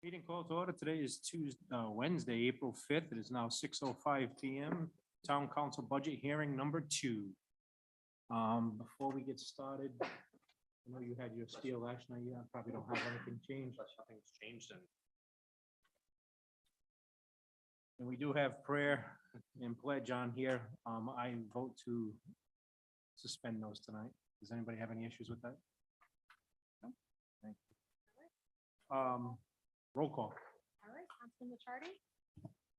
Meeting called to order. Today is Wednesday, April 5th. It is now 6:05 PM. Town Council Budget Hearing number 2. Before we get started, I know you had your spiel last night. You probably don't have anything changed. Nothing's changed And we do have prayer and pledge on here. I vote to suspend those tonight. Does anybody have any issues with that? No? Thank you. Roll call. All right, Councilman Lichardi,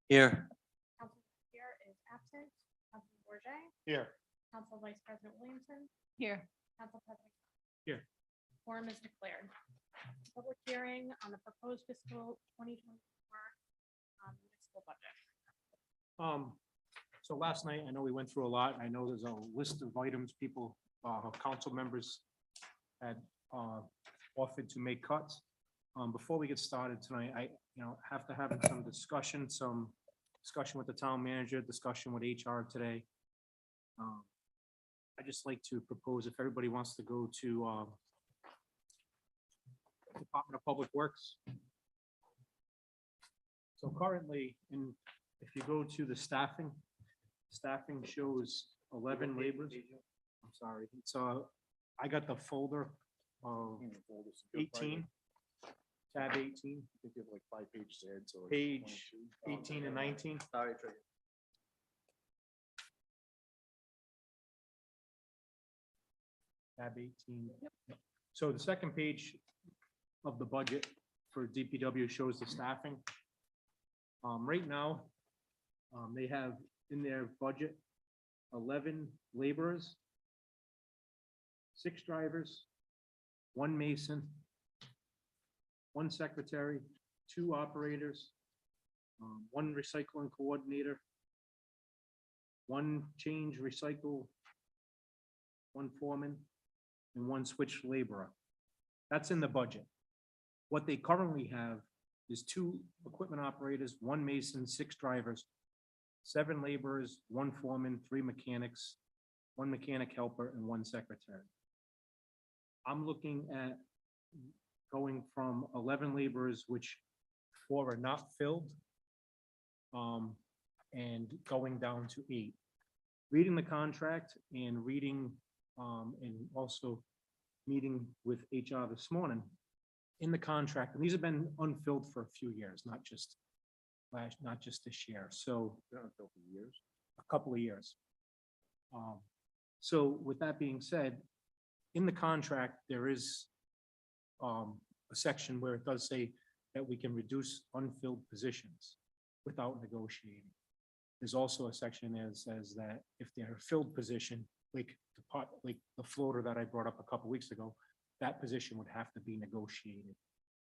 Here. Councilman Pierre is absent, Councilman Bourget, Here. Council Vice President Williamson, Here. Council President. Here. Quorum is declared. Public hearing on the proposed fiscal 2024 municipal budget. So last night, I know we went through a lot. I know there's a list of items people, council members had, offered to make cuts. Before we get started tonight, have to have some discussion with the town manager, discussion with HR today. I just like to propose if everybody wants to go to, Department of Public Works. So currently, if you go to the staffing shows 11 laborers. I'm sorry, it's, I got the folder of 18. Tab 18, I think you have like 5 pages ahead, so. page 18 and 19. Sorry, Tab 18. So the second page of the budget for DPW shows the staffing. Right now, they have in their budget 11 laborers, 6 drivers, 1 mason, 1 secretary, 2 operators, 1 recycling coordinator, 1 change recycle, 1 foreman, and 1 switch laborer. That's in the budget. What they currently have is 2 equipment operators, 1 mason, 6 drivers, 7 laborers, 1 foreman, 3 mechanics, 1 mechanic helper, and 1 secretary. I'm looking at going from 11 laborers, which 4 are not filled, and going down to 8. Reading the contract and reading, and also meeting with HR this morning, in the contract, and these have been unfilled for a few years, not just this year, so a couple of years. So with that being said, in the contract, there is a section where it does say that we can reduce unfilled positions without negotiating. There's also a section that says that if they're a filled position, like the floater that I brought up a couple weeks ago, that position would have to be negotiated.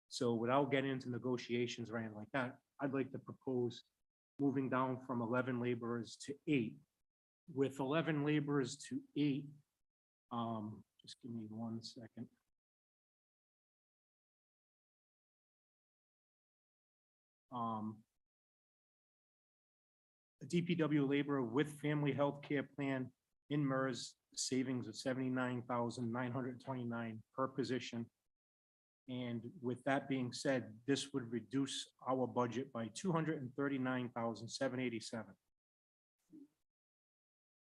So without getting into negotiations or anything like that, I'd like to propose moving down from 11 laborers to 8. With 11 laborers to 8, just give me 1 second. A DPW laborer with family health care plan in MERS, savings of $79,929 per position. And with that being said, this would reduce our budget by $239,787.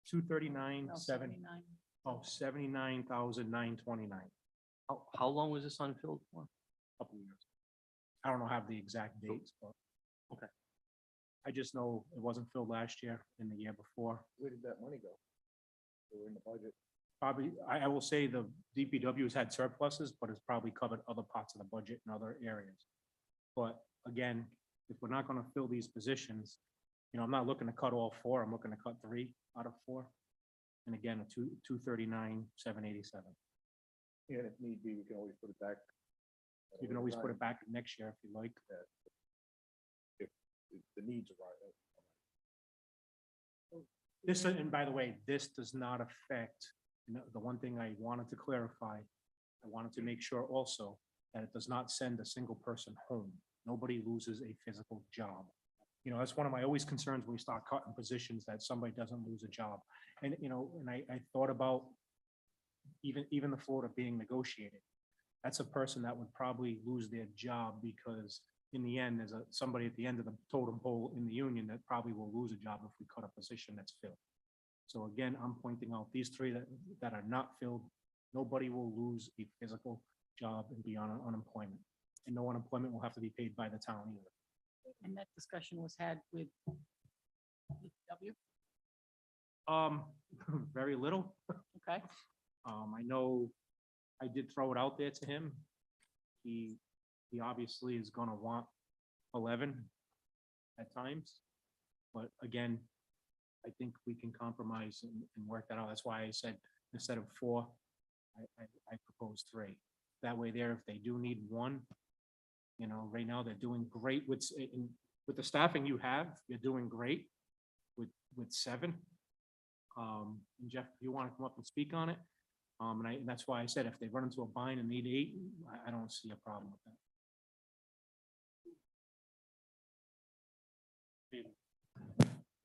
79,929. How long was this unfilled for? Couple of years. I don't know, have the exact dates, but Okay. I just know it wasn't filled last year and the year before. Where did that money go? They were in the budget. Probably, I will say the DPW has had surpluses, but it's probably covered other parts of the budget in other areas. But again, if we're not gonna fill these positions, I'm not looking to cut all 4, I'm looking to cut 3 out of 4. And again, a 239,787. And if need be, we can always put it back. You can always put it back next year if you like. If the needs arise. This, and by the way, this does not affect, the one thing I wanted to clarify, I wanted to make sure also that it does not send a single person home. Nobody loses a physical job. That's one of my always concerns when we start cutting positions, that somebody doesn't lose a job. And, and I thought about even the Florida being negotiated. That's a person that would probably lose their job because in the end, there's somebody at the end of the totem pole in the union that probably will lose a job if we cut a position that's filled. So again, I'm pointing out these three that are not filled, nobody will lose a physical job and be on unemployment. And no unemployment will have to be paid by the town either. And that discussion was had with W. Very little. Okay, I know I did throw it out there to him. He obviously is gonna want 11 at times. But again, I think we can compromise and work that out. That's why I said instead of 4, I propose 3. That way there, if they do need 1, you know, right now they're doing great with the staffing you have, you're doing great with 7. And Jeff, if you want to come up and speak on it, and that's why I said if they run into a bind and need 8, I don't see a problem with that.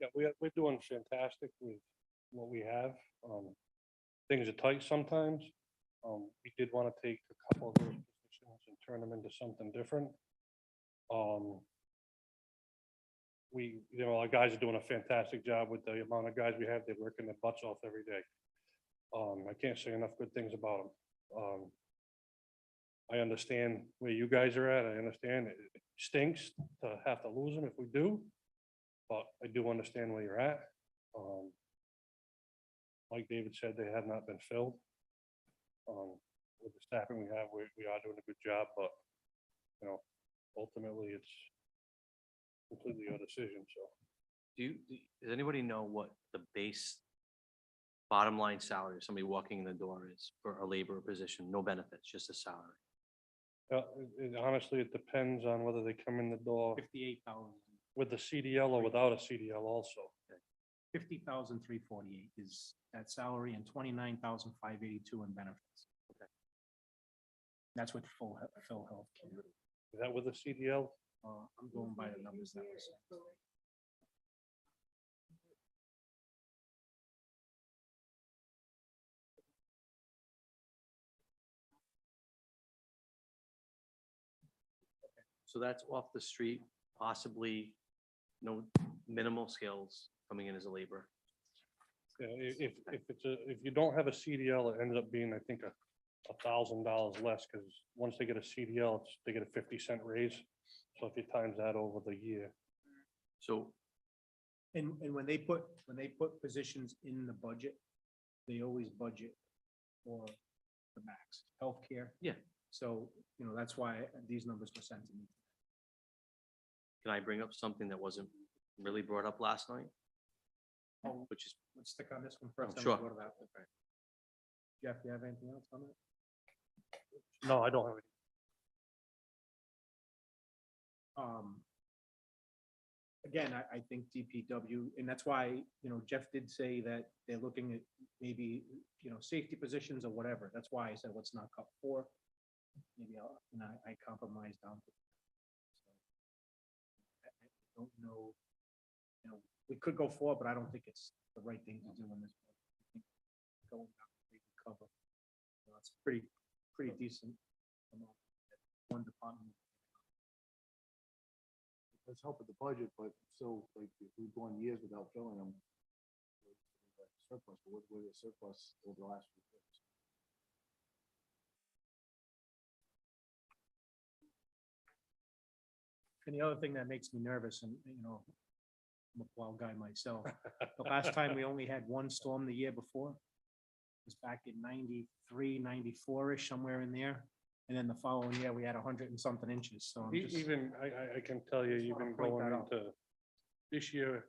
Yeah, we're doing fantastic with what we have. Things are tight sometimes. We did want to take a couple of those positions and turn them into something different. Our guys are doing a fantastic job with the amount of guys we have. They're working their butts off every day. I can't say enough good things about them. I understand where you guys are at. I understand it stinks to have to lose them if we do, but I do understand where you're at. Like David said, they have not been filled. With the staffing we have, we are doing a good job, but, you know, ultimately it's completely your decision, so. Does anybody know what the base bottom line salary of somebody walking in the door is for a labor position? No benefits, just a salary. Honestly, it depends on whether they come in the door 58,000, with the CDL or without a CDL also. 50,348 is that salary and 29,582 in benefits. Okay. That's with full health care. Is that with a CDL? I'm going by the numbers that was. So that's off the street, possibly no minimal skills coming in as a laborer. Yeah, if you don't have a CDL, it ends up being, I think, $1,000 less, because once they get a CDL, they get a 50-cent raise. So if you times that over the year, So And when they put positions in the budget, they always budget for the max healthcare. Yeah. So, you know, that's why these numbers were sent to me. can I bring up something that wasn't really brought up last night? Oh. Which is, Let's stick on this one first. then Sure. we'll go to that one. Jeff, you have anything else on that? no, I don't have it. Again, I think DPW, and that's why, you know, Jeff did say that they're looking at maybe, you know, safety positions or whatever. That's why I said, let's not cut 4. Maybe I compromised down to. So, I don't know, you know, we could go 4, but I don't think it's the right thing to do in this. I think going down to maybe cover, you know, it's pretty decent amount that one department. Let's help with the budget, but still, like, if we've gone years without filling them. Surplus, but what is surplus over the last few years? And the other thing that makes me nervous, and you know, I'm a plow guy myself. The last time we only had 1 storm the year before was back in 93, 94-ish, somewhere in there. And then the following year, we had 100 and something inches. So I'm just, Even, I can tell you, even point going that out. into this year,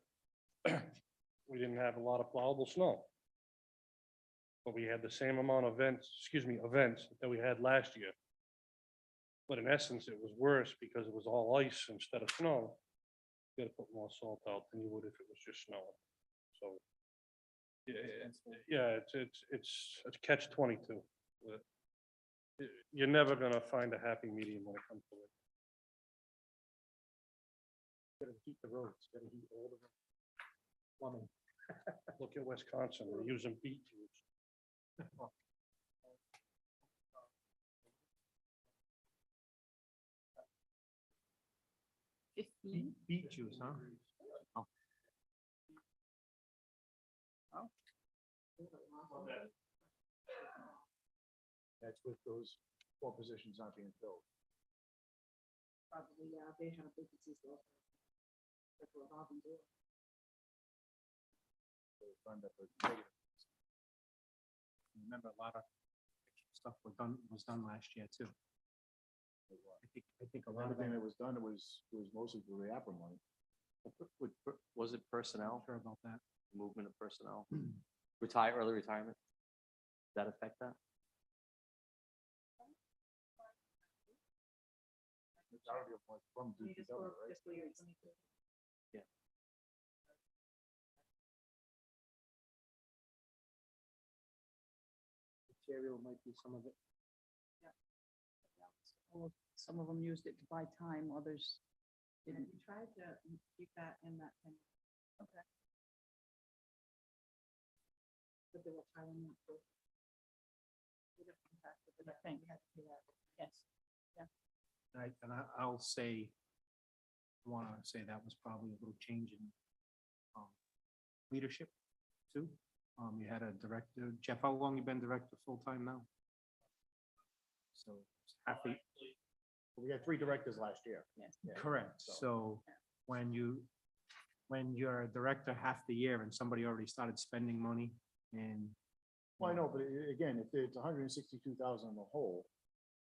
we didn't have a lot of plowable snow. But we had the same amount of events that we had last year. But in essence, it was worse because it was all ice instead of snow. You gotta put more salt out than you would if it was just snow. So, yeah, it's catch-22. You're never gonna find a happy medium when it comes to it. gotta heat the roads, gotta heat all the plumbing. Look at Wisconsin, they're using beet juice. 15. Beet juice, huh? That's with those 4 positions not being filled. Probably, yeah, they have vacancies though. That's what Bob and do. So we fund up a negative. Remember, a lot of stuff was done last year too. I think a lot of Everything that, that was done, it was mostly for the APRA money. Was it I'm personnel, sure about that. movement of personnel, early retirement? Does that affect that? Majority of what's from You just DPW, for right? fiscal year 22. Material might be some of it. Some of them used it to buy time, others And didn't. we tried to keep that in that thing. Okay. But the retirement. We don't impact it, but I think we had to do that. Yes. I'll say, I want to say that was probably a little change in leadership too. You had a director, Jeff, how long you been director full-time now? So half the, We had 3 directors last year. Yes. Yeah. correct. So when you're a director half the year and somebody already started spending money and. Well, I know, but again, if it's 162,000 in the whole,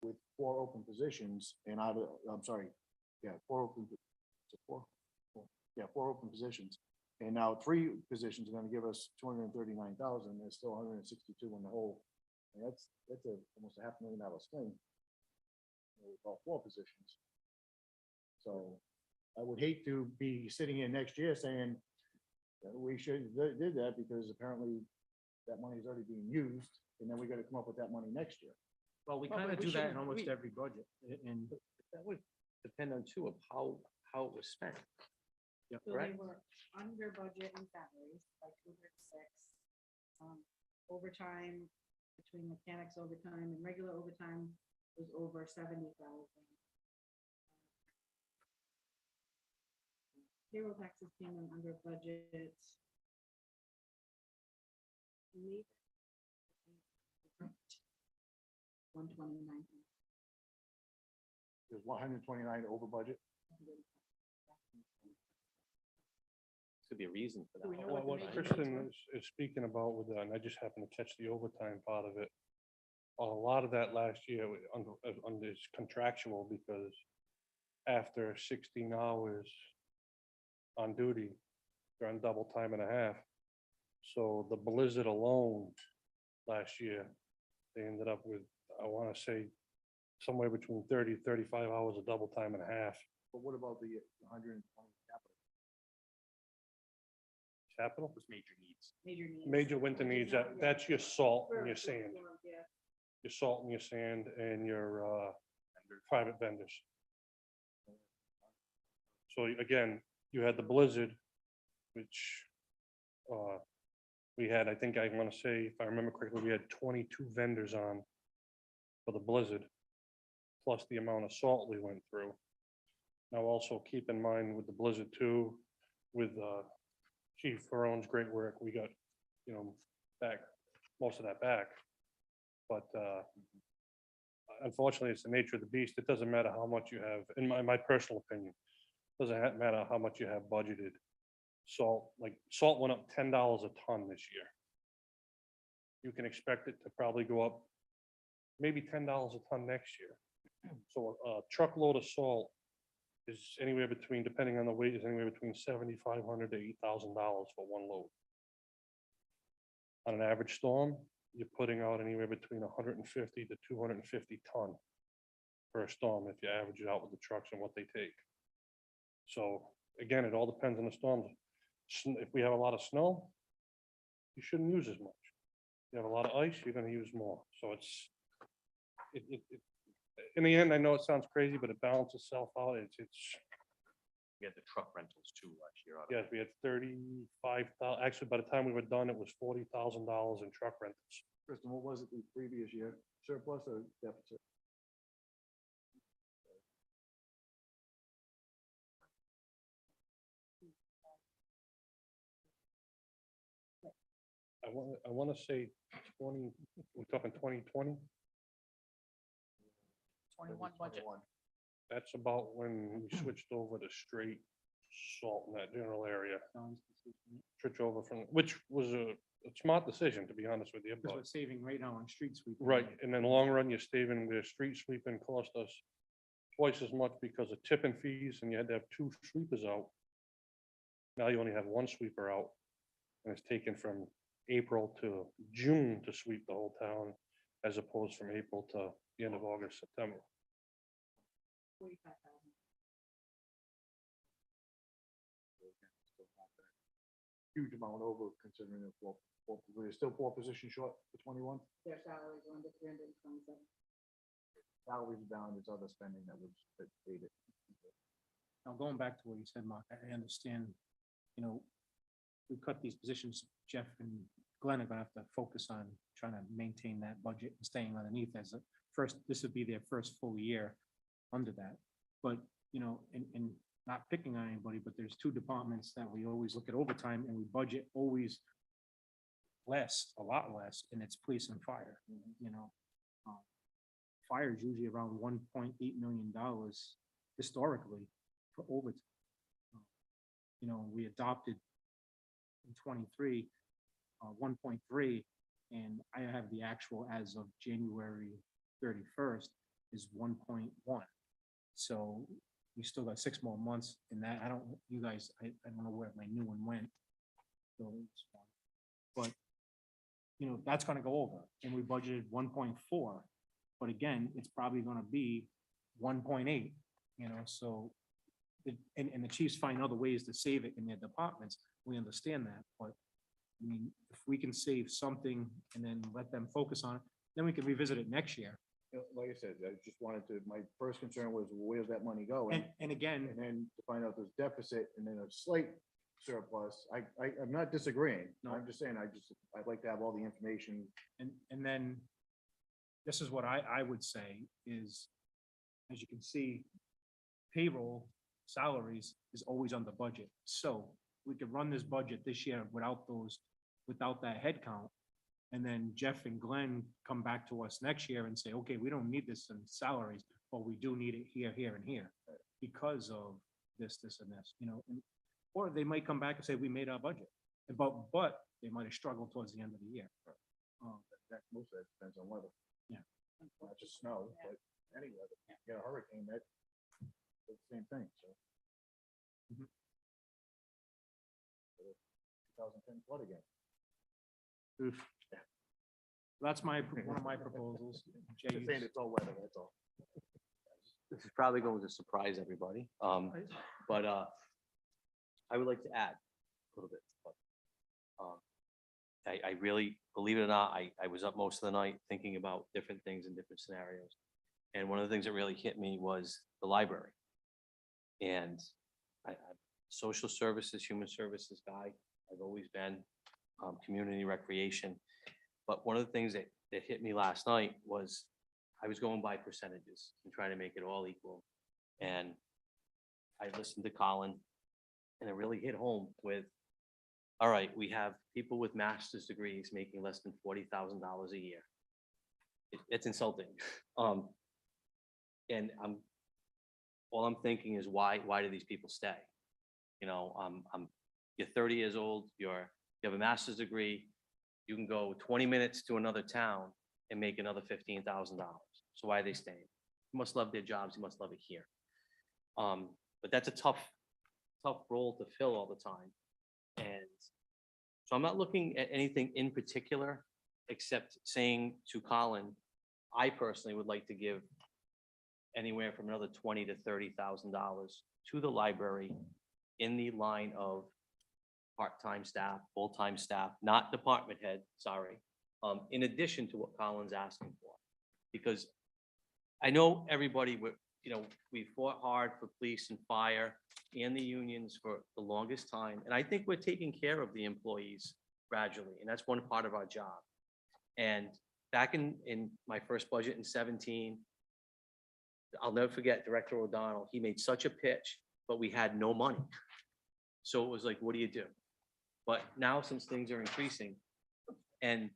with 4 open positions, and I'm sorry, yeah, 4 open, is it 4? 4. Yeah, 4 open positions, and now 3 positions are gonna give us 239,000, there's still 162 in the whole. And that's almost a $500,000 swing. With all 4 positions. So I would hate to be sitting here next year saying that we should did that because apparently that money is already being used, and then we gotta come up with that money next year. Well, we Well, kind but of we do that in shouldn't- almost we- every budget and. That would depend on too of how it was spent. Yep. So they Correct. were under budget in salaries by 206. Overtime, between mechanics overtime and regular overtime was over 70,000. Payroll taxes came in under budget. Leave. 129. There's 129 over budget. Could be a reason for Do we that. know What what the major Kristen ones is speaking about with that, and I just happened to catch the overtime part of it. A lot of that last year under is contractual because after 16 hours on duty, you're on double time and a half. So the blizzard alone last year, they ended up with, I want to say, somewhere between 30, 35 hours of double time and a half. But what about the 120 capital? Capital, Major needs. major winter needs, that's your salt and your sand. Yeah. Your salt and your sand and your private vendors. So again, you had the blizzard, which we had, I think I want to say, if I remember correctly, we had 22 vendors on for the blizzard, plus the amount of salt we went through. Now also keep in mind with the blizzard too, with Chief Farone's great work, we got, back, most of that back. But unfortunately, it's the nature of the beast. It doesn't matter how much you have, in my personal opinion, doesn't matter how much you have budgeted. Salt, like salt went up $10 a ton this year. You can expect it to probably go up maybe $10 a ton next year. So a truckload of salt is anywhere between, depending on the weight, is anywhere between $7,500 to $8,000 for one load. On an average storm, you're putting out anywhere between 150 to 250 ton per storm if you average it out with the trucks and what they take. So again, it all depends on the storms. If we have a lot of snow, you shouldn't use as much. You have a lot of ice, you're gonna use more. So it's, in the end, I know it sounds crazy, but it balances itself out. It's, We had the truck rentals too last year. yes, we had 35,000, actually, by the time we were done, it was $40,000 in truck rentals. Kristen, what was it the previous year? Surplus or deficit? I want to say 20, we're talking 2020. 21 budget. That's about when we switched over to straight salt in that general area. Switch over from, which was a smart decision, to be honest with you, Because but, we're saving right now on street sweeping. right, and then long run, you're saving, the street sweeping cost us twice as much because of tipping fees, and you had to have 2 sweepers out. Now you only have 1 sweeper out, and it's taken from April to June to sweep the whole town, as opposed from April to the end of August, September. 45,000. Huge amount over considering the we're still 4 positions short for 21. Their salaries are under 327. Salaries down, there's other spending that paid it. Now, going back to what you said, Mark, I understand, you know, we cut these positions, Jeff and Glenn are gonna have to focus on trying to maintain that budget and staying underneath as a first, this would be their first full year under that. But, you know, and not picking on anybody, but there's 2 departments that we always look at overtime and we budget always less, a lot less, and it's police and fire, you know. Fire is usually around $1.8 million historically for overtime. You know, we adopted in 23, 1.3, and I have the actual as of January 31st is 1.1. So we still got 6 more months in that. I don't, you guys, I don't know where my new one went. So it's fine. But, you know, that's gonna go over, and we budgeted 1.4. But again, it's probably gonna be 1.8, you know, so. And the chiefs find other ways to save it in their departments. We understand that, but I mean, if we can save something and then let them focus on it, then we can revisit it next year. Like I said, I just wanted to, my first concern was where's that money going? And again, And then to find out there's deficit and then a slight surplus. I'm not disagreeing. No. I'm just saying, I'd like to have all the information. and then this is what I would say is, as you can see, payroll salaries is always on the budget. So we could run this budget this year without that head count. And then Jeff and Glenn come back to us next year and say, okay, we don't need this in salaries, but we do need it here, here, and here because of this, and this, you know, or they might come back and say, we made our budget, but they might have struggled towards the end of the year. That most of that depends on weather. Yeah. Not just snow, but any weather. You get a hurricane, that's the same thing, so. Mhm. 2010 flood again. Oof. That's one of my proposals. Jay, Just saying it's all weather, that's all. This is probably going to surprise everybody, but I would like to add a little bit. But, I really, believe it or not, I was up most of the night thinking about different things in different scenarios. And one of the things that really hit me was the library. And I'm social services, human services guy. I've always been, community recreation. But one of the things that hit me last night was I was going by percentages and trying to make it all equal. And I listened to Colin, and it really hit home with, all right, we have people with master's degrees making less than $40,000 a year. It's insulting. And all I'm thinking is why do these people stay? You know, you're 30 years old, you have a master's degree, you can go 20 minutes to another town and make another $15,000. So why are they staying? You must love their jobs, you must love it here. But that's a tough role to fill all the time. And so I'm not looking at anything in particular, except saying to Colin, I personally would like to give anywhere from another $20,000 to $30,000 to the library in the line of part-time staff, full-time staff, not department head, sorry, in addition to what Colin's asking for. Because I know everybody, we fought hard for police and fire and the unions for the longest time. And I think we're taking care of the employees gradually, and that's one part of our job. And back in my first budget in 17, I'll never forget Director O'Donnell. He made such a pitch, but we had no money. So it was like, what do you do? But now, since things are increasing, And,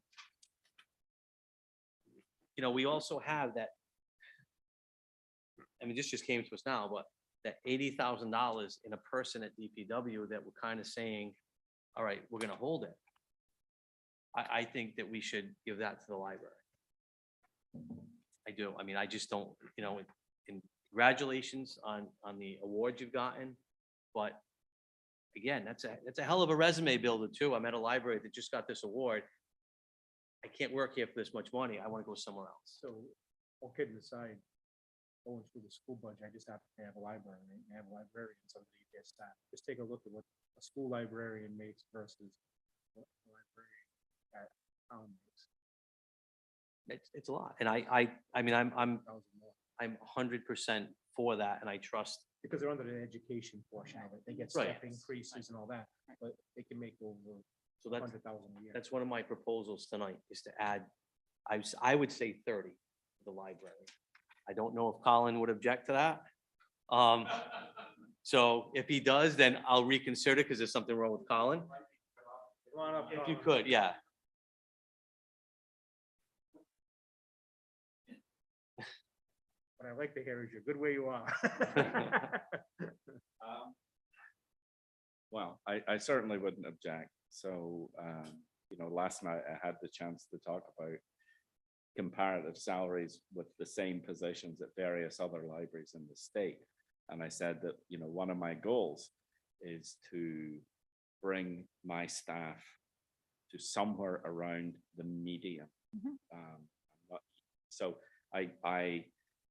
you know, we also have that, I mean, this just came to us now, but that $80,000 in a person at DPW that we're kind of saying, all right, we're gonna hold it. I think that we should give that to the library. I do. I mean, I just don't, you know, and congratulations on the award you've gotten. But again, that's a hell of a resume builder too. I'm at a library that just got this award. I can't work here for this much money. I want to go somewhere else. So, all kidding aside, going through the school budget, I just happen to have a library, and I have a librarian, somebody gets that. Just take a look at what a school librarian makes versus what a librarian at town makes. It's a lot. And I mean, I'm 1,000 more. 100% for that. And I trust, Because they're under the education portion of it. They get Right. step increases and all that, but they can make over so that's, 100,000 a year. that's one of my proposals tonight is to add, I would say 30 to the library. I don't know if Colin would object to that. So if he does, then I'll reconsider because there's something wrong with Colin. Come on up, If you Colin. could, yeah. What I like to hear is you're good where you are. Well, I certainly wouldn't object. So, you know, last night I had the chance to talk about comparative salaries with the same positions at various other libraries in the state. And I said that, you know, one of my goals is to bring my staff to somewhere around the median. So I,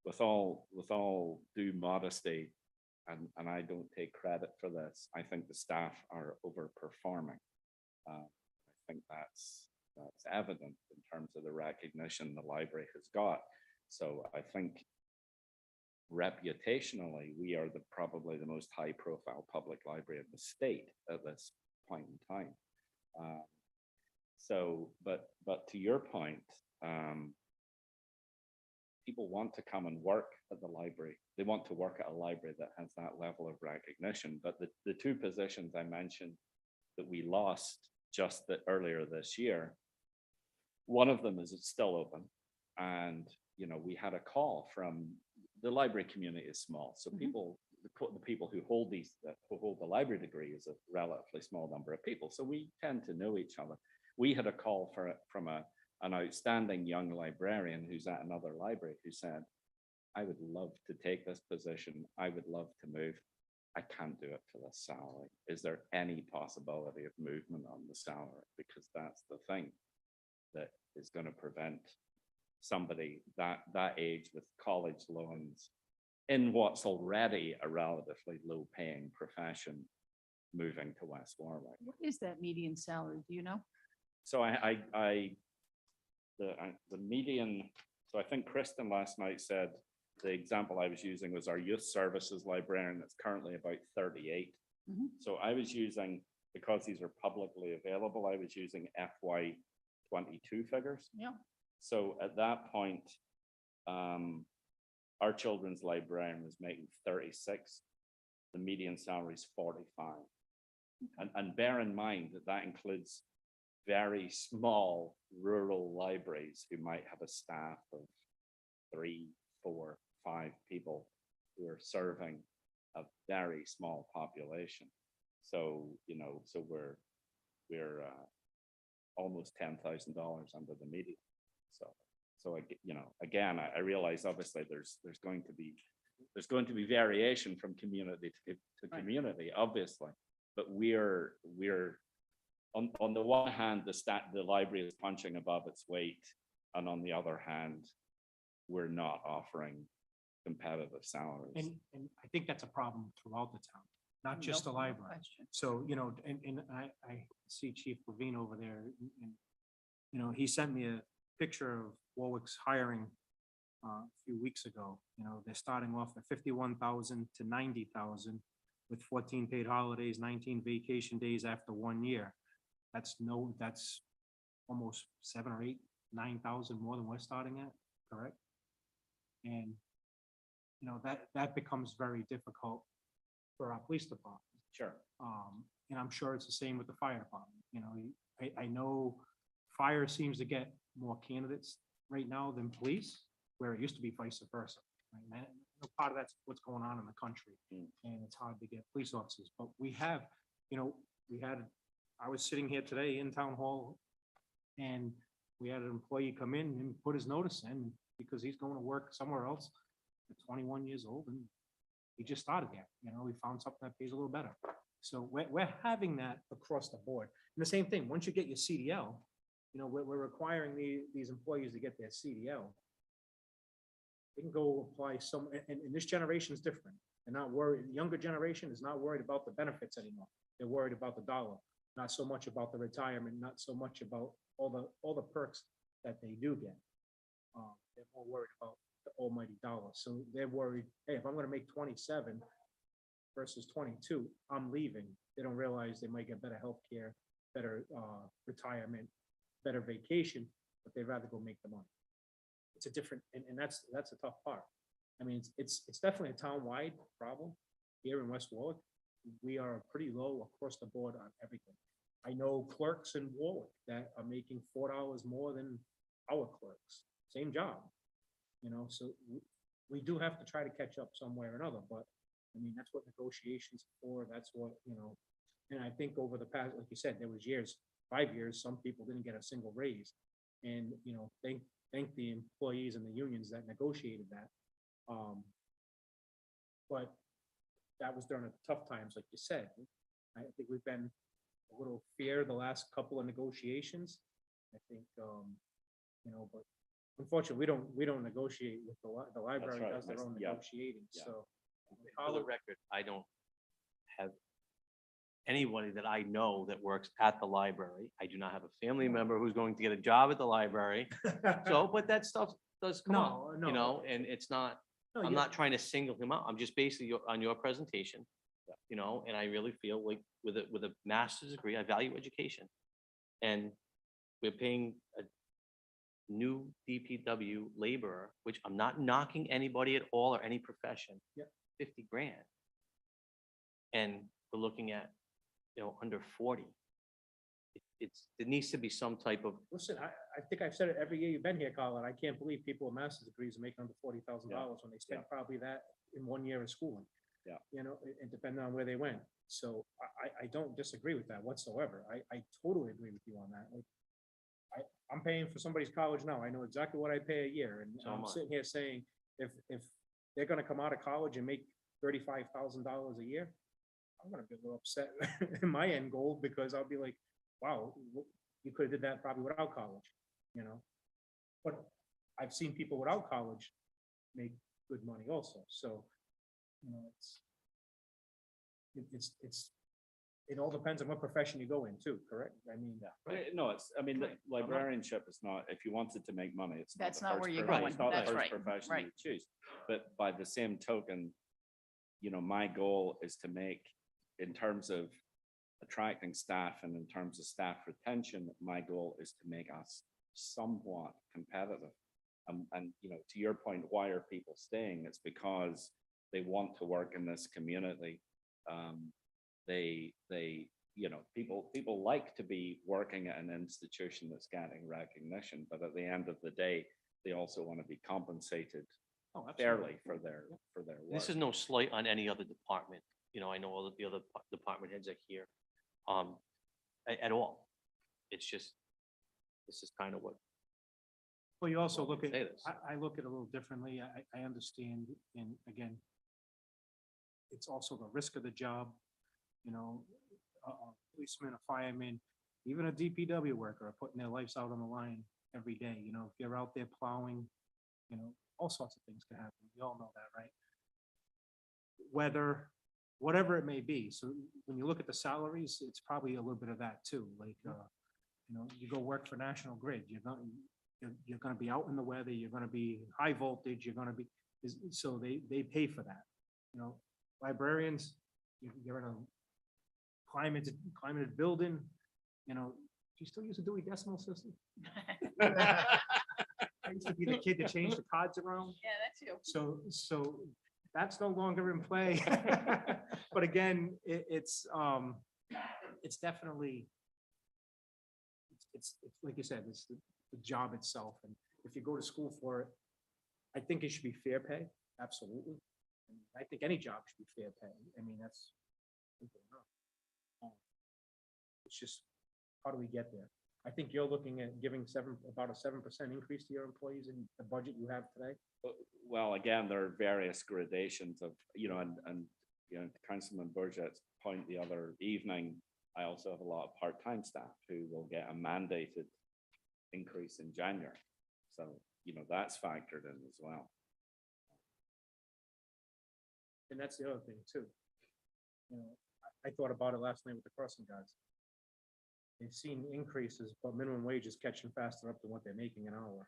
with all due modesty, and I don't take credit for this, I think the staff are overperforming. I think that's evident in terms of the recognition the library has got. So I think reputationally, we are probably the most high-profile public library in the state at this point in time. But to your point, people want to come and work at the library. They want to work at a library that has that level of recognition. But the two positions I mentioned that we lost just earlier this year, one of them is still open. And, you know, we had a call from the library community is small. So people, the people who hold the library degree is a relatively small number of people. So we tend to know each other. We had a call from an outstanding young librarian who's at another library who said, I would love to take this position. I would love to move. I can't do it for this salary. Is there any possibility of movement on the salary? Because that's the thing that is going to prevent somebody that age with college loans in what's already a relatively low paying profession moving to West Warwick. What is that median salary? Do you know? So the median, so I think Kristen last night said the example I was using was our youth services librarian that's currently about 38. So I was using, because these are publicly available, I was using FY22 figures. Yeah. So at that point, our children's librarian was making 36. The median salary is 45. And bear in mind that includes very small rural libraries who might have a staff of 3, 4, 5 people who are serving a very small population. So, you know, so we're almost $10,000 under the median. So you know, again, I realize obviously there's going to be variation from community to community, obviously, but we're on the one hand, the library is punching above its weight, and on the other hand, we're not offering competitive salaries. And I think that's a problem throughout the town, not just the No library. question. So, you know, and I see Chief Levine over there, and, you know, he sent me a picture of Warwick's hiring a few weeks ago. You know, they're starting off at 51,000 to 90,000 with 14 paid holidays, 19 vacation days after 1 year. That's almost 7 or 8, 9,000 more than we're starting at, correct? And, you know, that becomes very difficult for our police department. Sure. And I'm sure it's the same with the fire department. You know, I know fire seems to get more candidates right now than police, where it used to be vice versa. Right? And part of that's what's going on in the country, and it's hard to get police officers, but we have, I was sitting here today in town hall, and we had an employee come in and put his notice in because he's going to work somewhere else at 21 years old, and he just started there, he found something that pays a little better. So we're having that across the board. And the same thing, once you get your CDL, we're requiring these employees to get their CDL. They can go apply and this generation is different. They're not worried, the younger generation is not worried about the benefits anymore. They're worried about the dollar, not so much about the retirement, not so much about all the perks that they do get. They're more worried about the almighty dollar. So they're worried, hey, if I'm gonna make 27 versus 22, I'm leaving. They don't realize they might get better healthcare, better retirement, better vacation, but they'd rather go make the money. It's a different, and that's a tough part. I mean, it's definitely a town-wide problem here in West Warwick. We are pretty low across the board on everything. I know clerks in Warwick that are making $4 more than our clerks, same job. So we do have to try to catch up some way or another, but I mean, that's what negotiations are for. That's what, and I think over the past, like you said, there was 5 years, some people didn't get a single raise. And, thank the employees and the unions that negotiated that. But that was during the tough times, like you said. I think we've been a little fair the last couple of negotiations. I think, but unfortunately, we don't negotiate with the library right. does their own Yeah. negotiating, Yeah. so. For the record, I don't have anybody that I know that works at the library. I do not have a family member who's going to get a job at the library. So, but that stuff does come up, No. and it's not, No, I'm you- not trying to single him out. I'm just basically on your presentation. And I really feel like with a master's degree, I value education. And we're paying a new DPW laborer, which I'm not knocking anybody at all or any profession. Yep. 50 grand. And we're looking at, under 40. There needs to be some type of, Listen, I think I've said it every year you've been here, Colin. I can't believe people with master's degrees are making under $40,000 when they spent probably that in 1 year of schooling. Yeah. And depending on where they went. So I don't disagree with that whatsoever. I totally agree with you on that. Like, I'm paying for somebody's college now. I know exactly what I pay a year. And So am I'm I. sitting here saying, if they're gonna come out of college and make $35,000 a year, I'm gonna be a little upset in my end goal, because I'll be like, wow, you could have did that probably without college, But I've seen people without college make good money also, so, it all depends on what profession you go in too, correct? I mean, No, the Right. librarianship is not, if you wanted to make money, it's. That's the not first where you're profession- going. It's not the That's first right. profession Right. you choose. But by the same token, my goal is to make, in terms of attracting staff and in terms of staff retention, my goal is to make us somewhat competitive. And to your point, why are people staying? It's because they want to work in this community. People like to be working at an institution that's getting recognition, but at the end of the day, they also want to be compensated oh, absolutely. fairly for their work. this is no slight on any other department. I know all of the other department heads are here. At all. It's just, this is kind of what. Well, you also look at, Say this. I look at it a little differently. I understand, and again, it's also the risk of the job, a policeman, a fireman, even a DPW worker are putting their lives out on the line every day. If you're out there plowing, all sorts of things can happen. We all know that, right? Weather, whatever it may be. So when you look at the salaries, it's probably a little bit of that too. Like, you go work for National Grid, you're gonna be out in the weather, you're gonna be high voltage, you're gonna be, so they pay for that. Librarians, you're in a climated building, do you still use a Dewey Decimal System? I used to be the kid that changed the cards around. Yeah, that's you. So that's no longer in play. But again, it's definitely, it's like you said, it's the job itself. And if you go to school for it, I think it should be fair pay, absolutely. And I think any job should be fair pay. I mean, that's simple enough. It's just, how do we get there? I think you're looking at giving about a 7% increase to your employees in the budget you have today. Well, again, there are various gradations of, to Councilman Burgett's point the other evening, I also have a lot of part-time staff who will get a mandated increase in January. So, that's factored in as well. And that's the other thing too. I thought about it last night with the crossing guards. They've seen increases, but minimum wage is catching faster up to what they're making an hour.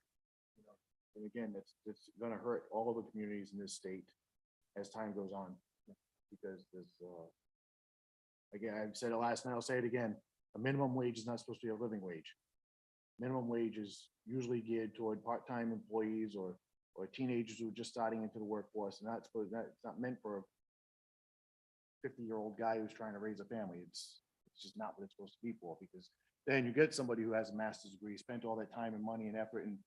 And again, it's gonna hurt all of the communities in this state as time goes on. Because there's, again, I've said it last night, I'll say it again, a minimum wage is not supposed to be a living wage. Minimum wage is usually geared toward part-time employees or teenagers who are just starting into the workforce, and it's not meant for a 50-year-old guy who's trying to raise a family. It's just not what it's supposed to be for, because then you get somebody who has a master's degree, spent all that time and money and effort and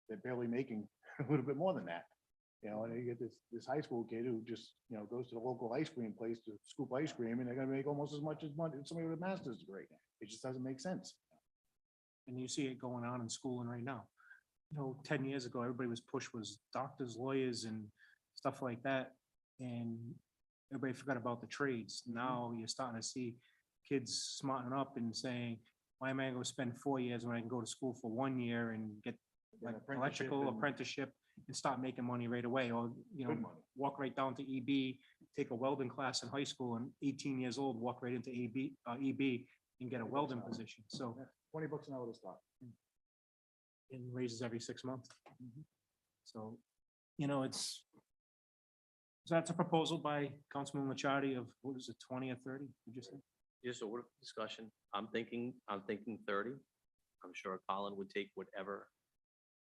they're barely making a little bit more than that. And you get this high school kid who just, goes to the local ice cream place to scoop ice cream, and they're gonna make almost as much as somebody with a master's degree. It just doesn't make sense. And you see it going on in schooling right now. 10 years ago, everybody was doctors, lawyers, and stuff like that. And everybody forgot about the trades. Now you're starting to see kids smartening up and saying, why am I gonna spend 4 years when I can go to school for 1 year and get like electrical apprenticeship and start making money right away? Or, Good money. walk right down to EB, take a welding class in high school, and 18 years old, walk right into EB and get a welding position. So $20 an hour to start. it raises every 6 months. So, so that's a proposal by Councilman Licciardi of, what is it, 20 or 30? Would you say? Just a word of discussion. I'm thinking 30. I'm sure Colin would take whatever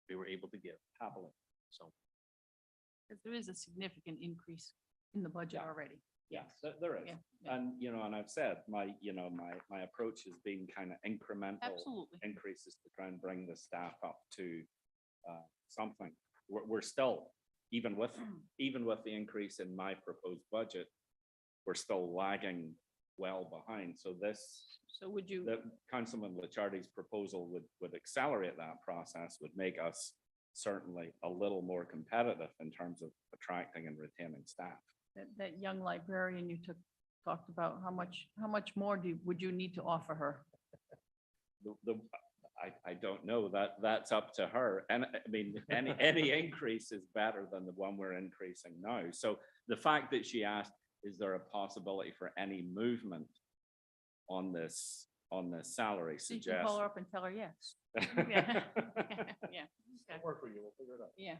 we were able to give happily. So, Because there is a significant increase in the budget Yeah. already. Yes, there is. Yeah, yeah. And I've said, my approach has been kind of incremental Absolutely. increases to try and bring the staff up to something. We're still, even with the increase in my proposed budget, we're still lagging well behind. So So would you, the Councilman Licciardi's proposal would accelerate that process, would make us certainly a little more competitive in terms of attracting and retaining staff. that young librarian you talked about, how much more would you need to offer her? I don't know, that's up to her. And I mean, any increase is better than the one we're increasing now. So the fact that she asked, is there a possibility for any movement on this salary So you can call suggests. her up and tell her yes. Yeah. Yeah. Okay. Work for you, we'll figure it out. Yeah.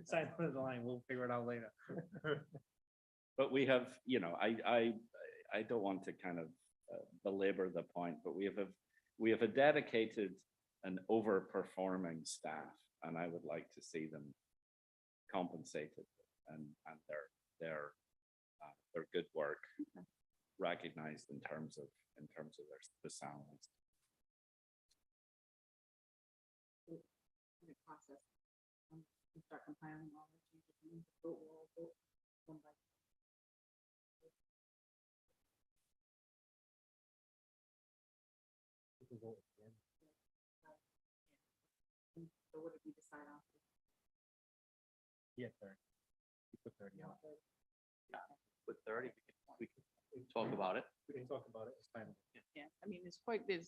Side of the line, we'll figure it out later. But we have, I don't want to kind of belabor the point, but we have a dedicated and overperforming staff, and I would like to see them compensated and their good work recognized in terms of the salaries. The process. We start compiling all the changes. And then we'll vote one by one. So what did we decide on? Yeah, 30. You put 30 out. with 30, we can talk about it. We can talk about it. It's time. Yeah, I mean, there's,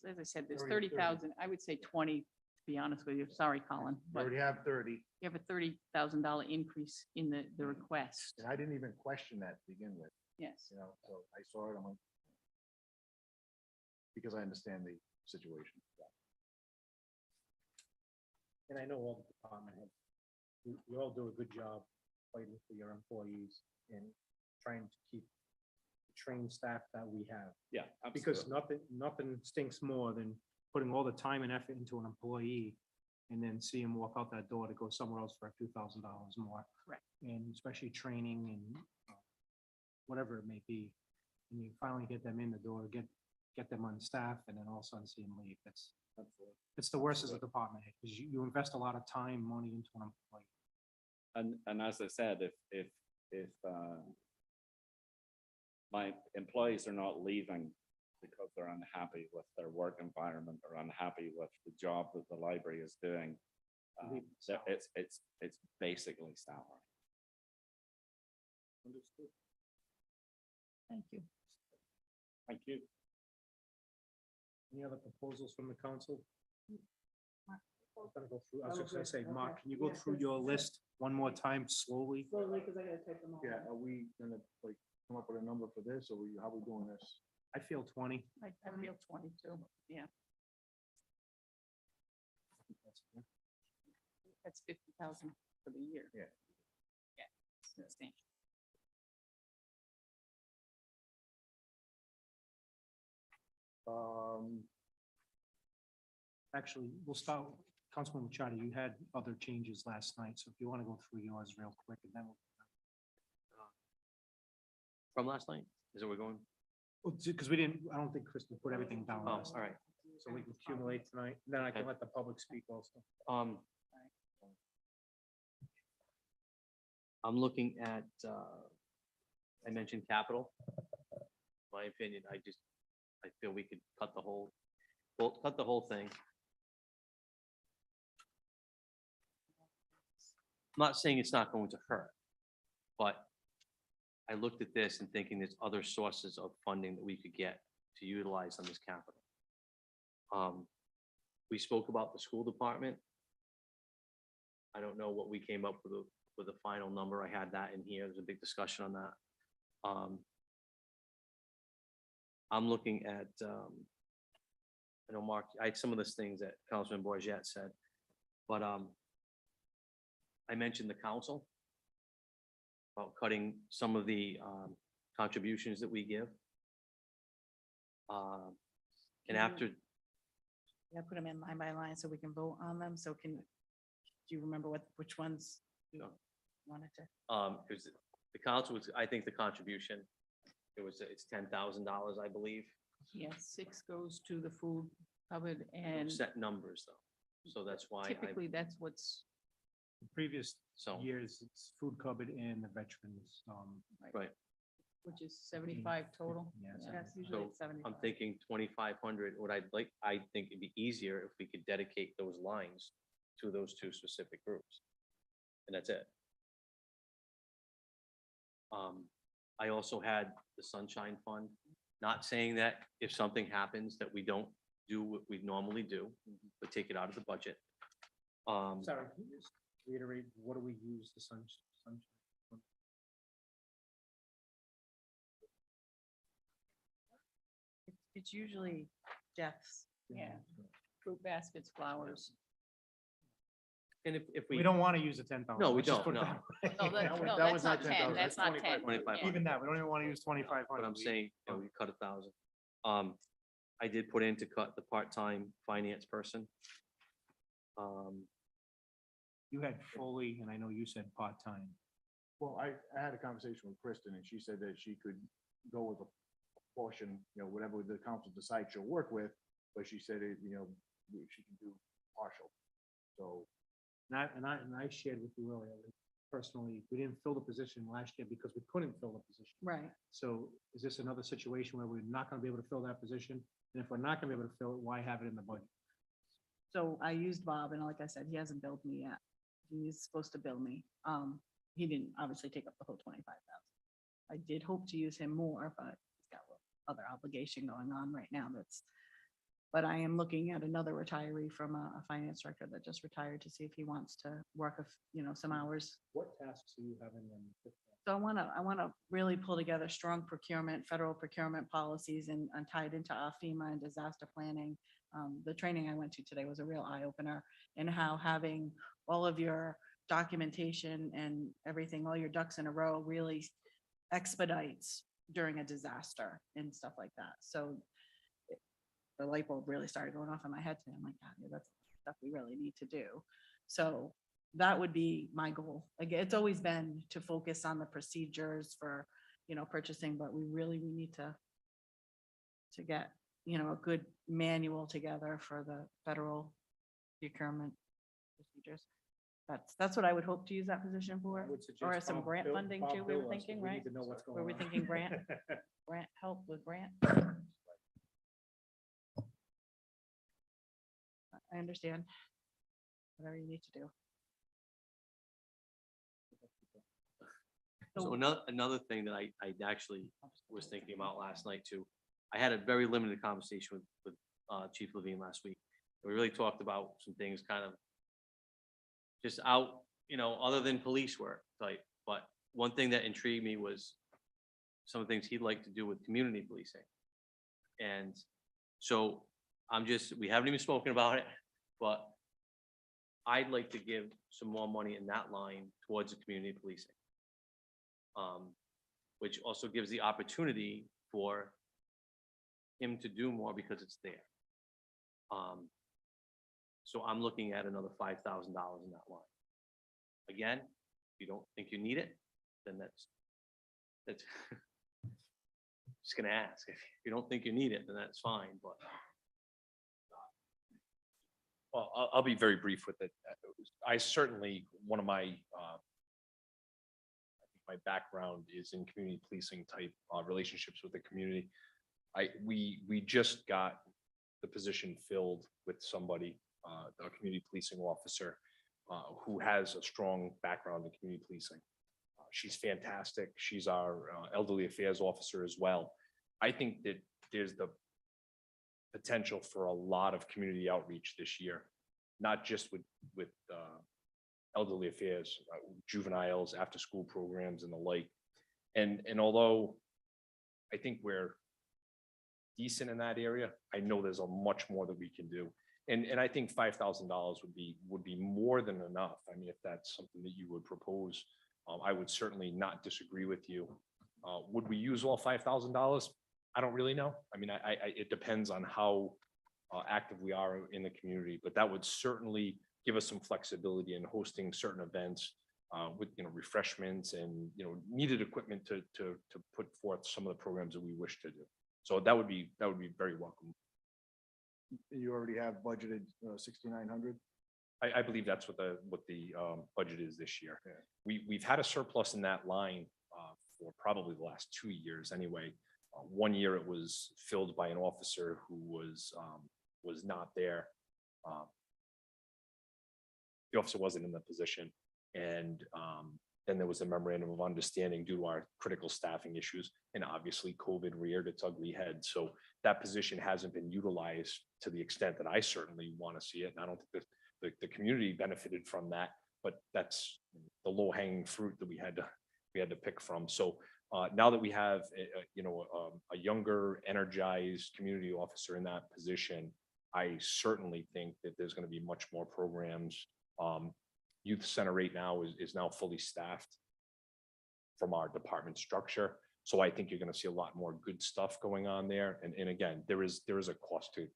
as I said, there's 30 to 30,000, I would say 20, to be honest with you. Sorry, Colin, We but already have 30, you have a $30,000 increase in the request. and I didn't even question that to begin with, Yes. so I saw it, I'm like, because I understand the situation. And I know all the department heads, you all do a good job fighting for your employees and trying to keep the trained staff that we have. Yeah, Because absolutely. nothing stinks more than putting all the time and effort into an employee and then see him walk out that door to go somewhere else for $2,000 more. Correct. And especially training and whatever it may be. and you finally get them in the door, get them on staff, and then all of a sudden see them leave. It's the worst as a department head, because you invest a lot of time, money into an employee. And as I said, if my employees are not leaving because they're unhappy with their work environment or unhappy with the job that the library is doing, it's basically salary. Thank you. Thank you. Any other proposals from the council? I'm gonna go through, I was just gonna say, Mark, can you go through your list one more time slowly? Slowly, because I gotta type them all. Yeah, are we gonna like come up with a number for this, or how are we doing this? I feel 20. I feel 22, yeah, that's 50,000 for the year. Yeah. Yeah. Substantial. Actually, we'll start, Councilman Machado, you had other changes last night, so if you want to go through yours real quick, and then From last night, is that where we're going? because we didn't, I don't think Kristen put everything down Oh, last all night, right. so we can accumulate tonight, then I can Okay. let the public speak also. I'm looking at, I mentioned capital. My opinion, I feel we could cut the whole, well, cut the whole thing. I'm not saying it's not going to hurt, but I looked at this and thinking there's other sources of funding that we could get to utilize on this capital. We spoke about the school department. I don't know what we came up with a final number. I had that in here. There's a big discussion on that. I'm looking at, I know, Mark, I had some of those things that Councilman Bourget said, but I mentioned the council about cutting some of the contributions that we give. And after, Yeah, put them in line by line so we can vote on them. So do you remember which ones you No. wanted to? it was, the council was, I think the contribution, it's $10,000, I believe. Yeah, 6 goes to the food cupboard, and Set numbers though, so that's why I, typically that's what's, The previous so, years, it's food cupboard and the veterans, right. which is 75 total. Yeah, Yeah, Yes, usually So it's 75. I'm thinking 2,500, I think it'd be easier if we could dedicate those lines to those two specific groups. And that's it. I also had the Sunshine Fund, not saying that if something happens that we don't do what we normally do, but take it out of the budget. Sorry, can you just reiterate, what do we use the sunshine? It's usually Jeff's. Yeah. Fruit baskets, flowers. And if We we, don't want to use the 10,000. No, we let's just don't, put it no. that way. No, That was- no, that was that's not not 10, 10,000, that's not 10. 2,500. yeah. Even that, we don't even want to use 2,500. but I'm saying, we cut 1,000. I did put in to cut the part-time finance person. You had fully, and I know you said part-time. Well, I had a conversation with Kristen, and she said that she could go with a portion, whatever the council decides she'll work with, but she said, she can do partial. So, And I shared with you earlier, that personally, we didn't fill the position last year because we couldn't fill the position. Right. So is this another situation where we're not going to be able to fill that position? And if we're not going to be able to fill it, why have it in the budget? So I used Bob, and like I said, he hasn't billed me yet. He's supposed to bill me. He didn't obviously take up the whole 25,000. I did hope to use him more, but he's got other obligation going on right now. But I am looking at another retiree from a finance director that just retired to see if he wants to work some hours. What tasks do you have in them? So I want to really pull together strong procurement, federal procurement policies and tie it into our FEMA and disaster planning. The training I went to today was a real eye opener in how having all of your documentation and everything, all your ducks in a row really expedites during a disaster and stuff like that. So the light bulb really started going off in my head today. I'm like, God, yeah, that's stuff we really need to do. So that would be my goal. Again, it's always been to focus on the procedures for purchasing, but we need to get, a good manual together for the federal procurement procedures. That's what I would hope to use that position for, I would or suggest some Bob grant Bill- funding Bob too, we Bill were us, 'cause thinking, we right? need to know what's going Were we on. thinking grant help with grant? I understand. Whatever you need to do. So another thing that I actually was thinking about last night too. I had a very limited conversation with Chief Levine last week. We really talked about some things kind of just out, other than police work type. But one thing that intrigued me was some of the things he'd like to do with community policing. And so we haven't even spoken about it, but I'd like to give some more money in that line towards the community policing. Which also gives the opportunity for him to do more because it's there. So I'm looking at another $5,000 in that line. Again, if you don't think you need it, then that's just gonna ask. If you don't think you need it, then that's fine, but Well, I'll be very brief with it. I certainly, one of my, my background is in community policing type relationships with the community. We just got the position filled with somebody, a community policing officer, who has a strong background in community policing. She's fantastic. She's our elderly affairs officer as well. I think that there's the potential for a lot of community outreach this year, not just with elderly affairs, juveniles, after-school programs and the like. And although I think we're decent in that area, I know there's a much more that we can do. And I think $5,000 would be more than enough. I mean, if that's something that you would propose, I would certainly not disagree with you. Would we use all $5,000? I don't really know. I mean, it depends on how active we are in the community, but that would certainly give us some flexibility in hosting certain events with, refreshments and, needed equipment to put forth some of the programs that we wish to do. So that would be very welcome. You already have budgeted 6,900? I believe that's what the budget is this year. We've had a surplus in that line for probably the last 2 years anyway. 1 year it was filled by an officer who was not there. The officer wasn't in the position, and then there was a memorandum of understanding due to our critical staffing issues, and obviously COVID reared its ugly head. So that position hasn't been utilized to the extent that I certainly want to see it, and I don't think that the community benefited from that, but that's the low hanging fruit that we had to pick from. So now that we have a younger, energized community officer in that position, I certainly think that there's going to be much more programs. Youth Center right now is now fully staffed from our department structure. So I think you're going to see a lot more good stuff going on there. And again, there is a cost to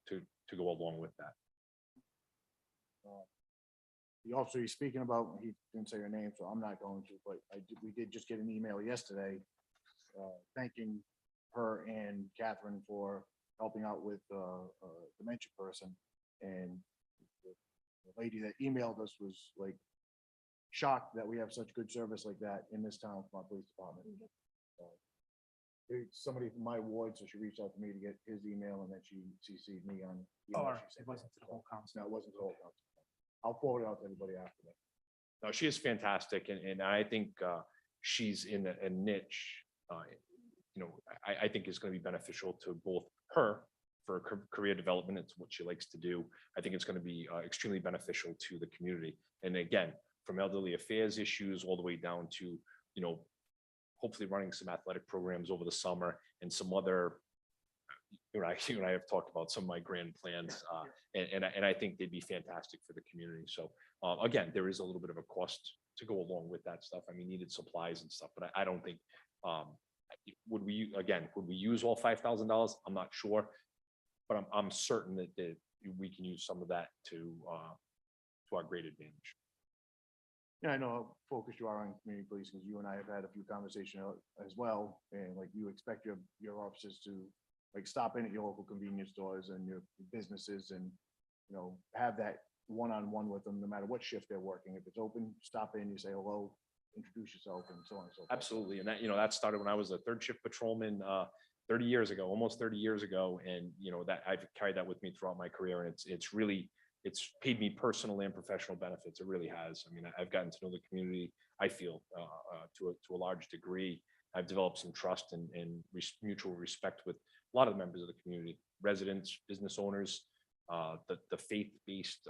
go along with that. The officer he's speaking about, he didn't say her name, so I'm not going to, but we did just get an email yesterday thanking her and Catherine for helping out with a dementia person. And the lady that emailed us was like shocked that we have such good service like that in this town from our police department. Somebody from my ward, so she reached out to me to get his email, and then she CC'd me on. the email she sent. It wasn't to the whole council. No, it wasn't to the whole council. I'll forward it out to everybody after that. No, she is fantastic, and I think she's in a niche. I think is going to be beneficial to both her for career development. It's what she likes to do. I think it's going to be extremely beneficial to the community. And again, from elderly affairs issues all the way down to, hopefully running some athletic programs over the summer and some other. You and I have talked about some of my grand plans, and I think they'd be fantastic for the community. So again, there is a little bit of a cost to go along with that stuff. I mean, needed supplies and stuff, but I don't think. Would we use all $5,000? I'm not sure, but I'm certain that we can use some of that to our great advantage. Yeah, I know how focused you are on community police, because you and I have had a few conversations as well, and like you expect your officers to like stop in at your local convenience stores and your businesses and, you know, have that one-on-one with them, no matter what shift they're working. If it's open, stop in, you say hello, introduce yourself, and so on and so forth. Absolutely. And that, that started when I was a third shift patrolman, 30 years ago, almost 30 years ago. And, that I've carried that with me throughout my career. And it's really, it's paid me personal and professional benefits. It really has. I mean, I've gotten to know the community, I feel, to a large degree. I've developed some trust and mutual respect with a lot of the members of the community, residents, business owners, the faith-based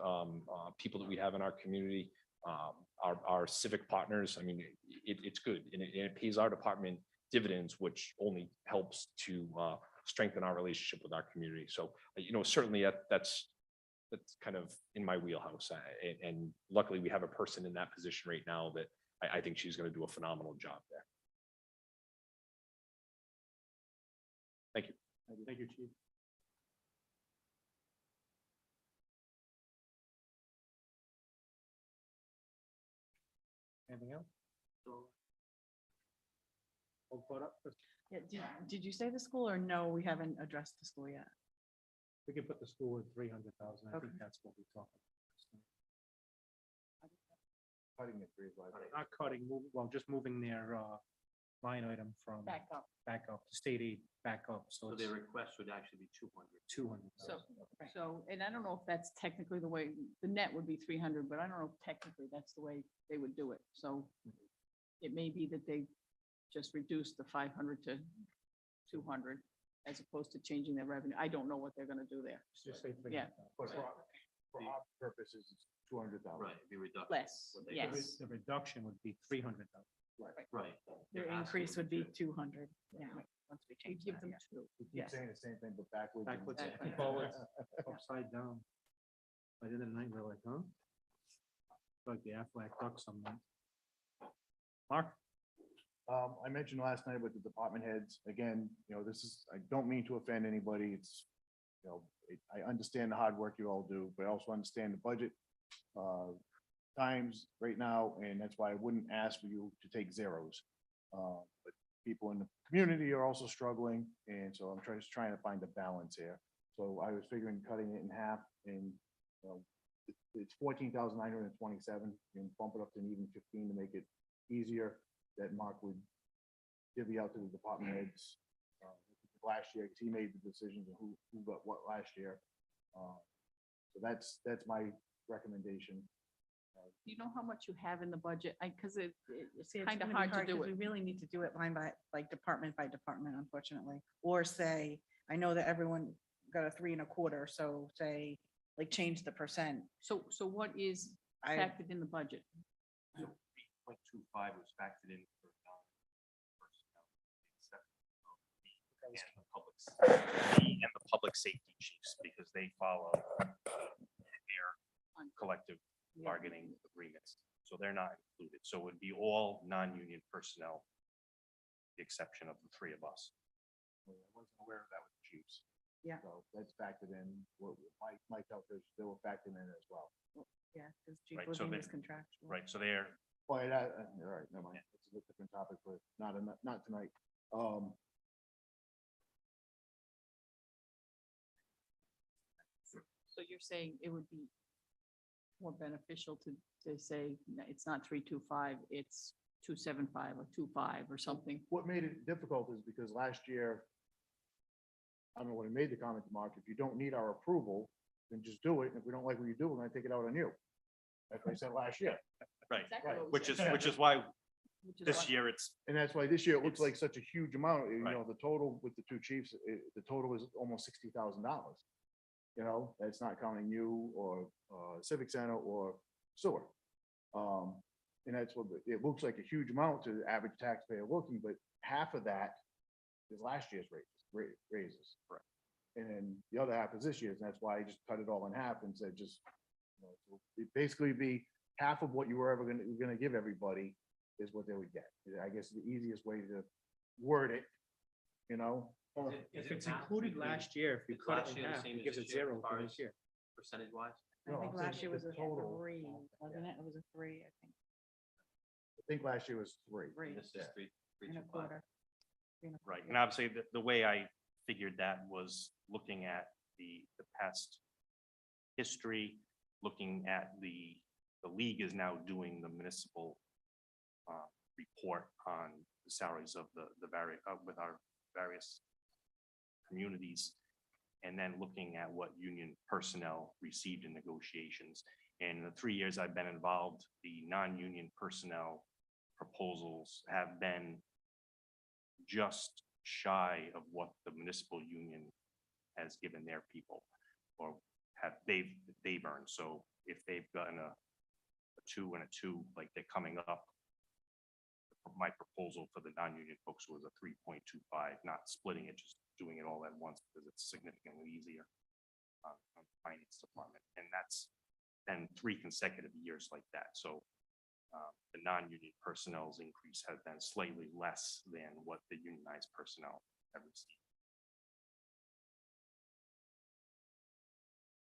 people that we have in our community, our civic partners. I mean, it's good, and it pays our department dividends, which only helps to strengthen our relationship with our community. So, certainly that's kind of in my wheelhouse. And luckily, we have a person in that position right now that I think she's going to do a phenomenal job there. Thank you. Thank you, Chief. Anything else? All caught up? Yeah, did you say the school or no, we haven't addressed the school yet? We can put the school at 300,000. I think Okay. that's what we're talking Cutting it pretty wide. about. Not cutting, well, just moving their line item from Back up. to state aid back up. So So it's their request would actually be 200. 200,000. So, and I don't know if that's technically the way, the net would be 300, but I don't know if technically that's the way they would do it. So it may be that they just reduce the 500 to 200 as opposed to changing their revenue. I don't know what they're gonna do there. Just say Yeah. 300,000. But for our purposes, it's 200,000. Right, it'd be reduction. Less, what they- yes. The reduction would be 300,000. Right. Their Their ask increase would be 200, yeah. Once we We change give that, them yeah. two. We keep Yes. saying the same thing, but backwards. and- Backwards and Backwards. forwards, upside down. By the end of the night, we're like, huh? Like the Aflac duck some night. Mark? I mentioned last night with the department heads, again, this is, I don't mean to offend anybody. It's, I understand the hard work you all do, but I also understand the budget times right now, and that's why I wouldn't ask for you to take zeros. But people in the community are also struggling, and so I'm just trying to find a balance here. So I was figuring cutting it in half, and, it's 14,927, and bump it up to an even 15 to make it easier, that Mark would divvy out to the department heads last year, because he made the decisions of who got what last year. So that's my recommendation. Do you know how much you have in the budget? Because it's See, it's kind of gonna be hard to do 'cause We it. really need to do it line by, like, department by department, unfortunately. Or say, I know that everyone got a 3 1/4, so say, like, change the percent. So what is I, factored in the budget? 3.25 was factored in for personnel, except and the public safety chiefs, because they follow their collective bargaining agreements. So they're not included. So it would be all non-union personnel, the exception of the three of us. I wasn't aware of that with the chiefs. Yeah. So that's factored in, what Mike felt they were factored in as well. yeah, because Chief Right, so Levine they- is contractual. Right, so they're, Well, that, all right, never mind. It's a different topic, but not tonight. So you're saying it would be more beneficial to say, no, it's not 325, it's 275 or 25 or something? What made it difficult is because last year, I don't know when I made the comment to Mark, if you don't need our approval, then just do it. And if we don't like what you do, we're gonna take it out on you. That's what I said last year. right, Exactly what we which said. is why Which is this what- year it's, And that's why this year it looks like such a huge amount, Right. the total with the two chiefs, the total is almost $60,000. That's not counting you or Civic Center or sewer. And that's what, it looks like a huge amount to the average taxpayer looking, but half of that is last year's raises. Correct. And then the other half is this year's, and that's why I just cut it all in half and said just, so it'd basically be half of what you were ever gonna give everybody is what they would get. I guess the easiest way to word it, If it's included last year, if you It's cut last it in year the half, same it as gives it this year, 0 as far for as- this year. percentage wise. I No, think I'm saying last year was the a total. 3, wasn't it? It was a 3, I think. think last year was 3. Three This is Yeah. 3, and a 325. quarter. Right, and obviously, the way I figured that was looking at the past history, looking at the league is now doing the municipal report on the salaries of the various, with our various communities, and then looking at what union personnel received in negotiations. And in the 3 years I've been involved, the non-union personnel proposals have been just shy of what the municipal union has given their people, or they've earned. So if they've gotten a 2 and a 2, like they're coming up, my proposal for the non-union folks was a 3.25, not splitting it, just doing it all at once because it's significantly easier on the finance department. And that's been 3 consecutive years like that. So the non-union personnel's increase has been slightly less than what the unionized personnel have received.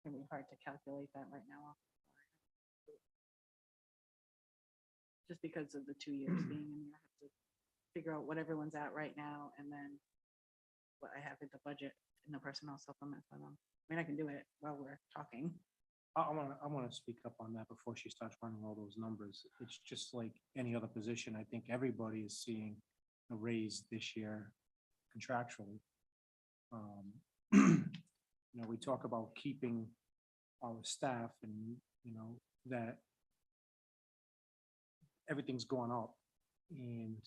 It'd be hard to calculate that right now. Just because of the 2 years being in there, I have to figure out what everyone's at right now and then what I have in the budget and the personnel supplement for them. I mean, I can do it while we're talking. I want to speak up on that before she starts running all those numbers. It's just like any other position. I think everybody is seeing a raise this year contractually. You know, we talk about keeping our staff and, you know, that everything's going up. And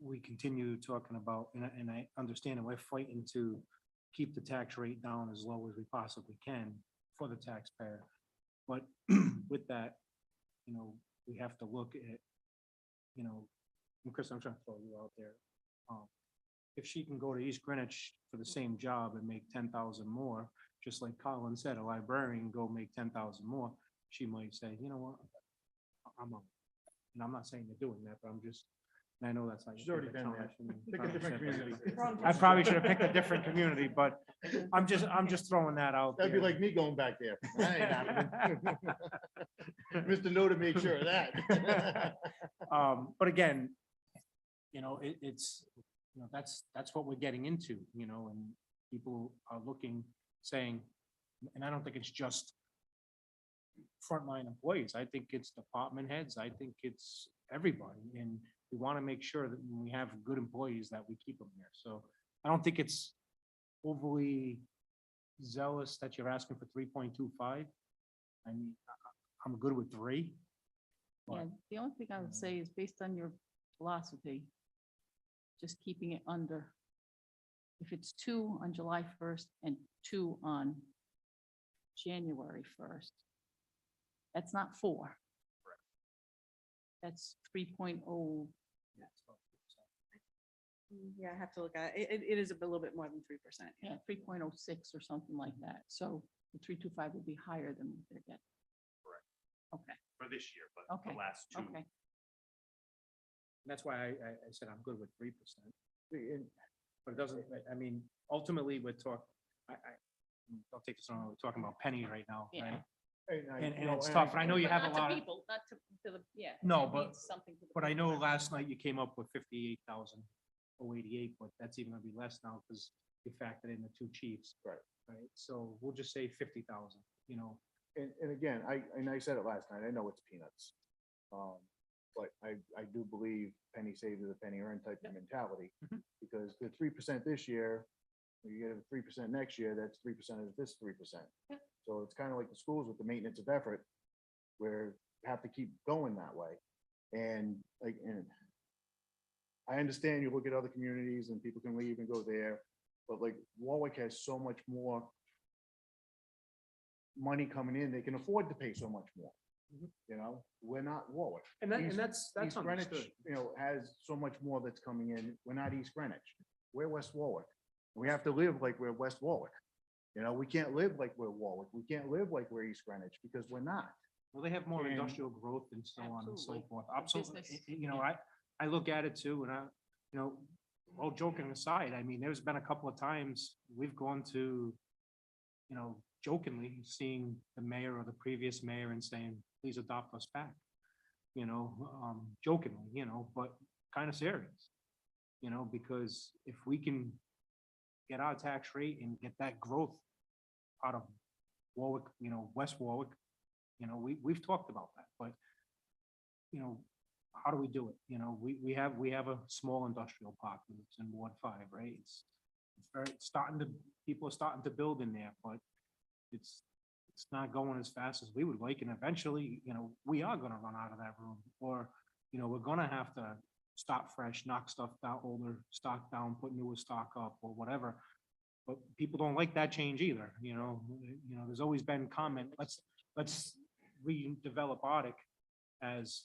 we continue talking about, and I understand that we're fighting to keep the tax rate down as low as we possibly can for the taxpayer. But with that, you know, we have to look at, you know, and Chris, I'm trying to throw you out there. If she can go to East Greenwich for the same job and make 10,000 more, just like Colin said, a librarian go make 10,000 more, she might say, you know what, I'm out. And I'm not saying they're doing that, but I'm just, and I know that's like. She's already been there. Pick a different community. I probably should have picked a different community, but I'm just throwing that out there. That'd be like me going back there. That ain't happening. Mr. No to make sure of that. But again, you know, it's, you know, that's what we're getting into, you know, and people are looking, saying, and I don't think it's just frontline employees. I think it's department heads. I think it's everybody. And we want to make sure that when we have good employees that we keep them here. So I don't think it's overly zealous that you're asking for 3.25. I mean, I'm good with 3. Yeah, the only thing I would say is based on your philosophy, just keeping it under. If it's 2 on July 1st and 2 on January 1st, that's not 4. That's 3.0. Yeah, I have to look at it. It is a little bit more than 3%. Yeah, 3.06 or something like that. So the 3.25 would be higher than what they're getting. Correct. Okay, For this year, but okay. the last 2. Okay. That's why I said I'm good with 3%. But it doesn't, I mean, ultimately, we're talking, I'll take this on, we're talking about penny right now, Yeah. right? And And it's tough, and I know you But have a not to lot of, people, not to the, yeah. No, it but- means something to the but I people. know last night you came up with 58,088, but that's even gonna be less now because you factored in the 2 chiefs. Right. Right, so we'll just say 50,000, you know, And again, I said it last night, I know it's peanuts. But I do believe penny saved is a penny earned type of mentality. Mhm. Because the 3% this year, you get a 3% next year, that's 3% of this 3%. Yeah. So it's kind of like the schools with the maintenance of effort, where you have to keep going that way. And like, and I understand you look at other communities and people can leave and go there, but like Warwick has so much more money coming in, they can afford to pay so much more. Mhm. You know, we're not Warwick. and East- that's East Greenwich, understood. you know, has so much more that's coming in. We're not East Greenwich. We're West Warwick. We have to live like we're West Warwick. You know, we can't live like we're Warwick. We can't live like we're East Greenwich because we're not. Well, they have more And- industrial growth and so on and so Absolutely. forth. The Absolutely. business, You know, I look at it too, and you know, all joking aside, I mean, there's been a couple of times we've gone to, you know, jokingly seeing the mayor or the previous mayor and saying, please adopt us back. jokingly, but kind of serious. Because if we can get our tax rate and get that growth out of Warwick, West Warwick, we've talked about that, but, how do we do it? We have a small industrial park that's in Ward 5, right? It's starting to, people are starting to build in there, but it's not going as fast as we would like, and eventually, we are gonna run out of that room, or, we're gonna have to start fresh, knock stuff down, older stock down, put newer stock up, or whatever. But people don't like that change either, there's always been comment, let's redevelop Arctic as,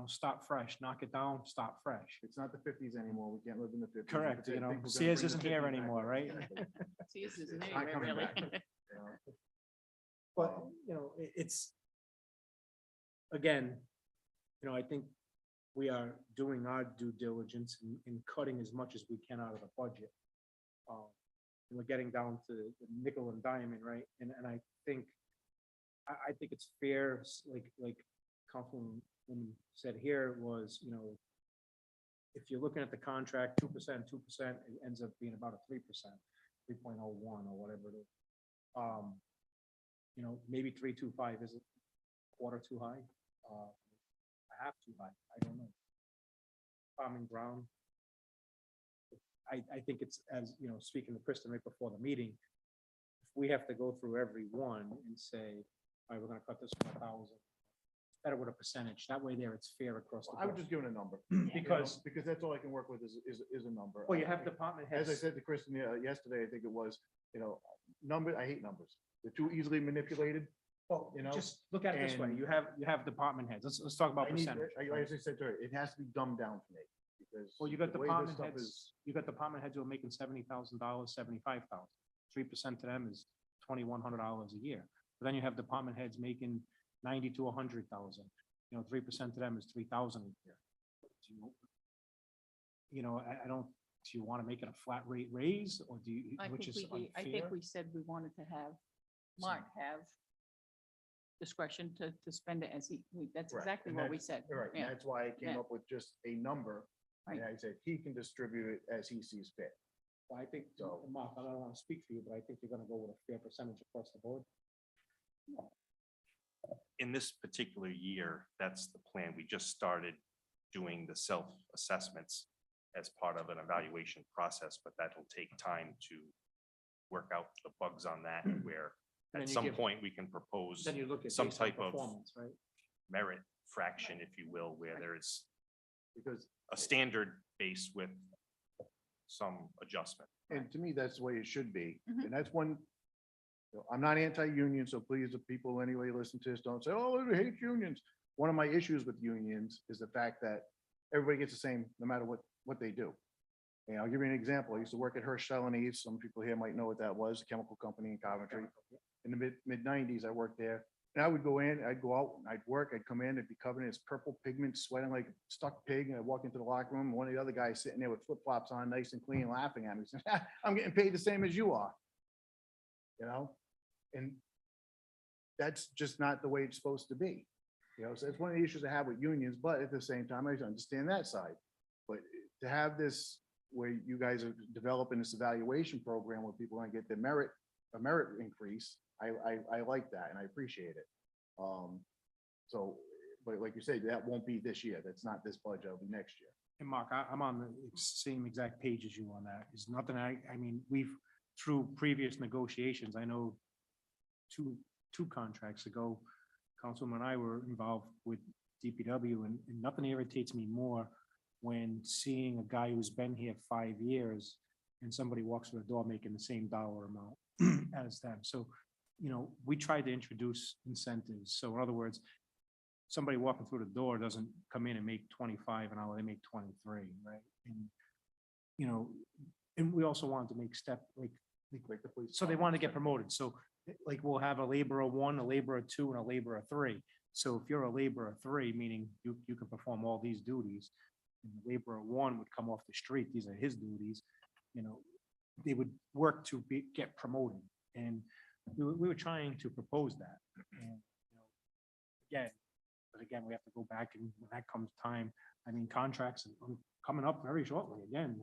start fresh, knock it down, start fresh. It's not the fifties anymore. We can't live in the fifties. Correct, Sears isn't here anymore, right? See, this isn't It's not anywhere, coming really. back. But, it's, again, I think we are doing our due diligence in cutting as much as we can out of the budget. We're getting down to the nickel and diamond, right? And I think, I think it's fair, like Councilman said here was, if you're looking at the contract, 2%, it ends up being about a 3%, 3.01 or whatever it is. Maybe 3.25 is a quarter too high, a half too high, I don't know. Common ground. I think it's, as, speaking to Kristen right before the meeting, if we have to go through every one and say, all right, we're gonna cut this 1,000, better with a percentage, that way there it's fair across the I would board. just give it a number. Because, Because that's all I can work with is a number. well, you have department As I heads, said to Kristen yesterday, I think it was, number, I hate numbers. They're too easily manipulated. well, you know, just look at it this way, and- you have department heads, let's talk about I need, percentage. like I said to her, it has to be dumbed down for me. Because Well, you got the way this department stuff heads, is- you got department heads who are making $70,000, $75,000. 3% to them is $2,100 a year. But then you have department heads making 90 to 100,000. 3% to them is 3,000 a year. I don't, do you want to make it a flat rate raise, or do you, I which think is I think unfair? we said we wanted to have Mark have discretion to spend it as that's Correct, exactly and what we that's- said. Right, and Yeah. that's why I came Yeah. up with just a number. And Right. I said, he can distribute it as he sees fit. Well, I think, So- Mark, I don't want to speak for you, but I think you're going to go with a fair percentage across the board. In this particular year, that's the plan. We just started doing the self-assessments as part of an evaluation process, but that'll take time to work out the bugs on that, where And then at you some give- point we can propose Then you look at some based on type of performance, right? merit fraction, if you will, where there is Because, a standard base with some adjustment. and to me, that's the way it should be. Mhm. And that's one, I'm not anti-union, so please, the people anyway listen to this, don't say, oh, we hate unions. One of my issues with unions is the fact that everybody gets the same, no matter what they do. And I'll give you an example. I used to work at Hirsch Celanese. Some people here might know what that was, a chemical company in Coventry. In the mid nineties, I worked there. And I would go in, I'd go out, and I'd work, I'd come in, it'd be covered in this purple pigment, sweating like a stuck pig. And I'd walk into the locker room, and one of the other guys sitting there with flip flops on, nice and clean, laughing at me, saying, I'm getting paid the same as you are. And that's just not the way it's supposed to be. So it's one of the issues I have with unions, but at the same time, I understand that side. But to have this, where you guys are developing this evaluation program where people are gonna get a merit increase, I like that and I appreciate it. So, but like you say, that won't be this year. That's not this budget, it'll be next year. And Mark, I'm on the same exact page as you on that. It's nothing, I mean, we've, through previous negotiations, I know two contracts ago, Councilman and I were involved with DPW, and nothing irritates me more when seeing a guy who's been here 5 years and somebody walks through the door making the same dollar amount as them. So, we try to introduce incentives. So in other words, somebody walking through the door doesn't come in and make 25 an hour, they make 23, right? And, and we also wanted to make Like the police. so they want to get promoted. So like we'll have a laborer 1, a laborer 2, and a laborer 3. So if you're a laborer 3, meaning you can perform all these duties, and the laborer 1 would come off the street, these are his duties, they would work to get promoted. And we were trying to propose that. And, again, But again, we have to go back and when that comes time, I mean, contracts are coming up very shortly. Again,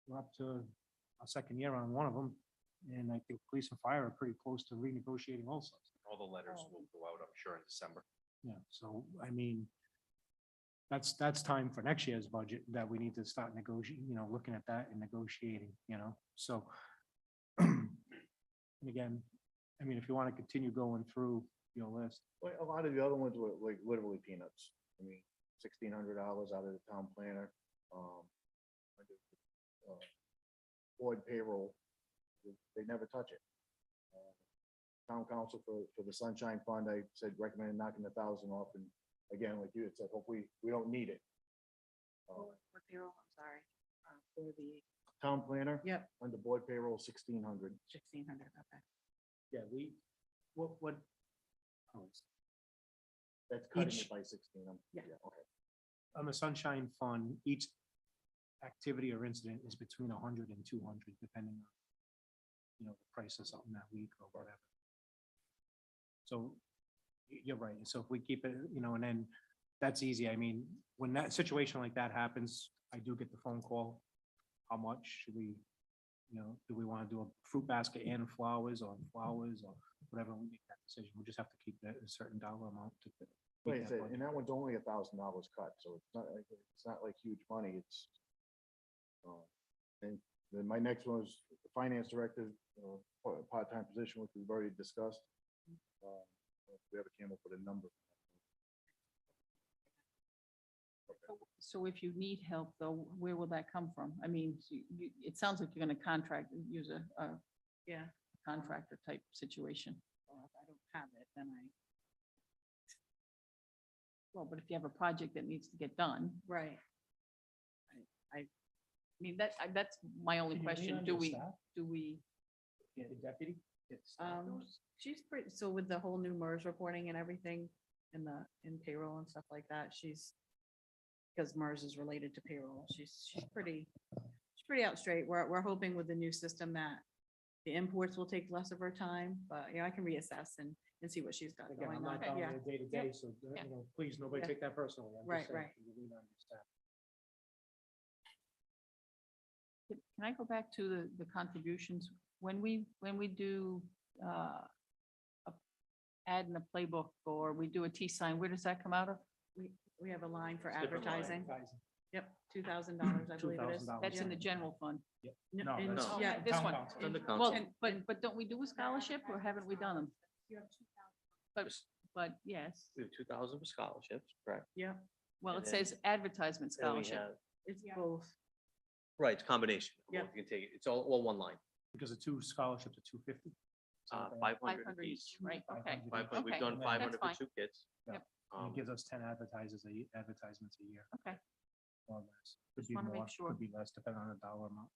we're up to our second year on one of them. And I think police and fire are pretty close to renegotiating also. All the letters will go out, I'm sure, in December. Yeah, so I mean, that's time for next year's budget that we need to start negotiating, looking at that and negotiating, so. And again, I mean, if you want to continue going through your list, Well, a lot of the other ones were like literally peanuts. I mean, $1,600 out of the town planner. Board payroll, they never touch it. Town council for the sunshine fund, I said recommend knocking 1,000 off, and again, like you had said, hopefully we don't need it. For payroll, I'm sorry, for the, Town planner, yep, under board payroll, 1,600. 1,600, okay. yeah, what? Oh, it's- That's cutting Each- it by 16. Yeah. Okay. On the sunshine fund, each activity or incident is between 100 and 200, depending on, the price of something that week or whatever. So you're right. So if we keep it, and then that's easy. I mean, when that situation like that happens, I do get the phone call. How much should we, do we want to do a fruit basket and flowers or whatever? We make that decision. We just have to keep that a certain dollar amount to. keep Like I that said, budget. and that one's only $1,000 cut, so it's not like huge money. It's. And then my next one is the finance director, part-time position, which we've already discussed. We ever came up with a number. So if you need help though, where will that come from? I mean, it sounds like you're gonna use a Yeah, contractor type situation. well, if I don't have it, then Well, but if you have a project that needs to get done, right. I mean, that's my only question. Do we? Yeah, the deputy? It's. She's pretty, so with the whole new MERS reporting and everything in payroll and stuff like that, because MERS is related to payroll, she's pretty out straight. We're hoping with the new system that the imports will take less of her time, but I can reassess and see what she's got Again, I'm going on. not down Yeah, there day to day, so, Yeah. please, nobody Yeah. take that personally. I'm just Right, saying, right. you lean on your staff. Can I go back to the contributions? When we do add in a playbook or we do a T sign, where does that come out of? we have a line for It's different line. advertising. Advertising. Yep, $2,000, I believe it is. $2,000. That's in the Yeah. general fund. No, No, and- that's- Yeah, This Town one. council. It's under Well, council. but don't we do a scholarship or haven't we done them? You have 2,000. But yes, We have 2,000 for scholarships, correct? yeah, well, And it then- says advertisement Then we scholarship. have- it's Yeah. both. Right, it's a combination. of Yep. both. You can take it. It's all one line. Because the two scholarships are 250. 500 500 each. each, right? Okay. 500 500, we've Okay, done that's 500 for fine. 2 kids. Yep. And Um, it gives us 10 advertisements a year. Okay. More or less. Could Just be wanna make more, sure. could be less, depending on the dollar amount.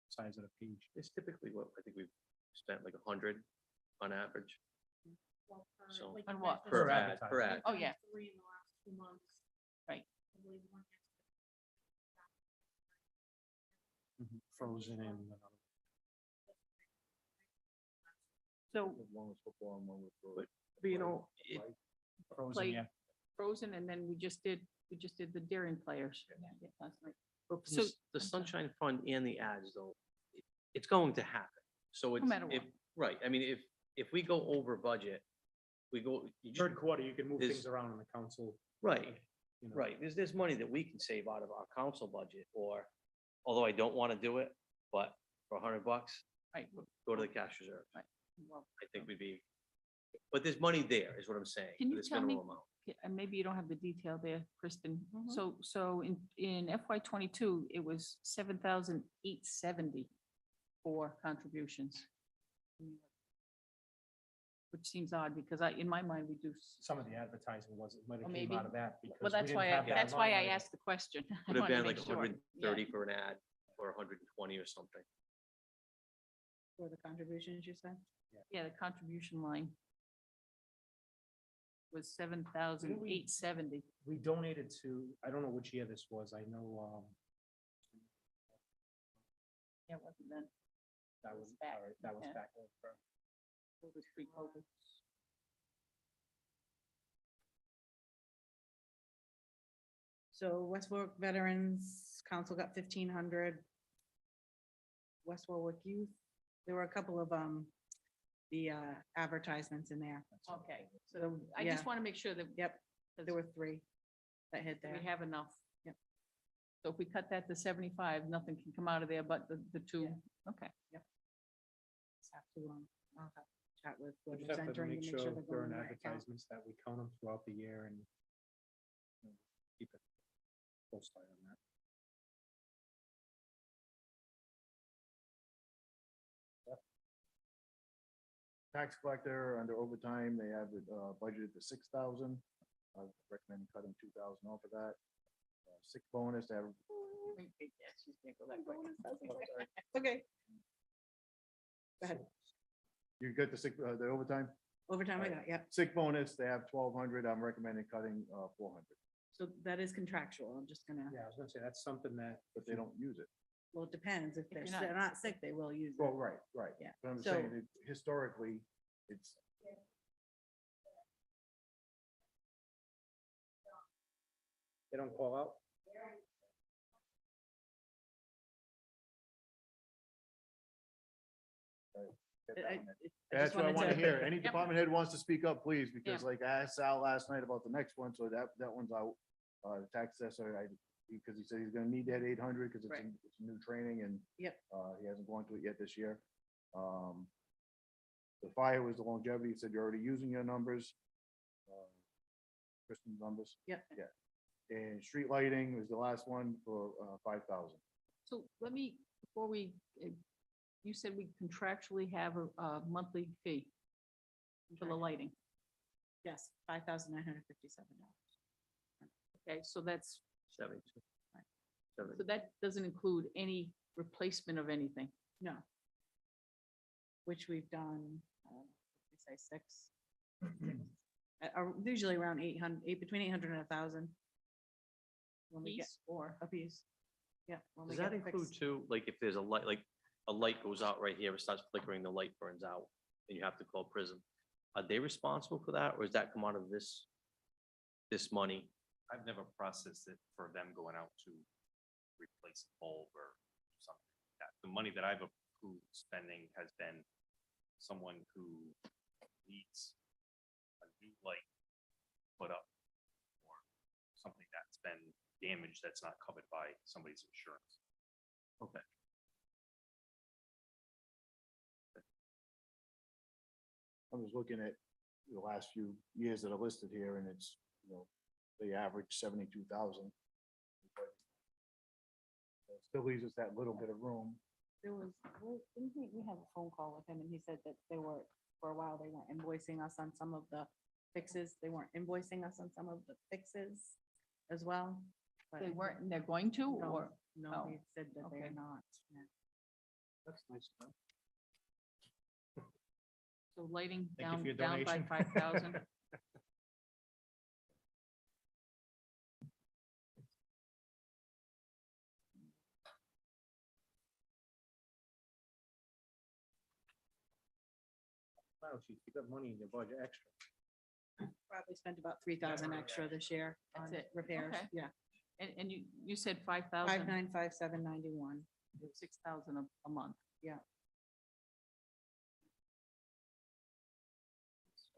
Size of the page. It's typically what, I think we've spent like 100 on average. Well, per- So- like On you what? guys Per did ad, per advertisement. ad. Oh, yeah. 3 in the last 2 months. Right. I believe one has- Frozen in. another. So One was football and one was. But you know, it, Frozen, Play- yeah. Frozen, and then we just did the daring players. Yeah, last night. but So- the Sunshine Fund and the ads though, it's going to happen. So it's, matter if, what. right, I mean, if we go over budget, we go. you just- Third quarter, you can move Is- things around in the council. Right, you know. right. There's money that we can save out of our council budget, or, although I don't want to do it, but for $100, Right. go to the cash reserve. Well, I think we'd be, but there's money there, is what I'm saying. Can for you this tell me- minimal amount. yeah, and maybe you don't have the detail there, Kristen. Mhm. So in FY '22, it was 7,870 for contributions. Which seems odd because in my mind, we do. Some of the advertising was, it might Or have came maybe- out of that. because Well, we that's didn't why, have that that's why line I item. asked the question. I Would have wanted to been like make sure. 130 for an ad, or 120 or something. For the contributions, you said? Yeah, the contribution line was 7,870. We donated to, I don't know which year this was. I know, Yeah, it wasn't then. that was, back, all right, that was yeah. back over. It was pre-COVID. So West Warwick Veterans Council got 1,500. West Warwick Youth, there were a couple of, the advertisements in there. Okay, so So, I just want to make sure that. Yep, there were 3 that hit there. We have enough. Yep. So if we cut that to 75, nothing can come out of there but the two. Okay. Just have to, I'll have to chat with We whoever's just have to entering to make make sure sure they're during going in the right account. advertisements that we count them throughout the year and keep it close eye on that. Tax collector under overtime, they have it budgeted to 6,000. I recommend cutting 2,000 off of that. Sick bonus, they have. Okay. Go ahead. You get the sick, the overtime? Overtime I Right. got, yep. Sick bonus, they have 1,200. I'm recommending cutting 400, So that is contractual. I'm just gonna, Yeah, I was gonna say, that's something that. but they don't use it. well, it depends. If they're you're not not sick, they will use Well, it. right. Yeah. But I'm So- saying that historically, it's. They don't call out? I That's just what I wanted want to hear. Any Yep. department head wants to speak up, please, because like I asked Sal last night about the next one, so that one's out. The tax assessor, because he said he's gonna need that 800 because Right. it's a new training and Yep. he hasn't gone to it yet this year. The fire was the longevity. He said you're already using your numbers. Kristen's numbers. Yep. Yeah. And street lighting was the last one for 5,000. So let me, before we, you said we contractually have a monthly fee for the lighting. Yes, $5,957. Okay, so that's, 72. Right. so that doesn't include any replacement of anything. No. Which we've done, we say 6. Usually around 800, between 800 and 1,000. When we get, Piece or, a piece. Yeah. when we Does that get include fixed. too, like if there's a light, like a light goes out right here, it starts flickering, the light burns out, and you have to call prison? Are they responsible for that, or does that come out of this money? I've never processed it for them going out to replace a bulb or something like that. The money that I've approved spending has been someone who needs a new light put up or something that's been damaged that's not covered by somebody's insurance. Okay. I'm just looking at the last few years that are listed here and it's, they average 72,000. Still leaves us that little bit of room. There was, didn't we have a phone call with him and he said that they were, for a while, they weren't invoicing us on some of the fixes. They weren't invoicing us on some of the fixes as well. but they I weren't, think- and they're going to, No, or, No, oh, he said that they are okay. not. Yeah. That's nice. to know. so lighting Thank you down, for your down by donation. 5,000. Wow, chief, you got money in your budget extra. Probably spent about 3,000 extra this year That's on it. repairs. Okay. Yeah, And you said 5,000, 5,957.91. 6,000 a month.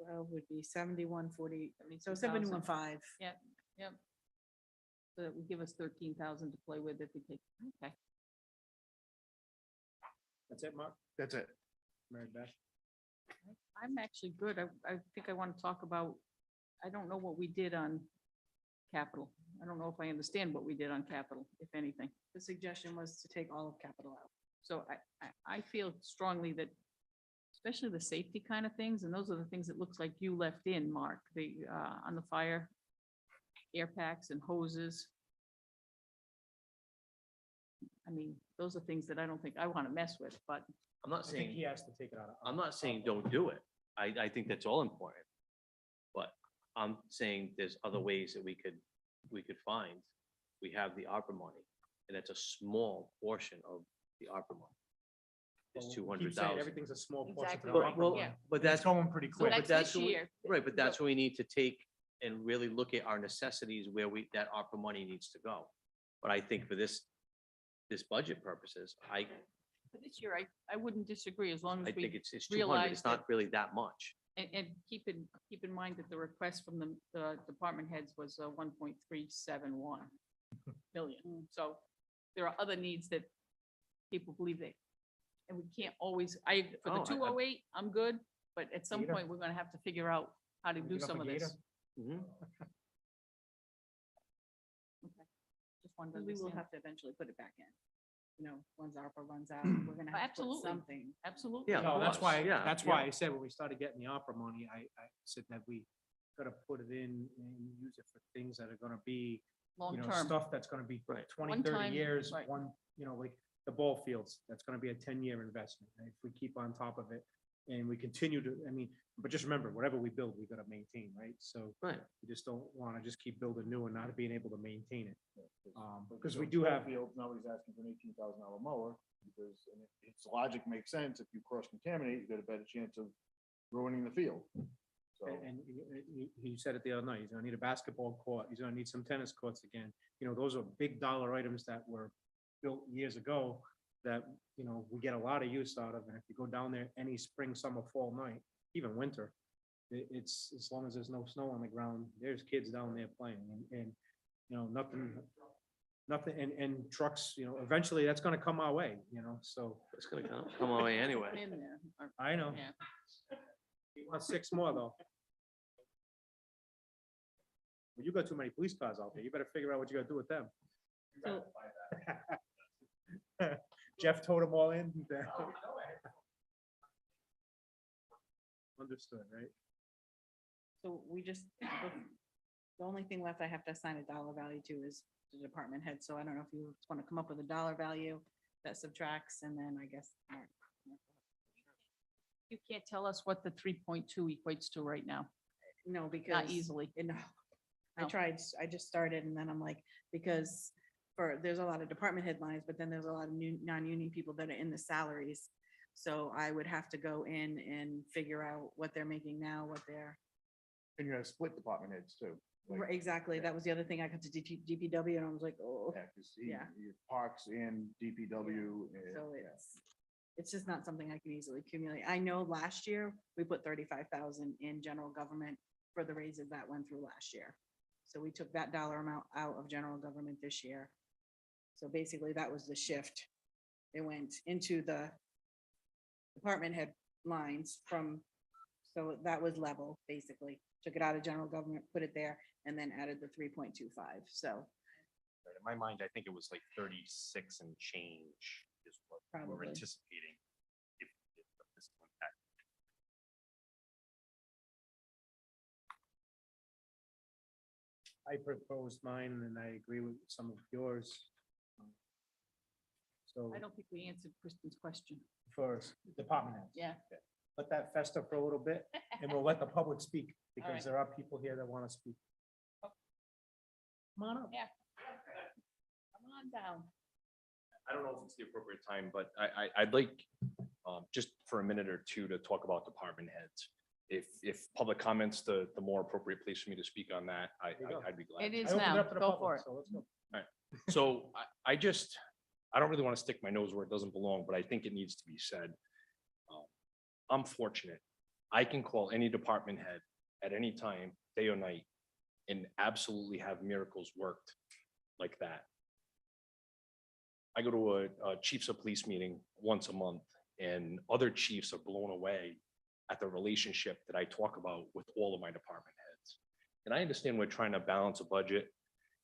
12 would be 71.40, so 72,000. 71.5. Yep. So that would give us 13,000 to play with if we take, okay. That's it, Mark? That's it. Mary Beth? I'm actually good. I think I want to talk about, I don't know what we did on capital. I don't know if I understand what we did on capital, if anything. The suggestion was to take all of capital out. So I feel strongly that, especially the safety kind of things, and those are the things that looks like you left in, Mark, the, on the fire, air packs and hoses. I mean, those are things that I don't think I want to mess with, but I'm not I think he saying, has to take it out. of- I'm not saying don't do it. I think that's all important. But I'm saying there's other ways that we could find. We have the ARPA money, and it's a small portion of the ARPA money. It's Well, we keep saying 200,000. Everything's a small portion. Exactly for the right, opera Well, one. yeah. but It's that's, going pretty so quick. but that's that's this what we- year. right, but that's what we need to take and really look at our necessities where that ARPA money needs to go. But I think for this budget purposes, For this year, I wouldn't disagree as long I as we, think it's 200. realize It's not that- really that much. and keep in mind that the request from the department heads was 1.371 million. So there are other needs that people believe they, and we can't always, for the Oh, I- 208, I'm good, but at some Gator? point, we're gonna have to figure out how to Wanna do get up some a of gator? this. Mhm. Just wanted to We will understand. have to eventually put it back in. You know, once ARPA runs out, we're gonna have to put Absolutely. something. Absolutely. Yeah, No, of that's course. why, Yeah, that's yeah. why I said when we started getting the opera money, I said that we gotta put it in and use it for things that are gonna be, Long you know, term. stuff that's gonna be Right. 20, One 30 time, years, right. you know, like the ball fields, that's gonna be a 10-year investment. And if we keep on top of it and we continue to, I mean, but just remember, whatever we build, we gotta maintain, right? So Right. we just don't wanna just keep building new and not being able to maintain it. Because So we do have, Fields, nobody's asking for an $18,000 mower, because and its logic makes sense. If you cross contaminate, you got a better chance of ruining the field. So, and he said it the other night, he's gonna need a basketball court, he's gonna need some tennis courts again. You know, those are big dollar items that were built years ago that, you know, we get a lot of use out of. And if you go down there any spring, summer, fall night, even winter, it's, as long as there's no snow on the ground, there's kids down there playing and, you know, nothing, and trucks, you know, eventually that's gonna come our way, you know, so It's gonna come our way anyway. In there. Or- I know. Yeah. You want 6 more though. Well, you got too many police cars out there. You better figure out what you gotta do with them. So Jeff towed them all in. Understood, right? So we just, the only thing left I have to assign a dollar value to is the department head. So I don't know if you want to come up with a dollar value that subtracts and then I guess. You can't tell us what the 3.2 equates to right now, No, because. not easily. No. I No. tried, I just started and then I'm like, because there's a lot of department headlines, but then there's a lot of new, non-union people that are in the salaries. So I would have to go in and figure out what they're making now, what they're. and you have split department heads too. Like, Right, exactly. That was the other thing. I got to DPW and I was like, oh, Yeah, 'cause Yeah. Parks and DPW. and- so yeah. it's just not something I can easily accumulate. I know last year we put 35,000 in general government for the raises that went through last year. So we took that dollar amount out of general government this year. So basically that was the shift. It went into the department head lines from, so that was level, basically. Took it out of general government, put it there, and then added the 3.25. So Right, in my mind, I think it was like 36 and change is what we're Probably. anticipating. If the fiscal impact. I proposed mine and I agree with some of yours. So I don't think we answered Kristen's question. for department heads. Yeah. Let that fester for a little bit and we'll let the public speak All right. because there are people here that want to speak. Come on up. Come on down. I don't know if it's the appropriate time, but I'd like just for a minute or two to talk about department heads. If public comments, the more appropriate place for me to speak on that, There you go. I'd be glad. It to. is I opened it now. up to the Go public, for it. So let's go. So I don't really want to stick my nose where it doesn't belong, but I think it needs to be said. I'm fortunate. I can call any department head at any time, day or night, and absolutely have miracles worked like that. I go to a chiefs of police meeting once a month and other chiefs are blown away at the relationship that I talk about with all of my department heads. And I understand we're trying to balance a budget.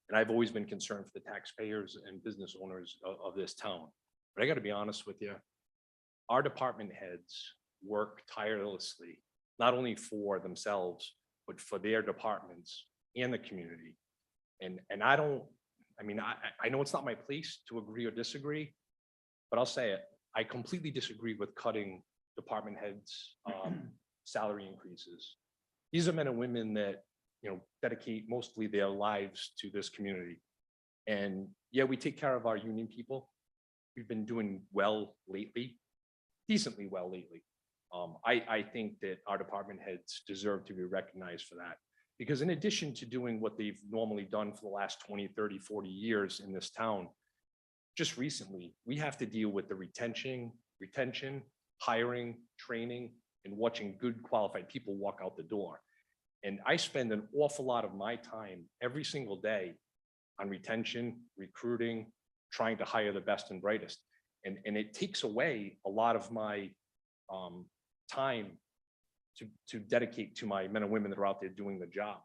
And I've always been concerned for the taxpayers and business owners of this town. But I got to be honest with you, our department heads work tirelessly, not only for themselves, but for their departments and the community. And I know it's not my place to agree or disagree, but I'll say it. I completely disagree with cutting department heads' salary increases. These are men and women that, dedicate mostly their lives to this community. And yeah, we take care of our union people. We've been doing well lately, decently well lately. I think that our department heads deserve to be recognized for that Because in addition to doing what they've normally done for the last 20, 30, 40 years in this town, just recently, we have to deal with the retention, hiring, training, and watching good qualified people walk out the door. And I spend an awful lot of my time every single day on retention, recruiting, trying to hire the best and brightest. And it takes away a lot of my time to dedicate to my men and women that are out there doing the job.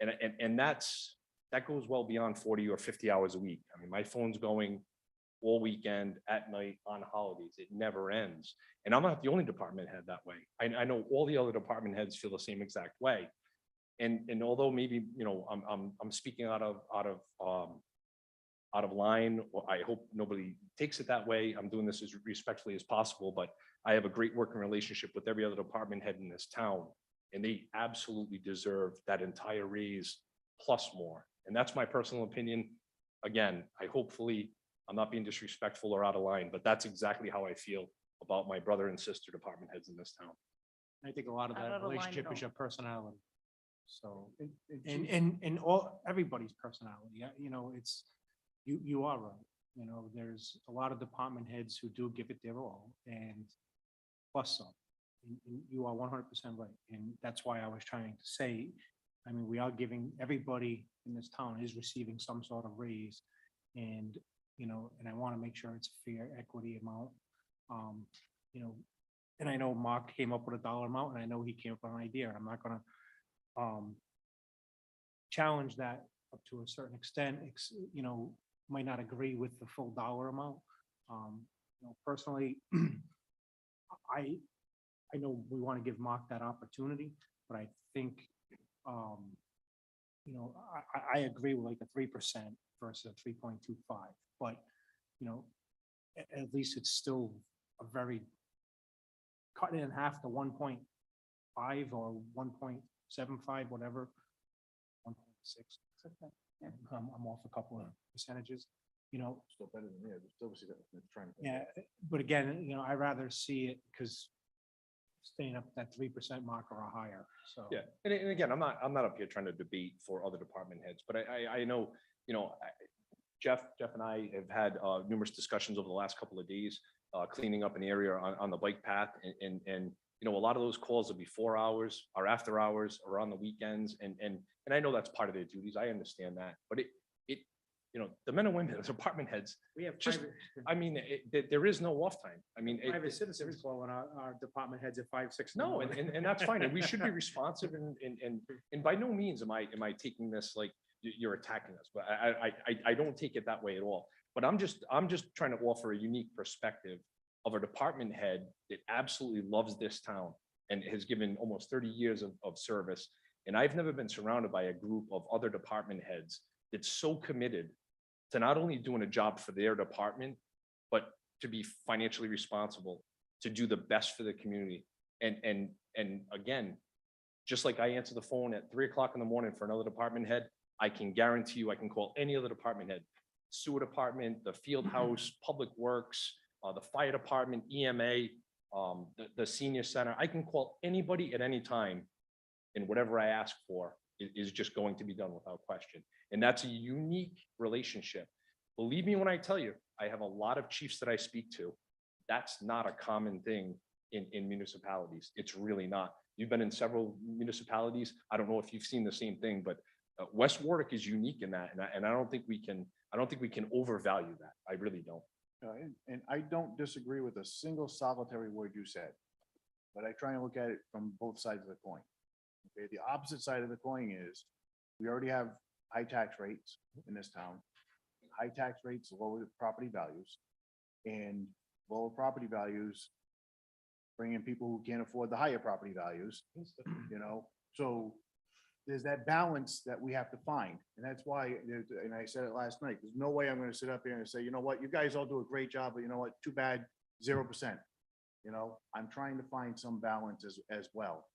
And that goes well beyond 40 or 50 hours a week. I mean, my phone's going all weekend, at night, on holidays. It never ends. And I'm not the only department head that way. I know all the other department heads feel the same exact way. And although maybe, you know, I'm speaking out of line, or I hope nobody takes it that way. I'm doing this as respectfully as possible, but I have a great working relationship with every other department head in this town, and they absolutely deserve that entire raise plus more. And that's my personal opinion. Again, I'm not being disrespectful or out of line, but that's exactly how I feel about my brother and sister department heads in this town. I think a lot of Not out that of line at relationship is all. your personality. So, And and everybody's personality, you know, you are right. You know, there's a lot of department heads who do give it their all and plus some. And you are 100% right. And that's why I was trying to say, I mean, we are giving, everybody in this town is receiving some sort of raise. And, you know, and I want to make sure it's a fair equity amount. You know, and I know Mark came up with a dollar amount, and I know he came up with an idea. I'm not gonna challenge that up to a certain extent, you know, might not agree with the full dollar amount. You know, personally, I know we want to give Mark that opportunity, but I think, you know, I agree with like a 3% versus a 3.25, but, you know, at least it's still a very cut it in half to 1.5 or 1.75, whatever. 1.6. I'm off a couple of percentages, you know. still better than me. I still see that trying to. Yeah, but again, you know, I rather see it because staying up that 3% mark or higher, so. Yeah, and again, I'm not up here trying to debate for other department heads, but I know, you know, Jeff and I have had numerous discussions over the last couple of days, cleaning up an area on the bike path, and you know, a lot of those calls are before hours, or after hours, or on the weekends, and I know that's part of their duties. I understand that, but it you know, the men and women, the department heads, We have just, private, I mean, there is no off time. I mean, private citizens calling our department heads at 5, 6. in the no, morning. and that's fine, and we should be responsive, and by no means am I taking this like you're attacking us, but I don't take it that way at all. But I'm just trying to offer a unique perspective of a department head that absolutely loves this town and has given almost 30 years of service. And I've never been surrounded by a group of other department heads that's so committed to not only doing a job for their department, but to be financially responsible, to do the best for the community. And again, just like I answer the phone at 3 o'clock in the morning for another department head, I can guarantee you I can call any other department head, sewer department, the field house, public works, the fire department, EMA, the senior center. I can call anybody at any time, and whatever I ask for is just going to be done without question. And that's a unique relationship. Believe me when I tell you, I have a lot of chiefs that I speak to. That's not a common thing in municipalities. It's really not. You've been in several municipalities. I don't know if you've seen the same thing, but West Warwick is unique in that, and I don't think we can overvalue that. I really don't. And I don't disagree with a single solitary word you said, but I try and look at it from both sides of the coin. Okay, the opposite side of the coin is we already have high tax rates in this town. High tax rates lower property values, and lower property values bring in people who can't afford the higher property values, you know? So there's that balance that we have to find. And that's why, and I said it last night, there's no way I'm gonna sit up here and say, you know what, you guys all do a great job, but you know what, too bad, 0%. You know, I'm trying to find some balance as well.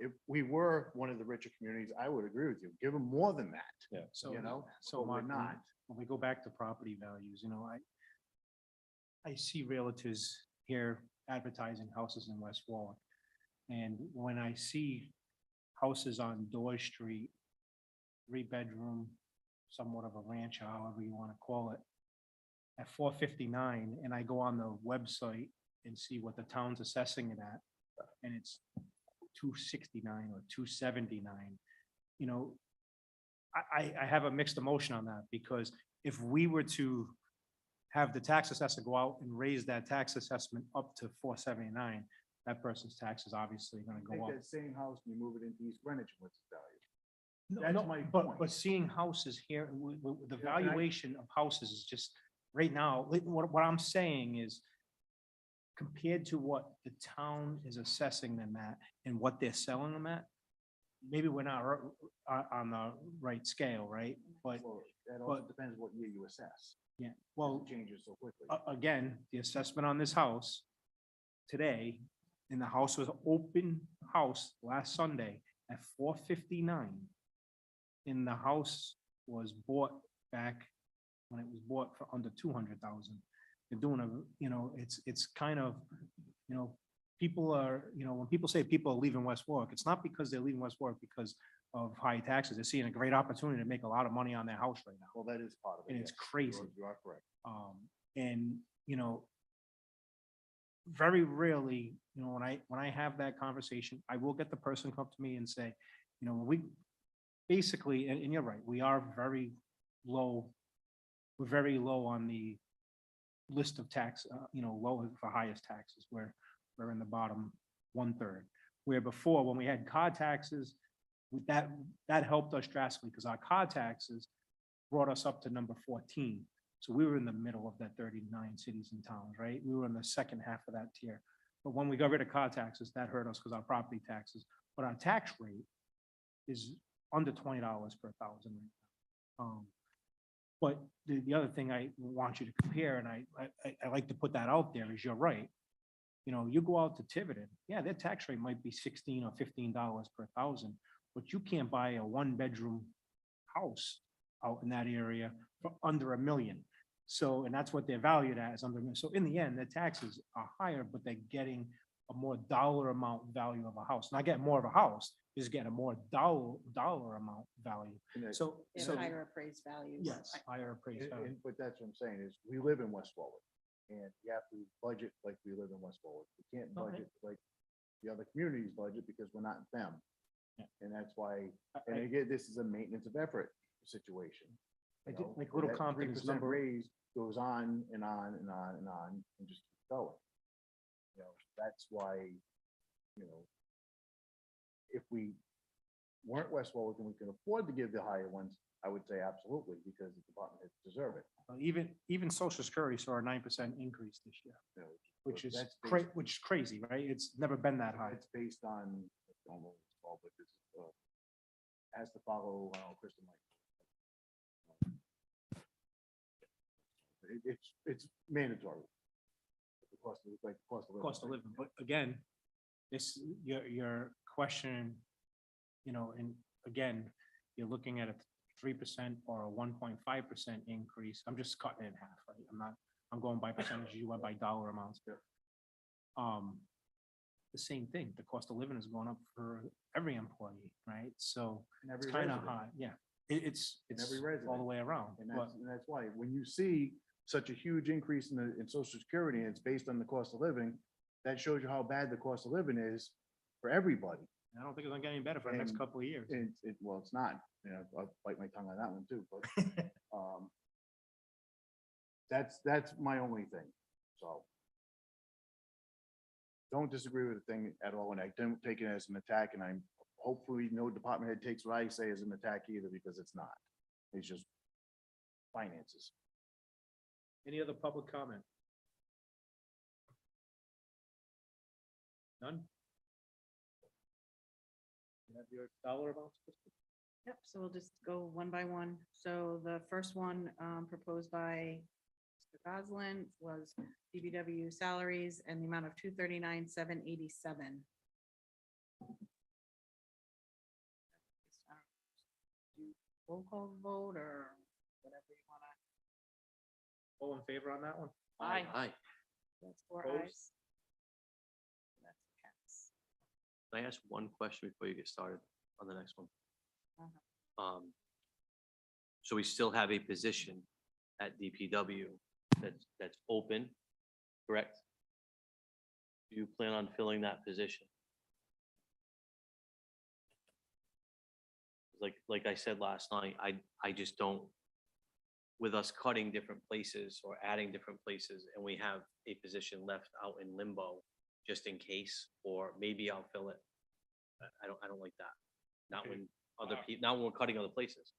If we were one of the richer communities, I would agree with you, give them more than that. Yeah. So, You know, so but we're Mark, not. when we go back to property values, you know, I see realtors here advertising houses in West Warwick. And when I see houses on Dorr Street, 3-bedroom, somewhat of a ranch, however you want to call it, at 459, and I go on the website and see what the town's assessing it at, and it's 269 or 279, you know, I have a mixed emotion on that, because if we were to have the tax assessor go out and raise that tax assessment up to 479, that person's tax is obviously gonna Take go up. that same house and you move it into East Greenwich, what's the value? No, That's no, my but, point. but seeing houses here, the Yeah, and I- valuation of houses is just, right now, what I'm saying is, compared to what the town is assessing them at and what they're selling them at, maybe we're not on the right scale, right? But, Well, that also but- depends what year you assess. yeah, well, It changes so quickly. again, the assessment on this house today, and the house was open house last Sunday at 459. And the house was bought back when it was bought for under 200,000. They're doing a, you know, it's kind of, you know, people are, you know, when people say people are leaving West Warwick, it's not because they're leaving West Warwick because of high taxes. They're seeing a great opportunity to make a lot of money on their house right now. Well, that is part of it. And it's yes. crazy. You are correct. And, you know, very rarely, you know, when I have that conversation, I will get the person come to me and say, you know, we basically, and you're right, we are very low. We're very low on the list of tax, you know, low for highest taxes, where we're in the bottom 1/3. Where before, when we had car taxes, that helped us drastically, because our car taxes brought us up to number 14. So we were in the middle of that 39 cities and towns, right? We were in the second half of that tier. But when we got rid of car taxes, that hurt us because our property taxes, but our tax rate is under $20 per thousand right now. But the other thing I want you to compare, and I like to put that out there, is you're right. You know, you go out to Tiverton, yeah, their tax rate might be $16 or $15 per thousand, but you can't buy a 1-bedroom house out in that area for under $1 million. So, and that's what they're valued as under, so in the end, the taxes are higher, but they're getting a more dollar amount value of a house. Not getting more of a house, is getting a more dollar amount value. And that- So, They have so, higher appraised values. yes, higher appraised value. But that's what I'm saying is, we live in West Warwick, and you have to budget like we live in West Warwick. We can't Okay. budget like the other communities budget because we're not them. Yeah. And that's why, and I- again, this is a maintenance of effort situation. I you did- know, like Little that Compton is 3% number- raise goes on and on and on and on and just keeps going. You know, that's why, you know, if we weren't West Warwick and we can afford to give the higher ones, I would say absolutely, because the department heads deserve it. Even Social Security saw a 9% increase this year, You know, which is that's based- which is crazy, right? It's never been that high. It's based on, I don't know what it's called, but it's, has to follow, Kristen Mike. It's mandatory. The cost of, like, cost of living. Cost of living, but again, this, your question, you know, and again, you're looking at a 3% or a 1.5% increase. I'm just cutting it in half, right? I'm going by percentages, you went by dollar amounts. The same thing, the cost of living is going up for every employee, right? So And it's every kind of resident. high, yeah. It's every all the resident. way around. And but- that's why, when you see such a huge increase in social security, and it's based on the cost of living, that shows you how bad the cost of living is for everybody. I don't think it's gonna get any better for the next And- couple of years. Well, it's not, you know, I'll bite my tongue on that one too, but, that's my only thing, so. Don't disagree with the thing at all, and I don't take it as an attack, and I'm, hopefully no department head takes what I say as an attack either, because it's not. It's just finances. Any other public comment? None? You have your dollar amounts? Kristen? Yep, so we'll just go one by one. So the first one proposed by Mr. Goslin was DBW salaries and the amount of 239,787. Roll call vote or whatever you wanna. All in favor on that one? Aye. Aye. That's four Opposed? ayes. That's a pass. Can I ask one question before you get started? on the next one. So we still have a position at DPW that's open, correct? Do you plan on filling that position? Like I said last night, I just don't, with us cutting different places or adding different places, and we have a position left out in limbo, just in case, or maybe I'll fill it. I don't like that. Not Okay. when other people, not when we're cutting other places.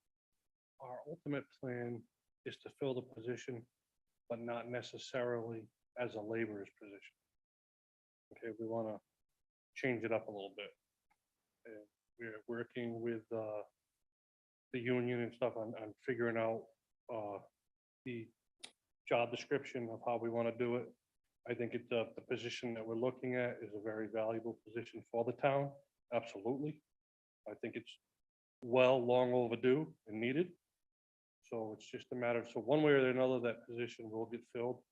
Our ultimate plan is to fill the position, but not necessarily as a laborer's position. Okay, we want to change it up a little bit. And we're working with the union and stuff on figuring out the job description of how we want to do it. I think the position that we're looking at is a very valuable position for the town, absolutely. I think it's long overdue and needed. So it's just a matter, so one way or another, that position will get filled.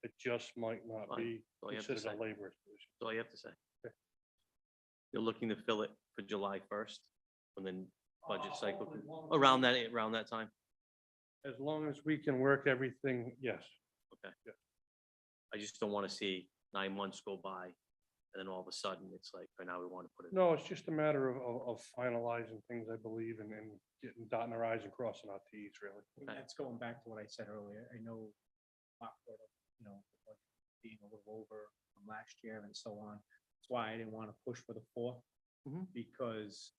It just might not Fine. be All you have to considered a say. That's laborer's position. all you have to say. You're looking to fill it for July 1st, and then budget cycle, around that time? As long as we can work everything, yes. I just don't want to see 9 months go by, and then all of a sudden, it's like, right now we want to put it. No, it's just a matter of finalizing things, I believe, and getting dotting our i's and crossing our t's, really. And that's going back to what I said earlier. I know, you know, the budget being a little over from last year and so on. That's why I didn't want to push for the 4th, Mhm. because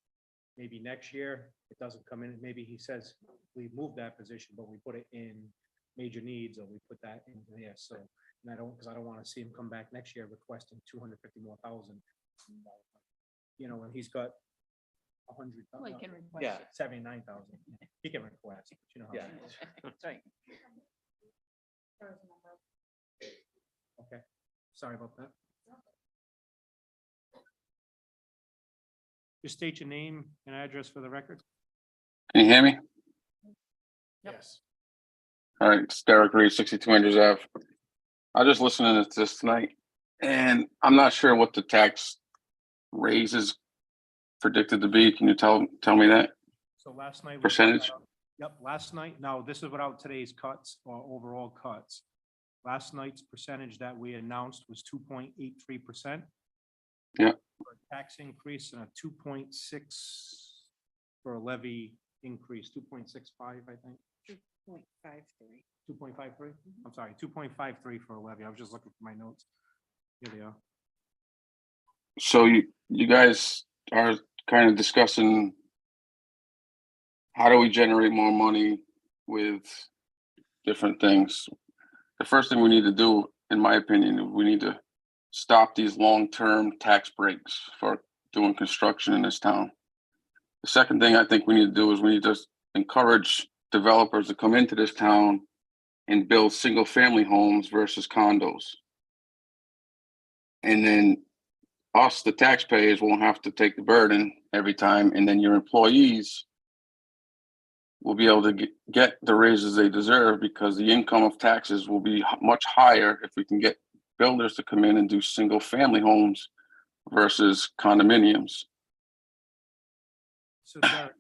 maybe next year it doesn't come in. Maybe he says we move that position, but we put it in major needs, or we put that in there. So, and because I don't want to see him come back next year requesting 250 more thousand. You know, when he's got 100. Well, you can request Yeah. it. 79,000. He can request, but you know how Yeah. that is. That's right. There was a number. Okay, sorry about that. Just state your name and address for the record. Can you hear me? Yes. All right, it's Derek Reed, 62 Andrews Ave. I was just listening to this tonight, and I'm not sure what the tax raise is predicted to be. Can you tell me that? So last night. we got Percentage? that out. Yep, last night, no, this is without today's cuts or overall cuts. Last night's percentage that we announced was 2.83%. Yeah. For a tax increase and a 2.6 for a levy increase, 2.65, I think. 0.53. 2.53? I'm sorry, 2.53 for a levy. I was just looking for my notes. Here they are. So you guys are kind of discussing how do we generate more money with different things. The first thing we need to do, in my opinion, we need to stop these long-term tax breaks for doing construction in this town. The second thing I think we need to do is we need to encourage developers to come into this town and build single-family homes versus condos. And then us, the taxpayers, won't have to take the burden every time, and then your employees will be able to get the raises they deserve, because the income of taxes will be much higher if we can get builders to come in and do single-family homes versus condominiums. So Derek,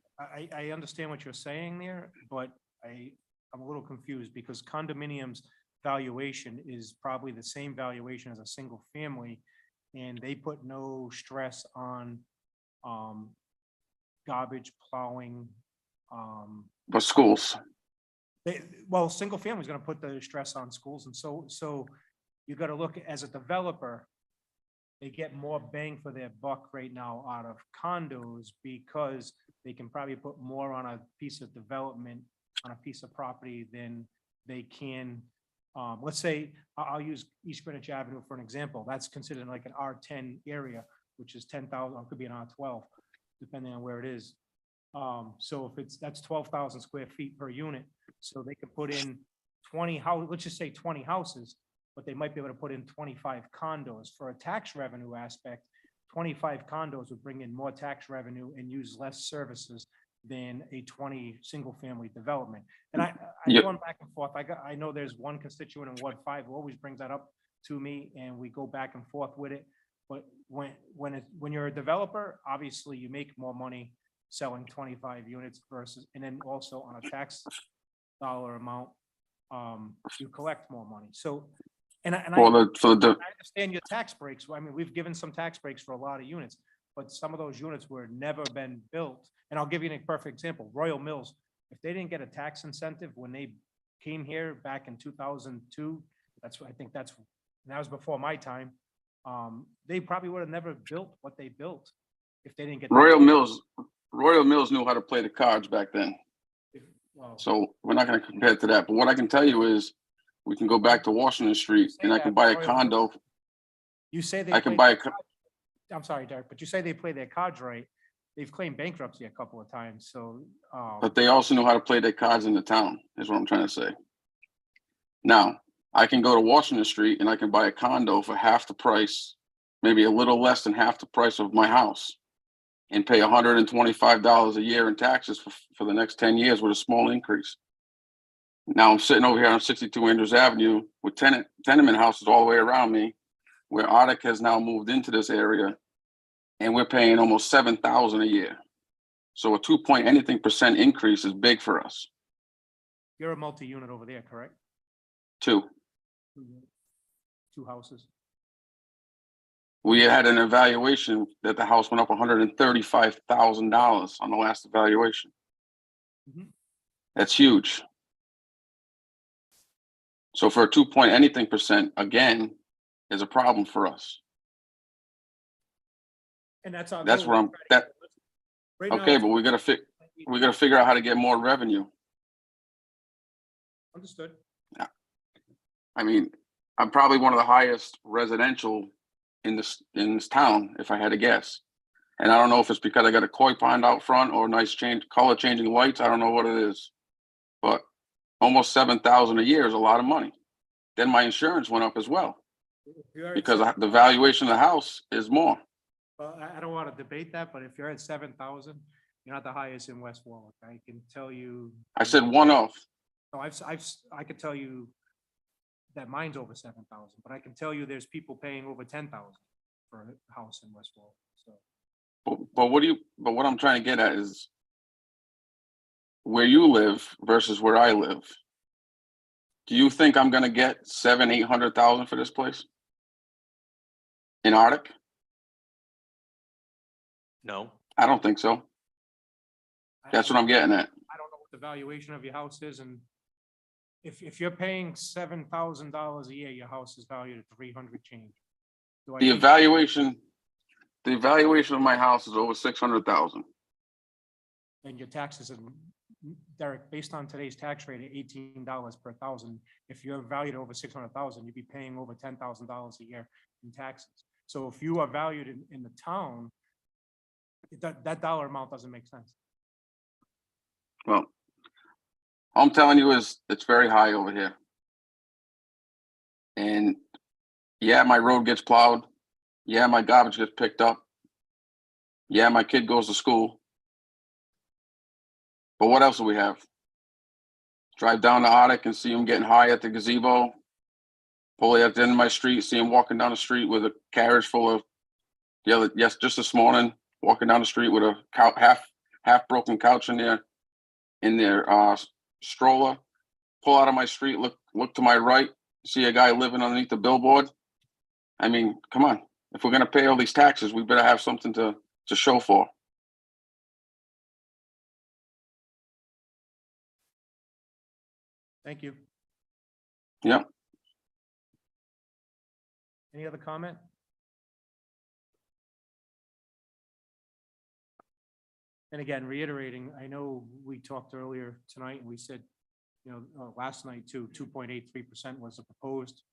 I understand what you're saying there, but I'm a little confused because condominiums valuation is probably the same valuation as a single family. And they put no stress on garbage, plowing. But schools, Well, single family is gonna put the stress on schools, and so you gotta look as a developer. They get more bang for their buck right now out of condos because they can probably put more on a piece of development, on a piece of property than they can. Let's say, I'll use East Greenwich Avenue for an example. That's considered like an R10 area, which is 10,000, or could be an R12, depending on where it is. So if that's 12,000 square feet per unit, so they could put in 20 let's just say 20 houses, but they might be able to put in 25 condos. For a tax revenue aspect, 25 condos would bring in more tax revenue and use less services than a 20 single-family development. And I'm Yep. going back and forth. I know there's one constituent in Ward 5 who always brings that up to me, and we go back and forth with it. But when you're a developer, obviously you make more money selling 25 units versus, and then also on a tax dollar amount, you collect more money. So, and I I understand your tax breaks. I mean, we've given some tax breaks for a lot of units, but some of those units were never been built. And I'll give you a perfect example, Royal Mills, if they didn't get a tax incentive when they came here back in 2002, I think that was before my time. They probably would have never built what they built if they didn't get. Royal Mills knew how to play the cards back then. Well, So we're not gonna compare it to that, but what I can tell you is, we can go back to Washington Street and I can buy a condo. You say they. I can play buy I'm sorry, Derek, but you say they play their cards right. They've claimed bankruptcy a couple of times, so. but they also know how to play their cards in the town, is what I'm trying to say. Now, I can go to Washington Street and I can buy a condo for half the price, maybe a little less than half the price of my house, and pay $125 a year in taxes for the next 10 years with a small increase. Now I'm sitting over here on 62 Andrews Avenue with tenement houses all the way around me, where Arctic has now moved into this area, and we're paying almost $7,000 a year. So a 2% increase is big for us. You're a multi-unit over there, correct? Two. Two houses. We had an evaluation that the house went up $135,000 on the last evaluation. Mhm. That's huge. So for a 2% again, is a problem for us. And that's our. That's goal. where I'm, that, Right now, okay, it's- but we gotta figure out how to get more revenue. Understood. I mean, I'm probably one of the highest residential in this town, if I had to guess. And I don't know if it's because I got a koi pond out front or nice color changing lights. I don't know what it is, but almost $7,000 a year is a lot of money. Then my insurance went up as well If you're at because seven- the valuation of the house is more. Well, I don't want to debate that, but if you're at 7,000, you're not the highest in West Warwick. I can tell you. I said one of. No, I could tell you that mine's over 7,000, but I can tell you there's people paying over 10,000 for a house in West Warwick, so. But what I'm trying to get at is where you live versus where I live. Do you think I'm gonna get 700,000-800,000 for this place? In Arctic? No, I don't think so. That's what I'm getting at. I don't know what the valuation of your house is, and if you're paying $7,000 a year, your house is valued at 300 change. Do I The think- evaluation of my house is over 600,000. And your taxes, and Derek, based on today's tax rate of $18 per thousand, if you're valued over 600,000, you'd be paying over $10,000 a year in taxes. So if you are valued in the town, that dollar amount doesn't make sense. Well, all I'm telling you is it's very high over here. And yeah, my road gets plowed. Yeah, my garbage gets picked up. Yeah, my kid goes to school. But what else do we have? Drive down to Arctic and see him getting high at the gazebo. Pull at the end of my street, see him walking down the street with a carriage full of, just this morning, walking down the street with a half broken couch in their stroller. Pull out of my street, look to my right, see a guy living underneath the billboard. I mean, come on. If we're gonna pay all these taxes, we better have something to show for. Thank you. Yep. Any other comment? And again, reiterating, I know we talked earlier tonight and we said, last night too, 2.83% was proposed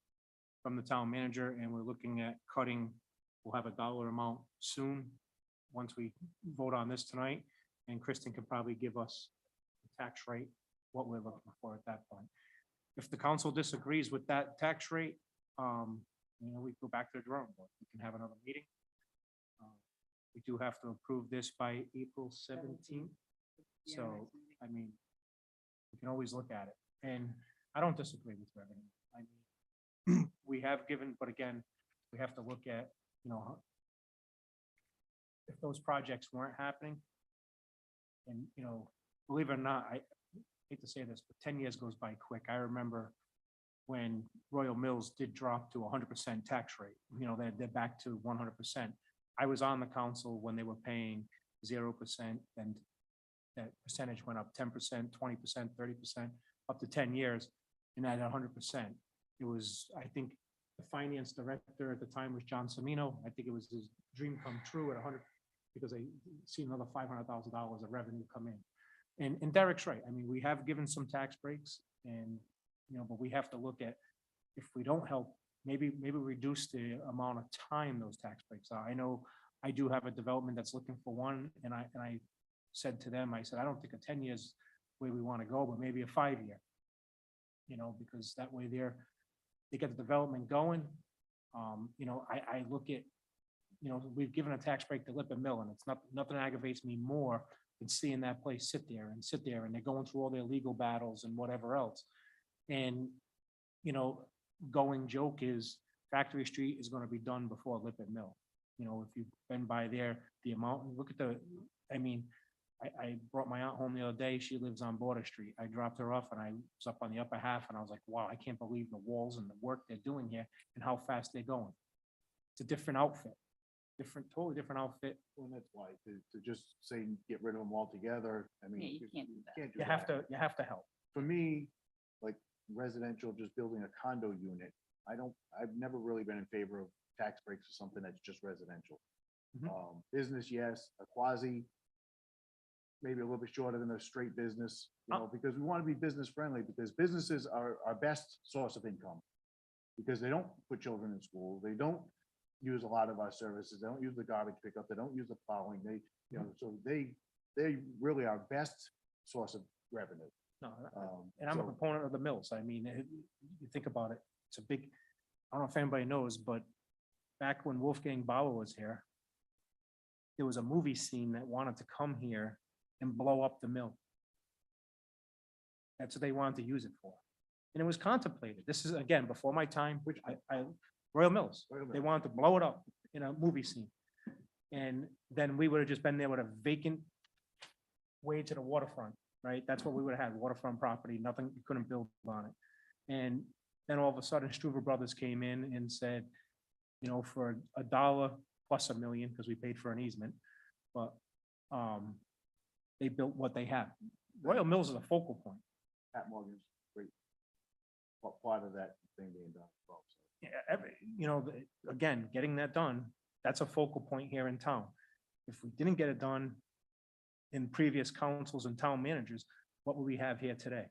from the town manager, and we're looking at cutting, we'll have a dollar amount soon, once we vote on this tonight, and Kristen could probably give us the tax rate, what we're looking for at that point. If the council disagrees with that tax rate, we go back to the drawing board. We can have another meeting. We do have to approve this by April 17th. So, I mean, we can always look at it. And I don't disagree with revenue. I mean, we have given, but again, we have to look at you know, if those projects weren't happening, and, you know, believe it or not, I hate to say this, but 10 years goes by quick. I remember when Royal Mills did drop to 100% tax rate, you know, they're back to 100%. I was on the council when they were paying 0%, and that percentage went up 10%, 20%, 30%, up to 10 years, and at 100%. It was, I think, the finance director at the time was John Semino. I think it was his dream come true at 100, because they see another $500,000 of revenue come in. And Derek's right. I mean, we have given some tax breaks, and, you know, but we have to look at, if we don't help, maybe reduce the amount of time those tax breaks are. I know I do have a development that's looking for one, and I said to them, I said, I don't think a 10 years where we want to go, but maybe a 5-year. You know, because that way they get the development going. You know, I look at, you know, we've given a tax break to Lippert Mill, and it's nothing aggravates me more than seeing that place sit there, and they're going through all their legal battles and whatever else. And, you know, going joke is Factory Street is going to be done before Lippert Mill. You know, if you've been by there, the amount, look at I mean, I brought my aunt home the other day. She lives on Border Street. I dropped her off, and I was up on the upper half, and I was like, wow, I can't believe the walls and the work they're doing here and how fast they're going. It's a different outfit, totally different outfit. Well, that's why, to just say, get rid of them altogether, I mean. Yeah, you can't do that. can't do You have that. to, you have to help. For me, like residential, just building a condo unit, I've never really been in favor of tax breaks for something that's just residential. Mhm. Business, yes, a quasi, maybe a little bit shorter than a straight business, you know, because we want to be business friendly, because businesses are our best source of income. Because they don't put children in school, they don't use a lot of our services, they don't use the garbage pickup, they don't use the plowing, you know, so they really are best source of revenue. No, and I'm a So- proponent of the mills. I mean, you think about it, it's a big, I don't know if anybody knows, but back when Wolfgang Bauer was here, there was a movie scene that wanted to come here and blow up the mill. That's what they wanted to use it for. And it was contemplated. This is, again, before my time, which Royal Mills, Royal they Mills. wanted to blow it up in a movie scene. And then we would have just been there with a vacant way to the waterfront, right? That's what we would have had, waterfront property, nothing, you couldn't build on it. And then all of a sudden, Struver Brothers came in and said, you know, for $1 plus $1 million, because we paid for an easement, but they built what they have. Royal Mills is a focal point. Pat Morgan's great part of that thing being done. as well, so. Yeah, you know, again, getting that done, that's a focal point here in town. If we didn't get it done in previous councils and town managers, what would we have here today?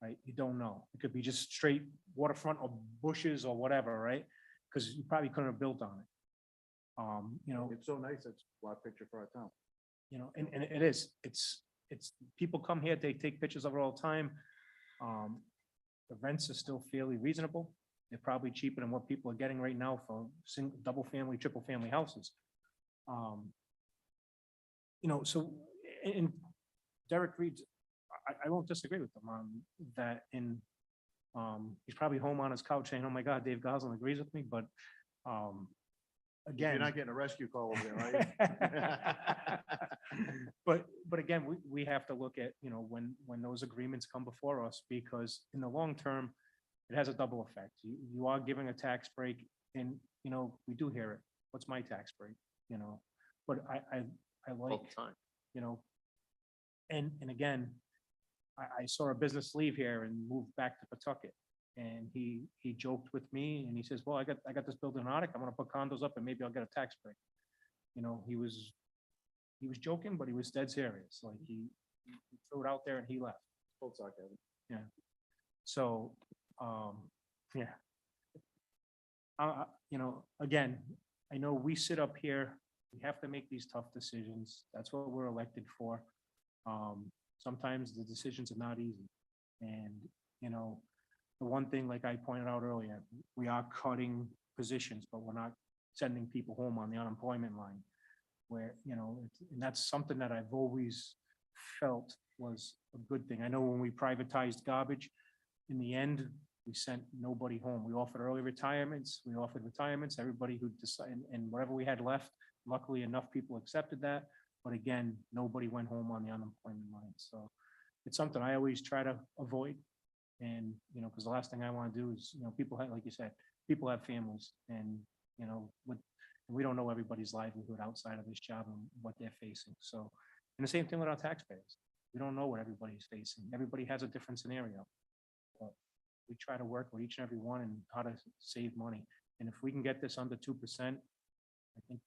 Right? You don't know. It could be just straight waterfront or bushes or whatever, right? Because you probably couldn't have built on it. You know, It's so nice, it's a lot picture for our town. you know, and it is, it's, people come here, they take pictures of it all the time. The rents are still fairly reasonable. They're probably cheaper than what people are getting right now for double family, triple family houses. You know, so, and Derek Reed's, I won't disagree with him on that. He's probably home on his couch saying, oh my God, Dave Goslin agrees with me, but, again. You're not getting a rescue call over there, right? But again, we have to look at, you know, when those agreements come before us, because in the long term, it has a double effect. You are giving a tax break, and, you know, we do hear it. What's my tax break? You know, but I like, All the time. you know, and again, I saw a business leave here and move back to Pawtucket. And he joked with me, and he says, well, I got this building in Arctic. I'm gonna put condos up and maybe I'll get a tax break. You know, he was joking, but he was dead serious. Like he threw it out there and he left. Full sarcasm. So, yeah. You know, again, I know we sit up here, we have to make these tough decisions. That's what we're elected for. Sometimes the decisions are not easy. And, you know, the one thing, like I pointed out earlier, we are cutting positions, but we're not sending people home on the unemployment line. Where, you know, and that's something that I've always felt was a good thing. I know when we privatized garbage, in the end, We sent nobody home. We offered early retirements. We offered retirements, everybody who decided, and whatever we had left. Luckily, enough people accepted that. But again, nobody went home on the unemployment line. So it's something I always try to avoid. And, you know, because the last thing I want to do is, you know, people have, like you said, people have families and, you know, we don't know everybody's livelihood outside of this job and what they're facing. So, and the same thing with our taxpayers. We don't know what everybody's facing. Everybody has a different scenario. But we try to work with each and every one and how to save money. And if we can get this under 2%, I think,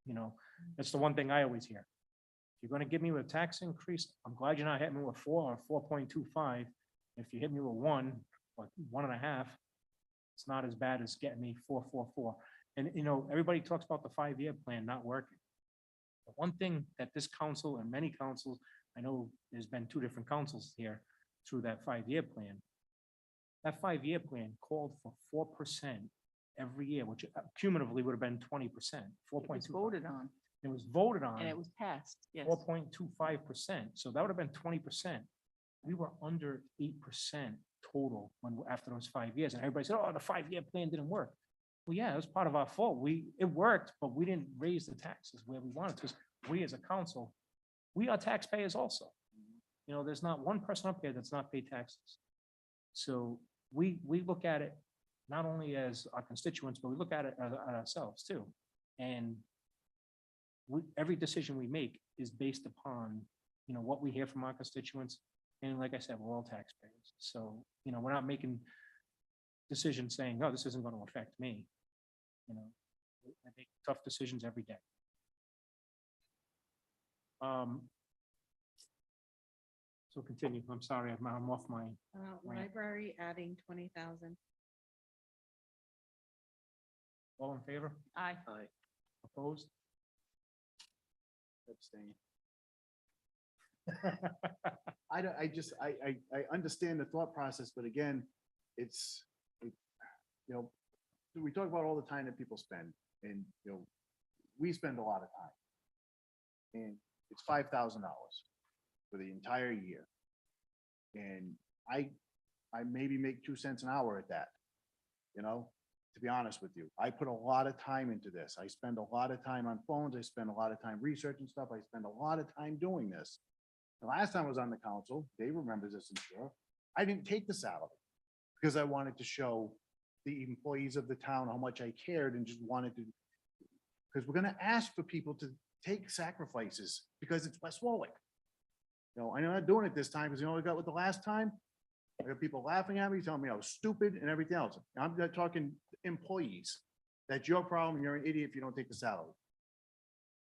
you know, that's the one thing I always hear. If you're going to give me a tax increase, I'm glad you're not hitting me with 4 or 4.25. If you hit me with 1 or 1.5, it's not as bad as getting me 4.44. And, you know, everybody talks about the 5-year plan not working. The one thing that this council and many councils, I know there's been 2 different councils here through that 5-year plan. That 5-year plan called for 4% every year, which cumulatively would have been 20%, It was 4.2. voted on It was voted on. and it was passed, yes. 4.25%. So that would have been 20%. We were under 8% total after those 5 years. And everybody said, oh, the 5-year plan didn't work. Well, yeah, it was part of our fault. It worked, but we didn't raise the taxes where we wanted to. Because we as a council, we are taxpayers also. You know, there's not one person up here that's not paid taxes. So we look at it not only as our constituents, but we look at it at ourselves too. And every decision we make is based upon, you know, what we hear from our constituents. And like I said, we're all taxpayers. So, you know, we're not making decisions saying, no, this isn't going to affect me. You know, I make tough decisions every day. So continue. I'm sorry, I'm off my, Right. Library adding 20,000. all in favor? Aye. Opposed? Abstain. I understand the thought process, but again, you know, we talk about all the time that people spend and, you know, we spend a lot of time. And it's $5,000 for the entire year. And I maybe make 2 cents an hour at that, you know, to be honest with you. I put a lot of time into this. I spend a lot of time on phones. I spend a lot of time researching stuff. I spend a lot of time doing this. The last time I was on the council, Dave remembers this, I'm sure, I didn't take the salary because I wanted to show the employees of the town how much I cared and just wanted to, because we're going to ask for people to take sacrifices because it's West Warwick. You know, I'm not doing it this time because you know what I got with the last time? I got people laughing at me, telling me I was stupid and everything else. I'm not talking employees. That's your problem. You're an idiot if you don't take the salary.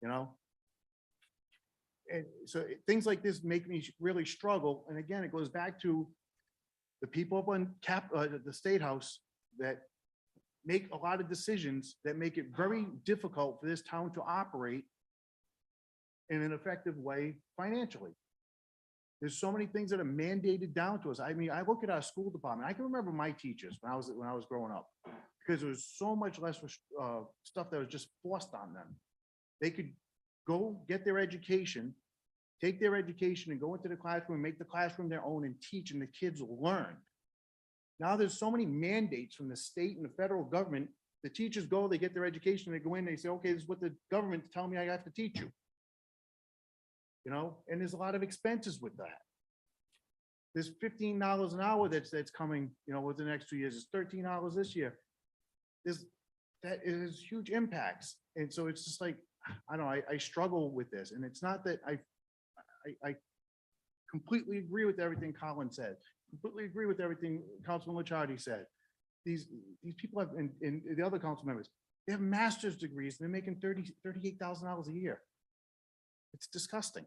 You know? And so things like this make me really struggle. And again, it goes back to the people up on the State House that make a lot of decisions that make it very difficult for this town to operate in an effective way financially. There's so many things that are mandated down to us. I mean, I look at our school department. I can remember my teachers when I was growing up, because there was so much less stuff that was just forced on them. They could go get their education, take their education and go into the classroom, make the classroom their own and teach, and the kids learn. Now there's so many mandates from the state and the federal government. The teachers go, they get their education, they go in, they say, okay, this is what the government's telling me I have to teach you. You know, and there's a lot of expenses with that. There's $15 an hour that's coming, you know, within the next 2 years. It's $13 this year. That is huge impacts. And so it's just like, I don't know, I struggle with this. And it's not that I completely agree with everything Colin said, completely agree with everything Councilman Licciardi said. These people have, and the other council members, they have master's degrees. And they're making $38,000 a year. It's disgusting.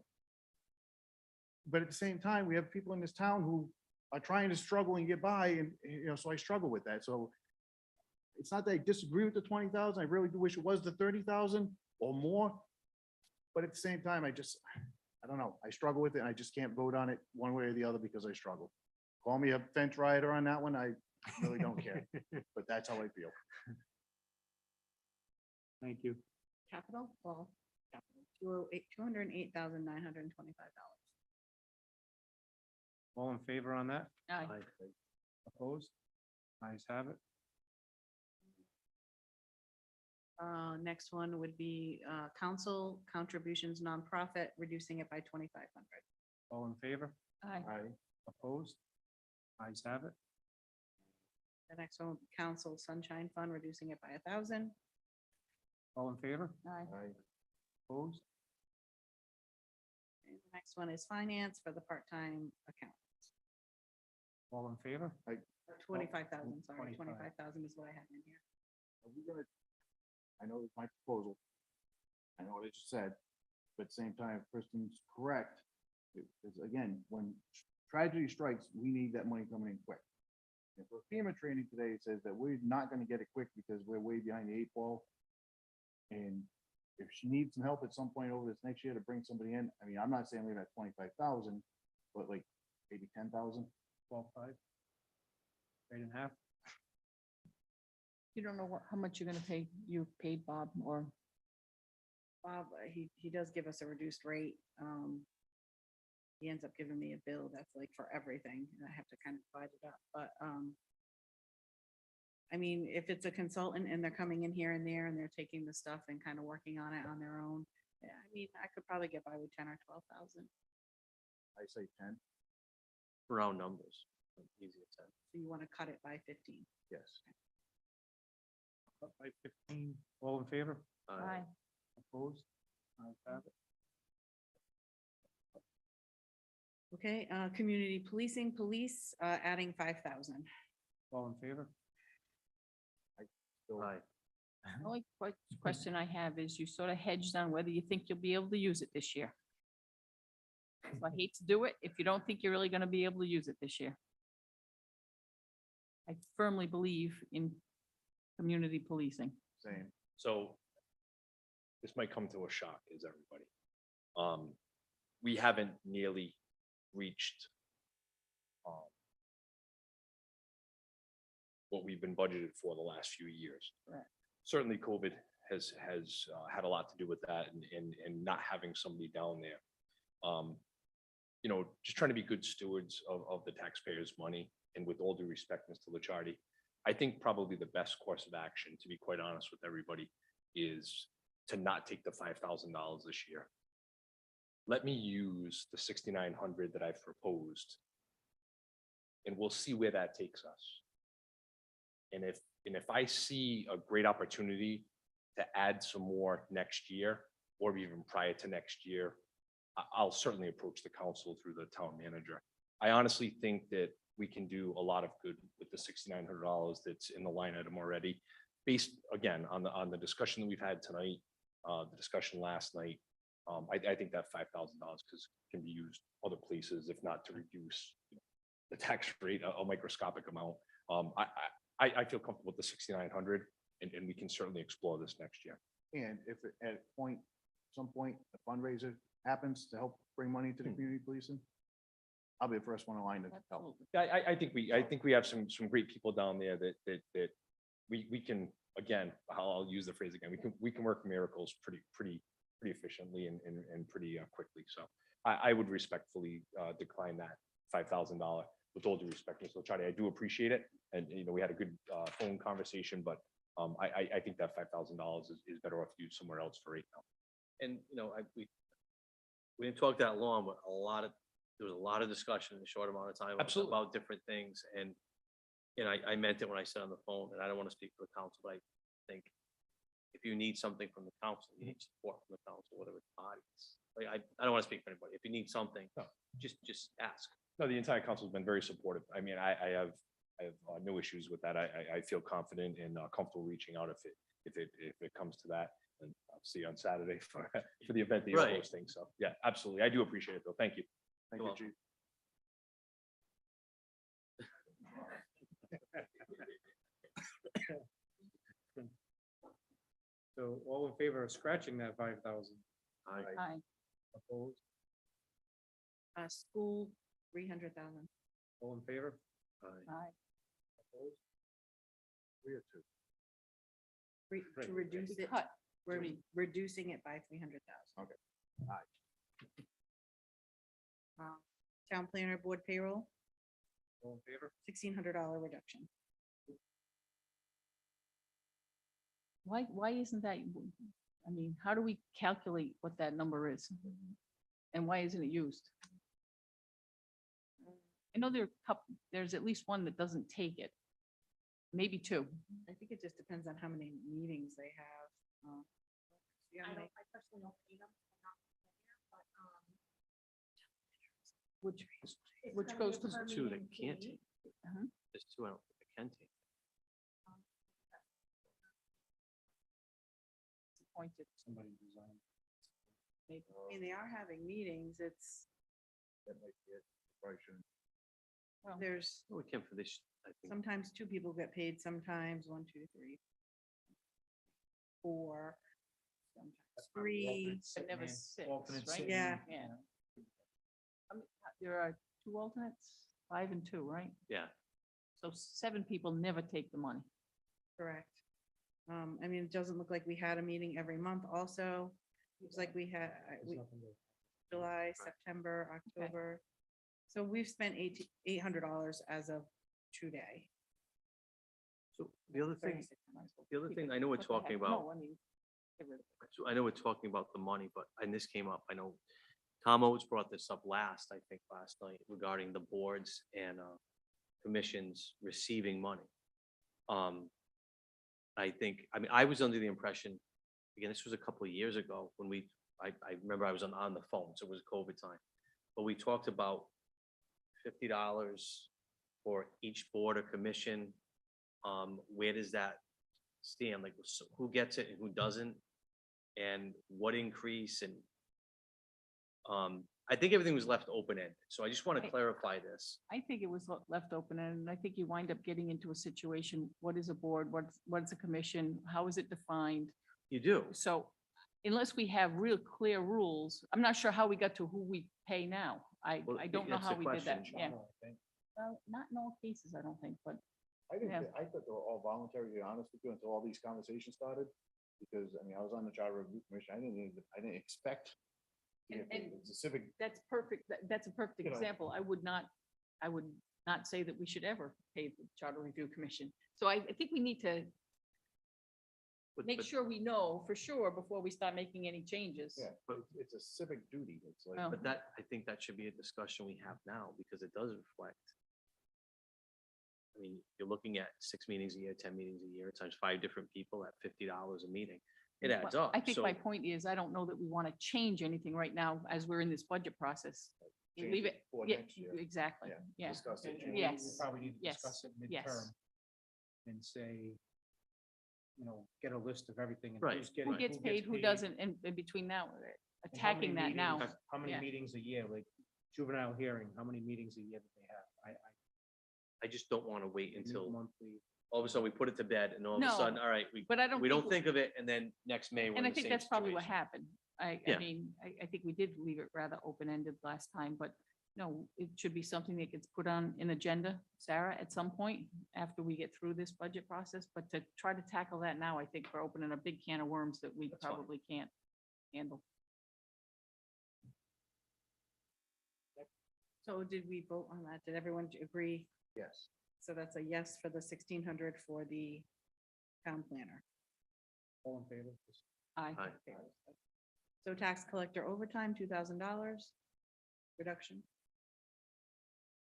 But at the same time, we have people in this town who are trying to struggle and get by, and you know, so I struggle with that. So it's not that I disagree with the 20,000. I really do wish it was the 30,000 or more. But at the same time, I don't know. I struggle with it, and I just can't vote on it one way or the other because I struggle. Call me a fence rider on that one. I really don't care, but that's how I feel. Thank you. Capital, well, $208,925. All in favor on that? Aye. Opposed? Ayes have it. Next one would be council contributions nonprofit, reducing it by 2,500. All in favor? Aye. Aye. Opposed? Ayes have it. The next one, council sunshine fund, reducing it by 1,000. All in favor? Aye. Aye. Opposed? And the next one is finance for the part-time account. All in favor? 25,000, sorry, 25. 25,000 is what I have in here. Are we gonna, I know it's my proposal. I know what I just said, but at the same time, if Kristen's correct. Because again, when tragedy strikes, we need that money coming in quick. If we're FEMA training today, it says that we're not gonna get it quick because we're way behind the 8 ball. And if she needs some help at some point over this next year to bring somebody in, I mean, I'm not saying leave it at 25,000, but like maybe 10,000. 12.5? 8.5? You don't know how much you're gonna pay, you paid Bob, or, Bob, he does give us a reduced rate. He ends up giving me a bill that's like for everything, and I have to kind of divide it up, but, I mean, if it's a consultant and they're coming in here and there and they're taking the stuff and kind of working on it on their own, yeah, I mean, I could probably get by with 10 or 12,000. I say 10, Round numbers, easy to say. So you want to cut it by 15. yes. Up by 15. All in favor? aye. Opposed? Ayes have it. Okay, community policing, police, adding 5,000. All in favor? So Aye. The only question I have is you sort of hedged on whether you think you'll be able to use it this year. So I hate to do it if you don't think you're really gonna be able to use it this year. I firmly believe in community policing. same. So this might come to a shock as everybody. We haven't nearly reached what we've been budgeted for the last few years. Correct. Certainly COVID has had a lot to do with that and not having somebody down there. You know, just trying to be good stewards of the taxpayers' money, and with all due respect, Mr. Licciardi, I think probably the best course of action, to be quite honest with everybody, is to not take the $5,000 this year. Let me use the 6,900 that I've proposed, and we'll see where that takes us. And if I see a great opportunity to add some more next year, or even prior to next year, I'll certainly approach the council through the town manager. I honestly think that we can do a lot of good with the $6,900 that's in the line item already, based again on the discussion that we've had tonight, the discussion last night. I think that $5,000 can be used other places, if not to reduce the tax rate a microscopic amount. I feel comfortable with the 6,900, and we can certainly explore this next year. And if at some point, a fundraiser happens to help bring money to the community policing, I'll be the first one in line to help. Absolutely. I think we have some great people down there that we can, again, I'll use the phrase again, we can work miracles pretty efficiently and pretty quickly. So I would respectfully decline that $5,000 with all due respect, Mr. Licciardi. I do appreciate it. And, we had a good phone conversation, but I think that $5,000 is better off used somewhere else for right now. And, we didn't talk that long, but there was a lot of discussion in a short amount of time. Absolutely. About different things, and I meant it when I said on the phone, and I don't want to speak for the council, but I think if you need something from the council, you need support from the council, whatever the bodies. Like, I don't want to speak for anybody. If you need something, No. just ask. No, the entire council has been very supportive. I mean, I have no issues with that. I feel confident and comfortable reaching out if it comes to that. And I'll see you on Saturday for the event that you're Right. hosting. So yeah, absolutely. I do appreciate it, though. Thank you. Thank You're you, chief. So all in favor of scratching that 5,000? Aye. Opposed? School, 300,000. All in favor? Aye. Opposed? 3 or 2. To reduce it, Cut. we're reducing it by 300,000. Okay. Town planner board payroll, All in favor? $1,600 reduction. why isn't that, I mean, how do we calculate what that number is? And why isn't it used? I know there's at least one that doesn't take it. Maybe two. I think it just depends on how many meetings they have. Yeah, I they- don't, I personally don't pay them. I'm not familiar, but, Which, it's which gonna goes be a to per Two that meeting can't fee. take. Uh-huh. There's two I don't think I can take. appointed. Somebody resigned. Maybe. I mean, they are having meetings. That might be it. Probably shouldn't. Well, There's, Oh, we can for this, I think. sometimes two people get paid, sometimes one, two, three, four, sometimes three. But never six, Alternate right? sitting, Yeah. Yeah. There are two alternates, 5 and 2, right? Yeah, So 7 people never take the money. Correct. I mean, it doesn't look like we had a meeting every month also. Looks like we had, July, September, October. So we've spent $800 as of today. so the other thing, 36 might as well the other keep thing, it. I know we're What the heck? talking about, No, I mean, get rid of it. so I know we're talking about the money, but, and this came up, I know Tom Oates brought this up last, I think, last night regarding the boards and commissions receiving money. I think, I mean, I was under the impression, again, this was a couple of years ago when I remember I was on the phone, so it was COVID time. But we talked about $50 for each board or commission. Where does that stand? Like, who gets it and who doesn't? And what increase and I think everything was left open-ended. So I just want to clarify this. I think it was left open, and I think you wind up getting into a situation, what is a board, what's a commission, how is it defined? You do. So unless we have real clear rules, I'm not sure how we got to who we pay now. Well, I don't know that's how the we did that, question, yeah. I think. Well, not in all cases, I don't think, but I think, Yeah. I thought they were all voluntary, to be honest with you, until all these conversations started. Because, I mean, I was on the Charter Review Commission. I didn't expect. to get And- the civic, that's perfect. That's a perfect You know. example. I would not say that we should ever pay the Charter Review Commission. So I think we need to make but- sure we know for sure before we start making any changes. yeah, but it's a civic duty. It's like. Well, But that, I think that should be a discussion we have now because it does reflect. I mean, you're looking at 6 meetings a year, 10 meetings a year, times 5 different people at $50 a meeting. It adds Well, up. I think So my point is, I don't know that we want to change anything right now as we're in this budget process. We change leave it, for yeah, next year. exactly, Yeah, yeah. discuss it, And change it. we Yes, probably need to yes, discuss it yes. midterm and say, you know, get a list of everything. and Right, who's getting- Who gets paid, who doesn't, and in between now, and how many attacking that now. meetings- How many Yeah. meetings a year, like juvenile hearing, how many meetings a year do they have? I just don't want to wait I meet until monthly. all of a sudden we put it to bed and all of a No, sudden, all right, But I don't. we don't think of it and then next May we're And in I the think same that's probably what situation. happened. I Yeah. mean, I think we did leave it rather open-ended last time, but no, it should be something that gets put on an agenda, Sarah, at some point after we get through this budget process, but to try to tackle that now, I think we're opening a big can of worms that we That's fine. probably can't handle. So did we vote on that? Did everyone agree? Yes. So that's a yes for the 1,600 for the town planner. All in favor? Aye. Aye. So tax collector overtime, $2,000 reduction.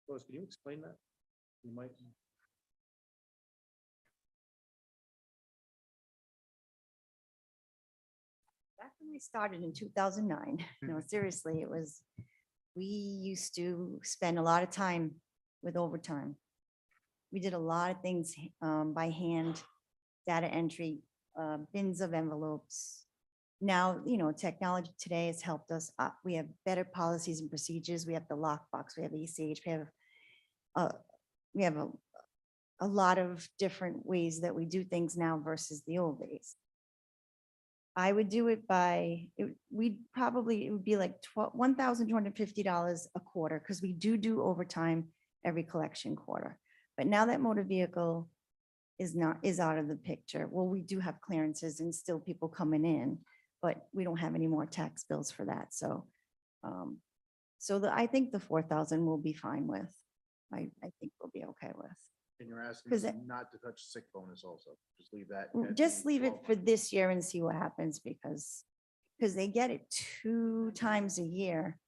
Rose, can you explain that? You might. Back when we started in 2009, no, seriously, it was, we used to spend a lot of time with overtime. We did a lot of things by hand, data entry, bins of envelopes. Now, you know, technology today has helped us. We have better policies and procedures. We have the lockbox, we have ECH, we have a lot of different ways that we do things now versus the old days. I would do it by, it would be like $1,250 a quarter, because we do overtime every collection quarter. But now that motor vehicle is out of the picture. Well, we do have clearances and still people coming in, but we don't have any more tax bills for that. So, I think the 4,000 we'll be fine with. I think we'll be okay with. And you're asking 'Cause us it- not to touch sick bonus also, just leave that. Just leave it for this year and see what happens because they get it 2 times a year.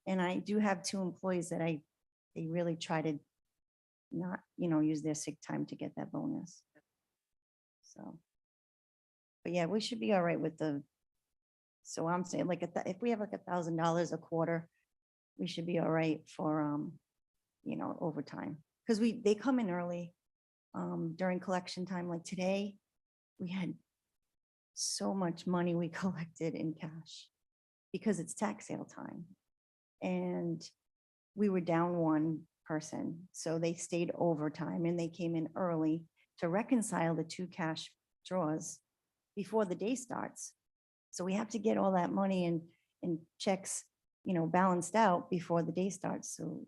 And I do have 2 employees that they really try to not, use their sick time to get that bonus. So. But yeah, we should be all right with so I'm saying like, if we have like $1,000 a quarter, we should be all right for, overtime. Because they come in early during collection time, like today, we had so much money we collected in cash because it's tax sale time. And we were down 1 person, so they stayed overtime and they came in early to reconcile the 2 cash draws before the day starts. So we have to get all that money and checks, balanced out before the day starts. So,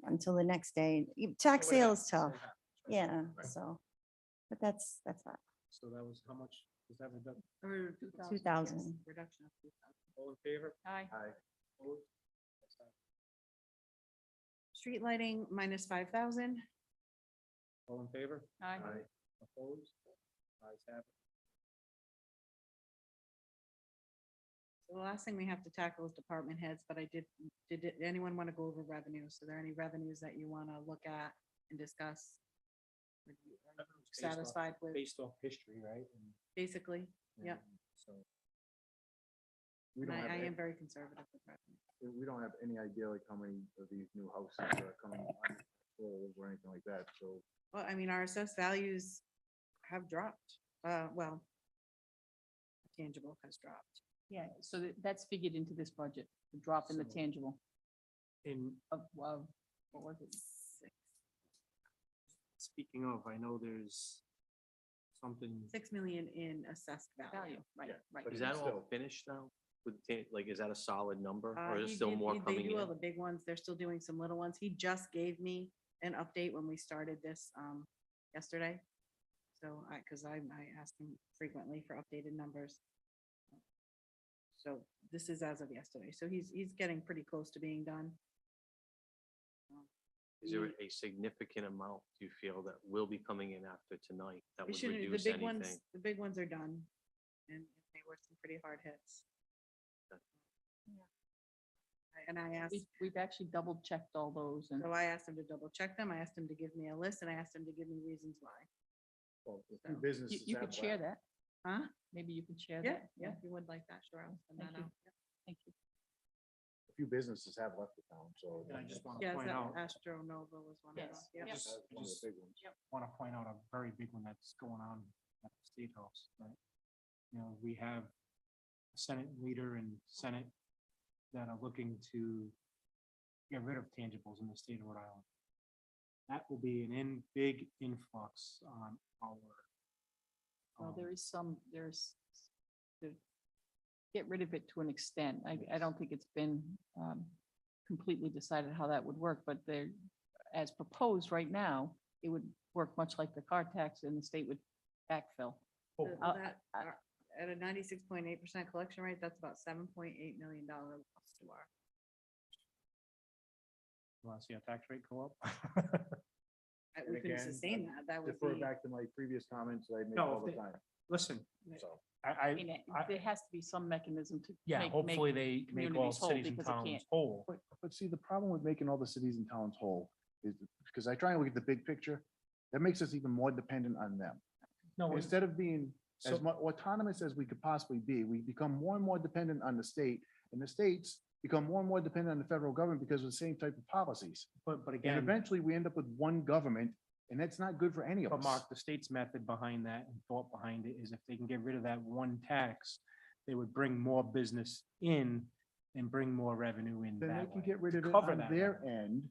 until the next day, tax sale is tough. Yeah, so, but that's that. So that was how much? Was that reduction? Or 2,000. yes, reduction of 2,000. All in favor? Aye. Aye. Opposed? Ayes have it. Street lighting -5,000. All in favor? Aye. Opposed? Ayes have it. So the last thing we have to tackle is department heads, but did anyone want to go over revenues? Are there any revenues that you want to look at and discuss? Are you Based off- satisfied with, Based off history, right? And- basically? Yeah. So, We And don't have, I am any- very conservative with revenue. we don't have any idea like how many of these new houses are coming on or anything like that, so. Well, I mean, our assessed values have dropped. Well, tangible has dropped. Yeah, so that's figured into this budget, the drop in the So- tangible in, of, what was it? speaking of, I know there's something, 6 million in assessed value. Value, right, Yeah, right. but Is that all still. finished now? Like, is that a solid number or is there He still did- more they coming do all in? the big ones. They're still doing some little ones. He just gave me an update when we started this yesterday. So because I asked him frequently for updated numbers. So this is as of yesterday. So he's getting pretty close to being done. Is there a significant amount you feel that will be coming in after tonight that It would shouldn't, reduce the big ones, anything? the big ones are done. And they were some pretty hard hits. And I asked, We've actually double checked all those and so I asked him to double check them. I asked him to give me a list and I asked him to give me reasons why. Well, a So, few you, businesses you have could share left. that. Huh? Maybe you can share Yeah, that. yeah, if you would like that, sure. I'll send Thank that you. out. Thank you. A few businesses have left the town, so. and I just want to Yeah, point out, Astro Nova was one of them. Yes, Yep. yep. just, That's one of the just big ones. want to point out a very big one that's going on at the State House, right? We have a Senate leader and Senate that are looking to get rid of tangibles in the state of Rhode Island. That will be big influx on our. Well, there is to get rid of it to an extent. I don't think it's been completely decided how that would work, but there, as proposed right now, it would work much like the car tax and the state would backfill. So I'll- that, at a 96.8% collection rate, that's about $7.8 million loss to our. Want to see our tax rate go up? And We couldn't again, sustain that. That would Refer be. back to my previous comments that I make No, all if the they- time, Listen, so. I mean, there has to be some mechanism to Yeah, make hopefully they make all communities whole cities and because it towns can't. whole. But see, the problem with making all the cities and towns whole is because I try and look at the big picture, that makes us even more dependent on them. No, Instead of being as so, autonomous as we could possibly be, we become more and more dependent on the state, and the states become more and more dependent on the federal government because of the same type of policies. but And again, eventually, we end up with one government, and that's not good for any of but us. Mark, the state's method behind that and thought behind it is if they can get rid of that one tax, they would bring more business in and bring more revenue in Then they that can way. get rid to of it cover on that their revenue. end,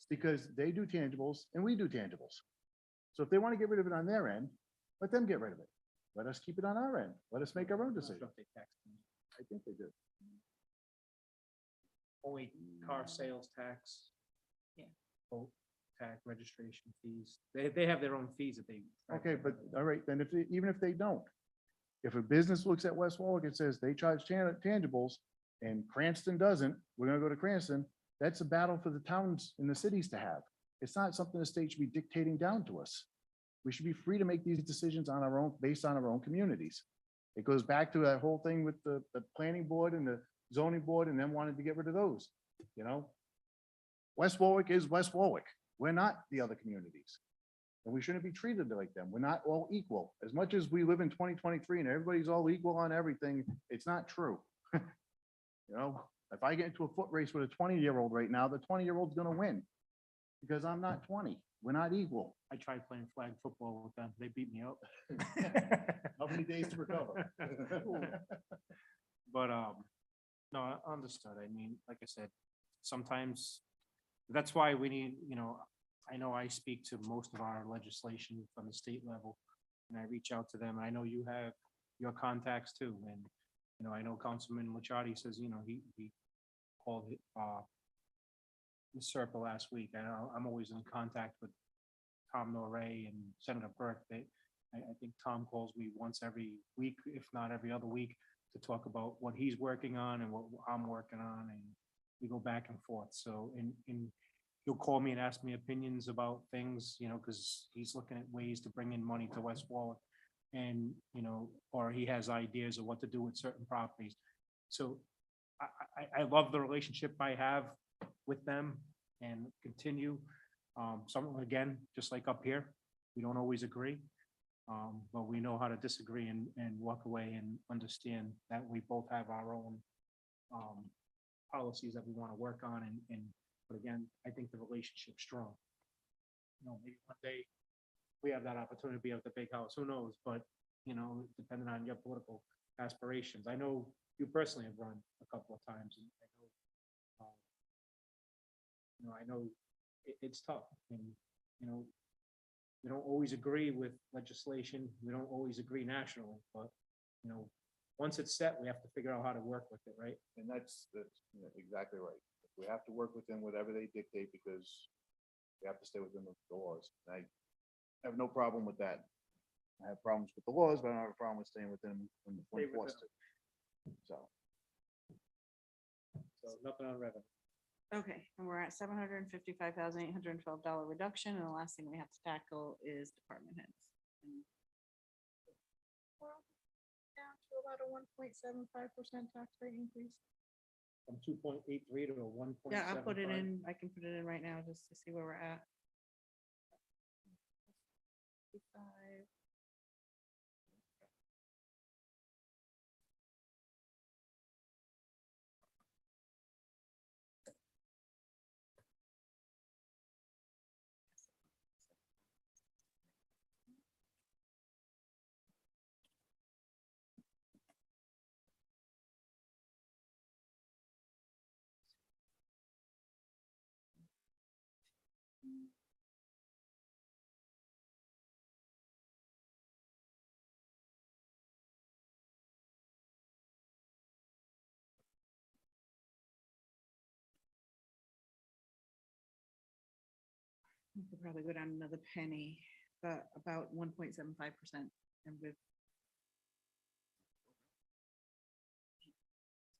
because they do tangibles and we do tangibles. So if they want to get rid of it on their end, let them get rid of it. Let us keep it on our end. Let us make our own I'm not decision. sure if they tax them. I think they do. Only car sales tax. Yeah. Boat tax, registration fees. They have their own fees that they. Okay, but all right, then even if they don't, if a business looks at West Warwick and says they charge tangibles and Cranston doesn't, we're gonna go to Cranston, that's a battle for the towns and the cities to have. It's not something the state should be dictating down to us. We should be free to make these decisions on our own, based on our own communities. It goes back to that whole thing with the planning board and the zoning board and them wanting to get rid of those, you know? West Warwick is West Warwick. We're not the other communities. And we shouldn't be treated like them. We're not all equal. As much as we live in 2023 and everybody's all equal on everything, it's not true. You know, if I get into a foot race with a 20-year-old right now, the 20-year-old's gonna win. Because I'm not 20. We're not equal. I tried playing flag football with them. They beat me up. How many days to recover? But, no, I understood. I mean, like I said, sometimes that's why we need, you know, I know I speak to most of our legislation from the state level and I reach out to them. And I know you have your contacts too. And, you know, I know Councilman Licciardi says, you know, he called it, the Serpa last week. I know I'm always in contact with Tom Norray and Senator Burke. I think Tom calls me once every week, if not every other week, to talk about what he's working on and what I'm working on, and we go back and forth. So, and he'll call me and ask me opinions about things, you know, because he's looking at ways to bring in money to West Warwick, and you know, or he has ideas of what to do with certain properties. So, I love the relationship I have with them and continue. Some, again, just like up here, we don't always agree. But we know how to disagree and walk away and understand that we both have our own policies that we want to work on but again, I think the relationship's strong. You know, maybe one day we have that opportunity to be at the big house, who knows, but you know, depending on your political aspirations. I know you personally have run a couple of times and I know it's tough and, you know, we don't always agree with legislation. We don't always agree nationally, but, you know, once it's set, we have to figure out how to work with it, right? And that's you know, exactly right. We have to work with them, whatever they dictate, because we have to stay within the laws. And I have no problem with that. I have problems with the laws, but I don't have a problem with staying within them when Stay forced within to. So. So nothing on revenue. Okay, and we're at $755,812 reduction, and the last thing we have to tackle is department heads. And Well, down to about a 1.75% tax rate increase. From 2.83 to a 1.75. Yeah, I'll put it in, I can put it in right now just to see where we're at. 55. We could probably go down another penny, but about 1.75%. And with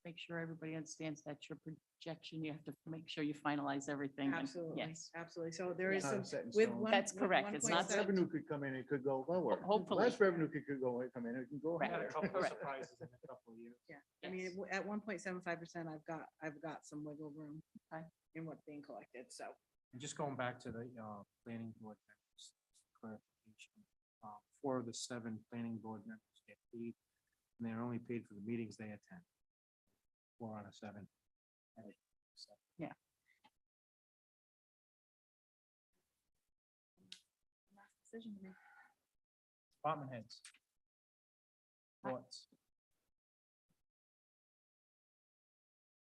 Make sure everybody understands that your projection, you have to make sure you finalize everything. and- absolutely, Yes, absolutely. So there is It's some, not set in with stone. one. That's with correct. It's not set- 1.7 Revenue could come in, it could go lower. Hopefully. Less revenue could go, come in, it can go We had a higher. couple of surprises in a couple of years. Yeah, I mean, Yes. at 1.75%, I've got some wiggle room Okay. in what's being collected, so. And just going back to the planning board members, clarification, 4 of the 7 planning board members get paid, and they're only paid for the meetings they attend. 4 out of 7. So, Yeah. Last decision to make. Department heads. Thoughts?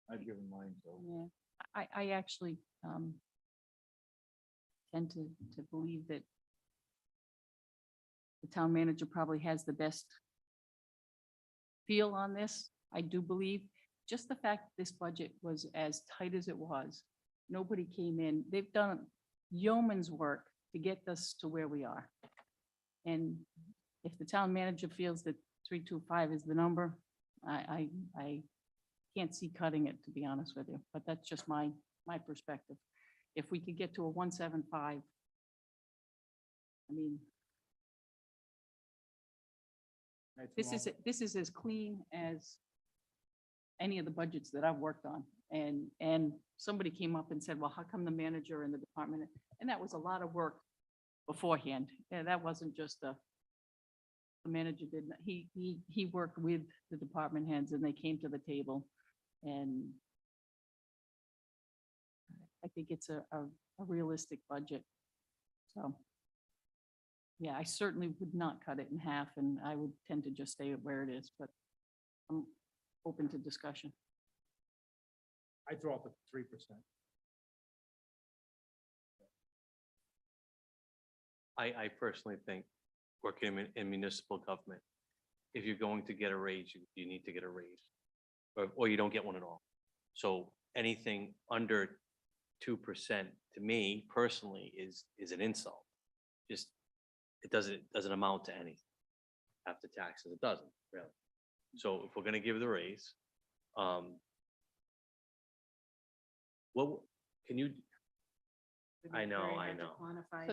I've given mine, so. Yeah, I actually tend to believe that the town manager probably has the best feel on this. I do believe, just the fact that this budget was as tight as it was, nobody came in, they've done yeoman's work to get us to where we are. And if the town manager feels that 325 is the number, I can't see cutting it, to be honest with you, but that's just my perspective. if we could get to a 175. I mean, this is as clean as any of the budgets that I've worked on. And somebody came up and said, well, how come the manager and the department? And that was a lot of work beforehand. And that wasn't just the manager did, he worked with the department heads and they came to the table. And I think it's a realistic budget. So, yeah, I certainly would not cut it in half, and I would tend to just stay where it is, but I'm open to discussion. I throw out the 3%. I personally think working in municipal government, if you're going to get a raise, you need to get a raise. Or you don't get one at all. So anything under 2% to me personally is an insult. Just, it doesn't amount to anything. After taxes, it doesn't really. So if we're gonna give the raise, what, can you, I know.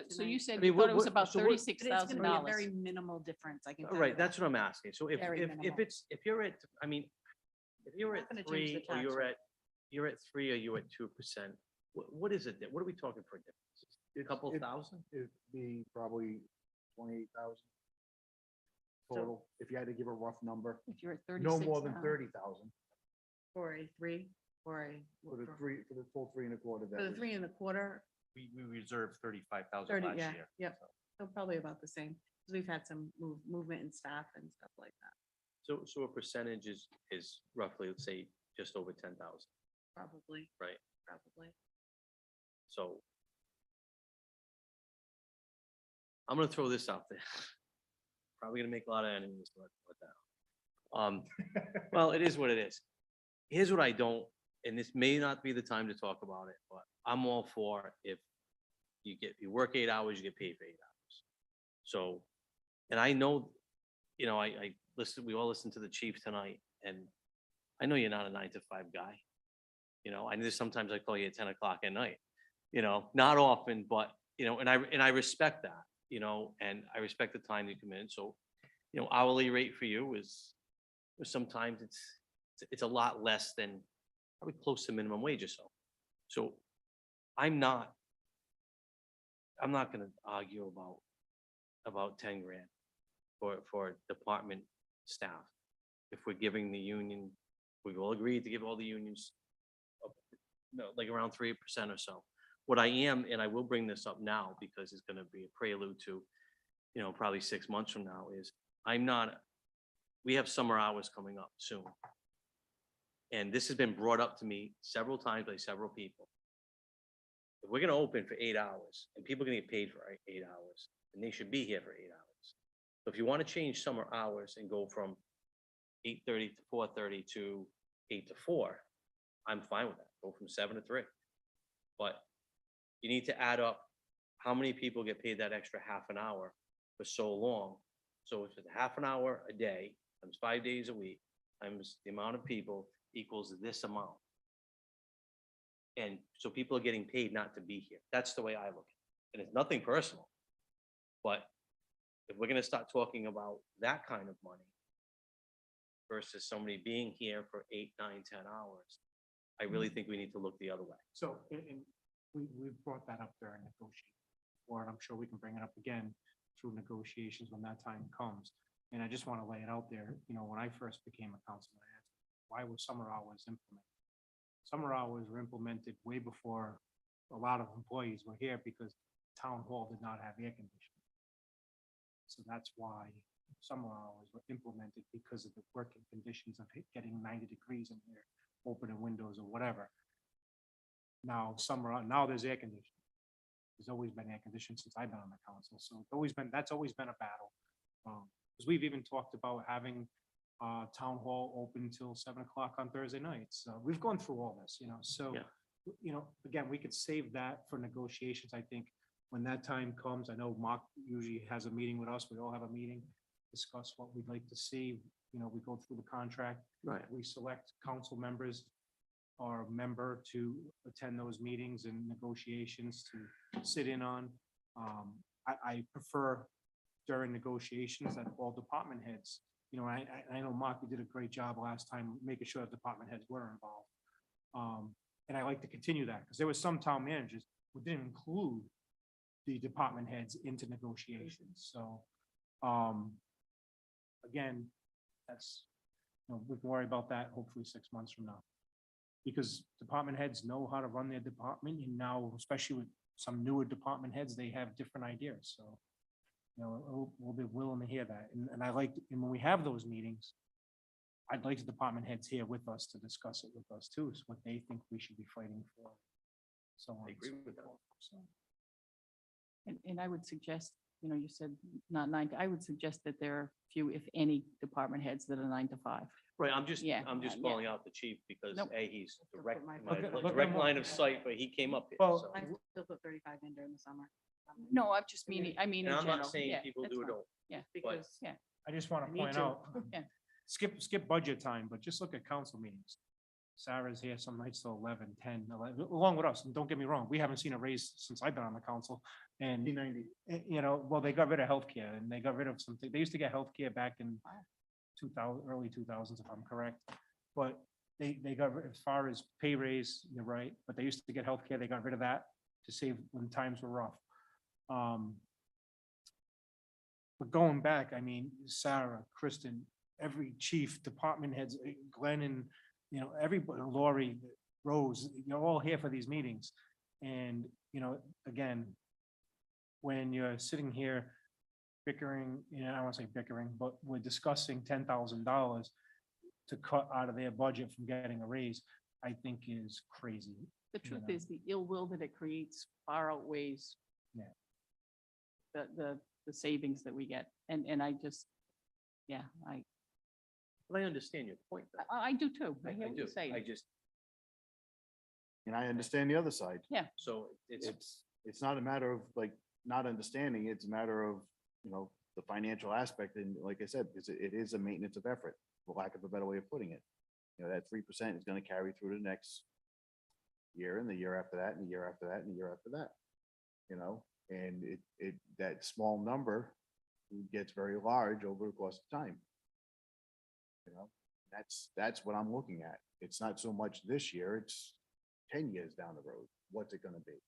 So you said I mean, you thought it was what- about so what- $36,000. Very minimal difference, I can tell you right, that. that's what I'm asking. So if, Very if minimal. it's, if you're at, I mean, if you're Not at gonna change 3 the or tax you're rate. you're at 3 or you're at 2%, what is it? What are we talking for difference? A couple thousand? It'd be probably 28,000 So- total, if you had to give a rough number, If you're at 36 no more than now. 30,000 For a three, for a. for the full 3 1/4. For the 3 1/4, We reserved 35,000 30, last yeah, year. yep. So probably about the same, because we've had some movement in staff and stuff like that, So a percentage is roughly, let's say, just over 10,000, probably. right? Probably. So I'm gonna throw this out there. Probably gonna make a lot of enemies, but what the hell? Well, it is what it is. Here's what I don't, and this may not be the time to talk about it, but I'm all for if you work 8 hours, you get paid for 8 hours. So, and I know, I listen, we all listened to the chief tonight, and I know you're not a 9 to 5 guy. I know sometimes I call you at 10 o'clock at night, not often, but, and I respect that, and I respect the time you come in. So, hourly rate for you is sometimes it's a lot less than probably close to minimum wage or so. So I'm not gonna argue about 10 grand for department staff. If we're giving the union, we've all agreed to give all the unions like around 3% or so. What I am, and I will bring this up now because it's gonna be a prelude to, probably 6 months from now, is we have summer hours coming up soon. And this has been brought up to me several times by several people. If we're gonna open for 8 hours and people are gonna get paid for 8 hours, and they should be here for 8 hours. So if you want to change summer hours and go from 8:30 to 4:30 to 8 to 4, I'm fine with that. Go from 7 to 3. But you need to add up how many people get paid that extra half an hour for so long. So if it's half an hour a day, times 5 days a week, times the amount of people equals this amount. And so people are getting paid not to be here. That's the way I look at it. And it's nothing personal. But if we're gonna start talking about that kind of money versus somebody being here for 8, 9, 10 hours, I really think we need to look the other way. So, and we brought that up during negotiations, or I'm sure we can bring it up again through negotiations when that time comes. And I just want to lay it out there, when I first became a councilman, I asked, why were summer hours implemented? Summer hours were implemented way before a lot of employees were here because town hall did not have air conditioning. So that's why summer hours were implemented, because of the working conditions of getting 90 degrees in here, opening windows or whatever. Now now there's air conditioning. There's always been air conditioning since I've been on the council. So that's always been a battle. Because we've even talked about having town hall open till 7 o'clock on Thursday nights. We've gone through all this, so, Yeah. Again, we could save that for negotiations. I think when that time comes, I know Mark usually has a meeting with us. We all have a meeting, discuss what we'd like to see. We go through the contract. Right. We select council members. or a member to attend those meetings and negotiations to sit in on. I prefer during negotiations that all department heads, you know, I know Mark, you did a great job last time making sure that department heads were involved. And I like to continue that because there was some town managers who didn't include the department heads into negotiations. So, again, that's, you know, we can worry about that hopefully 6 months from now. Because department heads know how to run their department, and now, especially with some newer department heads, they have different ideas, so. You know, we'll be willing to hear that, and I like, and when we have those meetings, I'd like the department heads here with us to discuss it with us too, so what they think we should be fighting for. So on I and agree so with that. forth, so. And I would suggest, you know, you said not 9 to, I would suggest that there are few, if any, department heads that are 9 to 5. Right, I'm Yeah, just yeah. calling out the chief because Nope. he's Put direct, my my vote. Look, direct I'm- line of sight, but he came up here, Well, so. I still put 35 in during the summer. No, I'm just meaning, I mean, in And I'm general. not saying Yeah, people that's do or fine. don't. Yeah, Because yeah. I just want I to need point to. out, Yeah. skip budget time, but just look at council meetings. Sarah's here some nights till 11, 10, 11, along with us. And don't get me wrong, we haven't seen a raise since I've been on the council. And, 1990. you know, well, they got rid of healthcare and they got rid of something. They used to get healthcare back in 2000, early 2000s, if I'm correct. But they got, as far as pay raise, you're right, but they used to get healthcare. They got rid of that to save when times were rough. But going back, I mean, Sarah, Kristen, every chief, department heads, Glenn and, you know, everybody, Lori, Rose, you're all here for these meetings. And, you know, again, when you're sitting here bickering, you know, I don't want to say bickering, but we're discussing $10,000 to cut out of their budget from getting a raise, I think is crazy. The you truth know. is, the ill will that it creates far outweighs Yeah. the savings that we get. And I just, yeah, But I understand your point, though. I do too. I I hear what do. you're saying. I just, And I understand the other side. so it's, It's not a matter of like not understanding, it's a matter of, you know, the financial aspect. And like I said, it is a maintenance of effort, for lack of a better way of putting it. You know, that 3% is gonna carry through the next year and the year after that, and the year after that, and the year after that. You know, and that small number gets very large over the course of time. You know, that's what I'm looking at. It's not so much this year, it's 10 years down the road. What's it gonna be?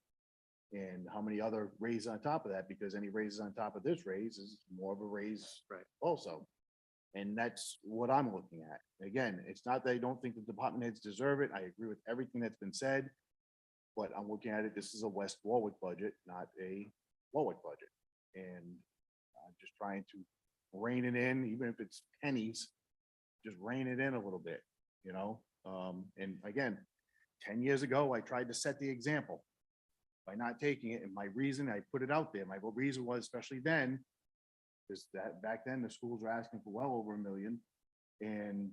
And how many other raises on top of that? Because any raises on top of this raise is more of a raise. Right. Also. And that's what I'm looking at. Again, it's not that I don't think the department heads deserve it. I agree with everything that's been said. But I'm looking at it, this is a West Warwick budget, not a Warwick budget. And I'm just trying to rein it in, even if it's pennies, just rein it in a little bit, you know? And again, 10 years ago, I tried to set the example by not taking it. And my reason, I put it out there, my reason was, especially then, is that back then the schools were asking for well over $1 million. And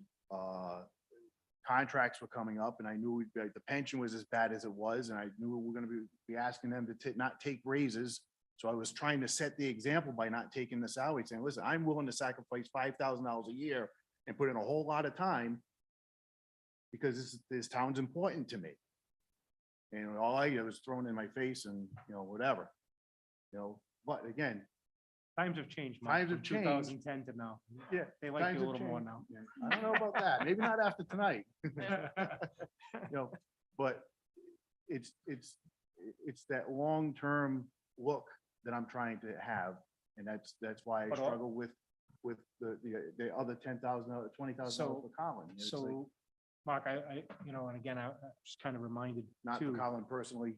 contracts were coming up, and I knew the pension was as bad as it was, and I knew we were gonna be asking them to not take raises. So I was trying to set the example by not taking the salary, saying, listen, I'm willing to sacrifice $5,000 a year and put in a whole lot of time because this town's important to me. And all I get was thrown in my face and, you know, whatever, you know, but again, Times have changed. Mike, Times from have changed. 2010 to now. yeah. They like times you a have little more changed. now. Yeah, I don't know about that. Maybe not after tonight. You know, but it's that long-term look that I'm trying to have. And that's why I But all- struggle with the other $10,000, $20,000 So- for Colin. It's like, So, Mark, I, you know, and again, I just kind of reminded not for too. Colin personally.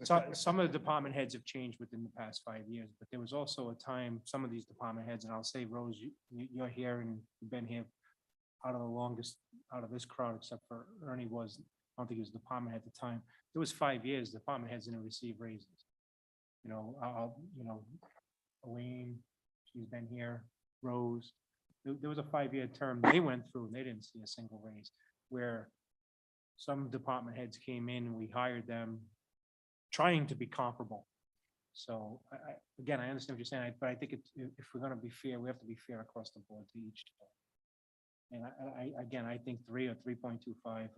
So some of the department heads have changed within the past 5 years, but there was also a time, some of these department heads, and I'll say, Rose, you're here and you've been here out of the longest, out of this crowd, except for Ernie was, I don't think he was department head at the time. There was 5 years, department heads didn't receive raises. You know, you know, Elaine, she's been here, Rose. There was a 5-year term they went through and they didn't see a single raise, where some department heads came in and we hired them trying to be comparable. So again, I understand what you're saying, but I think if we're gonna be fair, we have to be fair across the board to each. And again, I think 3 or 3.25,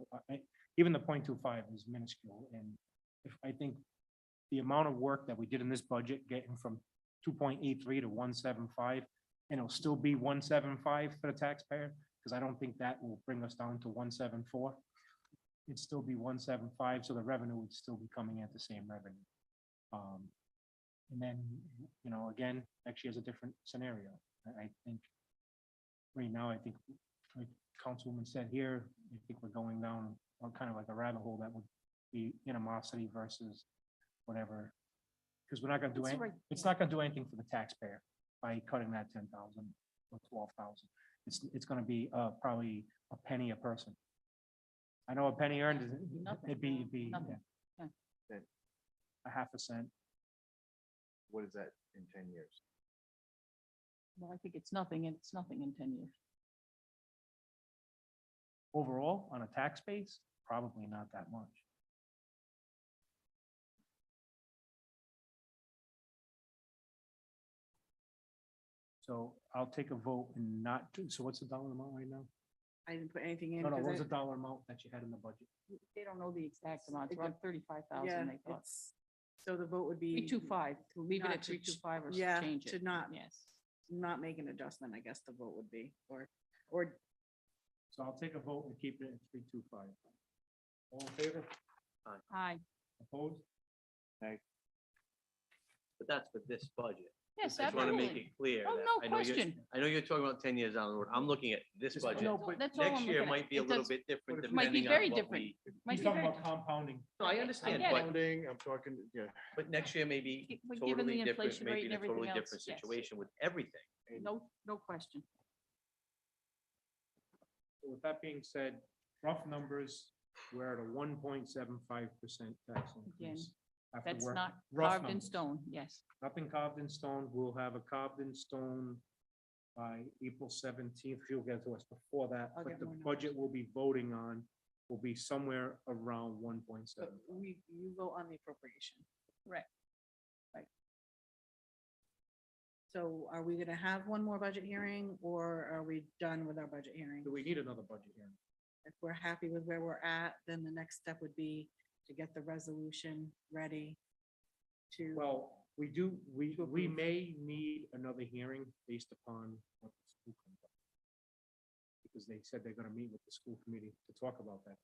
even the 0.25 is minuscule. And if I think the amount of work that we did in this budget, getting from 2.83 to 175, and it'll still be 175 for the taxpayer, because I don't think that will bring us down to 174. It'd still be 175, so the revenue would still be coming at the same revenue. And then, again, next year's a different scenario. I think right now, I think, like Councilwoman said here, I think we're going down on kind of like a rabbit hole that would be animosity versus whatever. Because we're not gonna do That's anything, right. it's not gonna do anything for the taxpayer by cutting that 10,000 or 12,000. It's gonna be probably a penny a person. I know a penny earned, Nothing. it'd be Nothing. yeah, a half a cent. What is that in 10 years? Well, I think it's nothing, and it's nothing in 10 years. Overall, on a tax base, probably not that much. So I'll take a vote and not, so what's the dollar amount right now? I didn't put anything in. No, 'cause what was I- the dollar amount that you had in the budget? They don't know the exact amount. It's It- around 35,000, Yeah, they thought. so the vote would be. 325, to leave it not at to 325 or yeah, change to it. not- Yes. Not make an adjustment, I guess the vote would be, or So I'll take a vote and keep it at 325. All in favor? Aye. Opposed? But that's for this budget. Yes, I just want to make absolutely. it clear. Oh, that no I know you're- question. I know you're talking about 10 years down the road. I'm looking at this Just- budget. no, That's all- but that's all Next I'm year looking at. might be a It little does- bit different It might be depending very on what different. we. Might He's be talking very about compounding. No, I I understand, get it. but, Funding, I'm talking, yeah. but next year may be But given the totally different, inflation rate maybe in and a totally everything different else, yes. situation with everything. No question. So with that being said, rough numbers, we're at a 1.75% tax increase. after That's work- not rough carved in numbers. stone, yes. Nothing carved in stone. We'll have a carved in stone by April 17th. She'll get to us before that, I'll but get the more numbers. budget we'll be voting on will be somewhere around 1.7. but you vote on the appropriation. Correct. So are we gonna have one more budget hearing, or are we done with our budget hearing? Do we need another budget hearing? If we're happy with where we're at, then the next step would be to get the resolution ready to. Well, we may need another hearing based upon what the school comes up. Because they said they're gonna meet with the school committee to talk about that.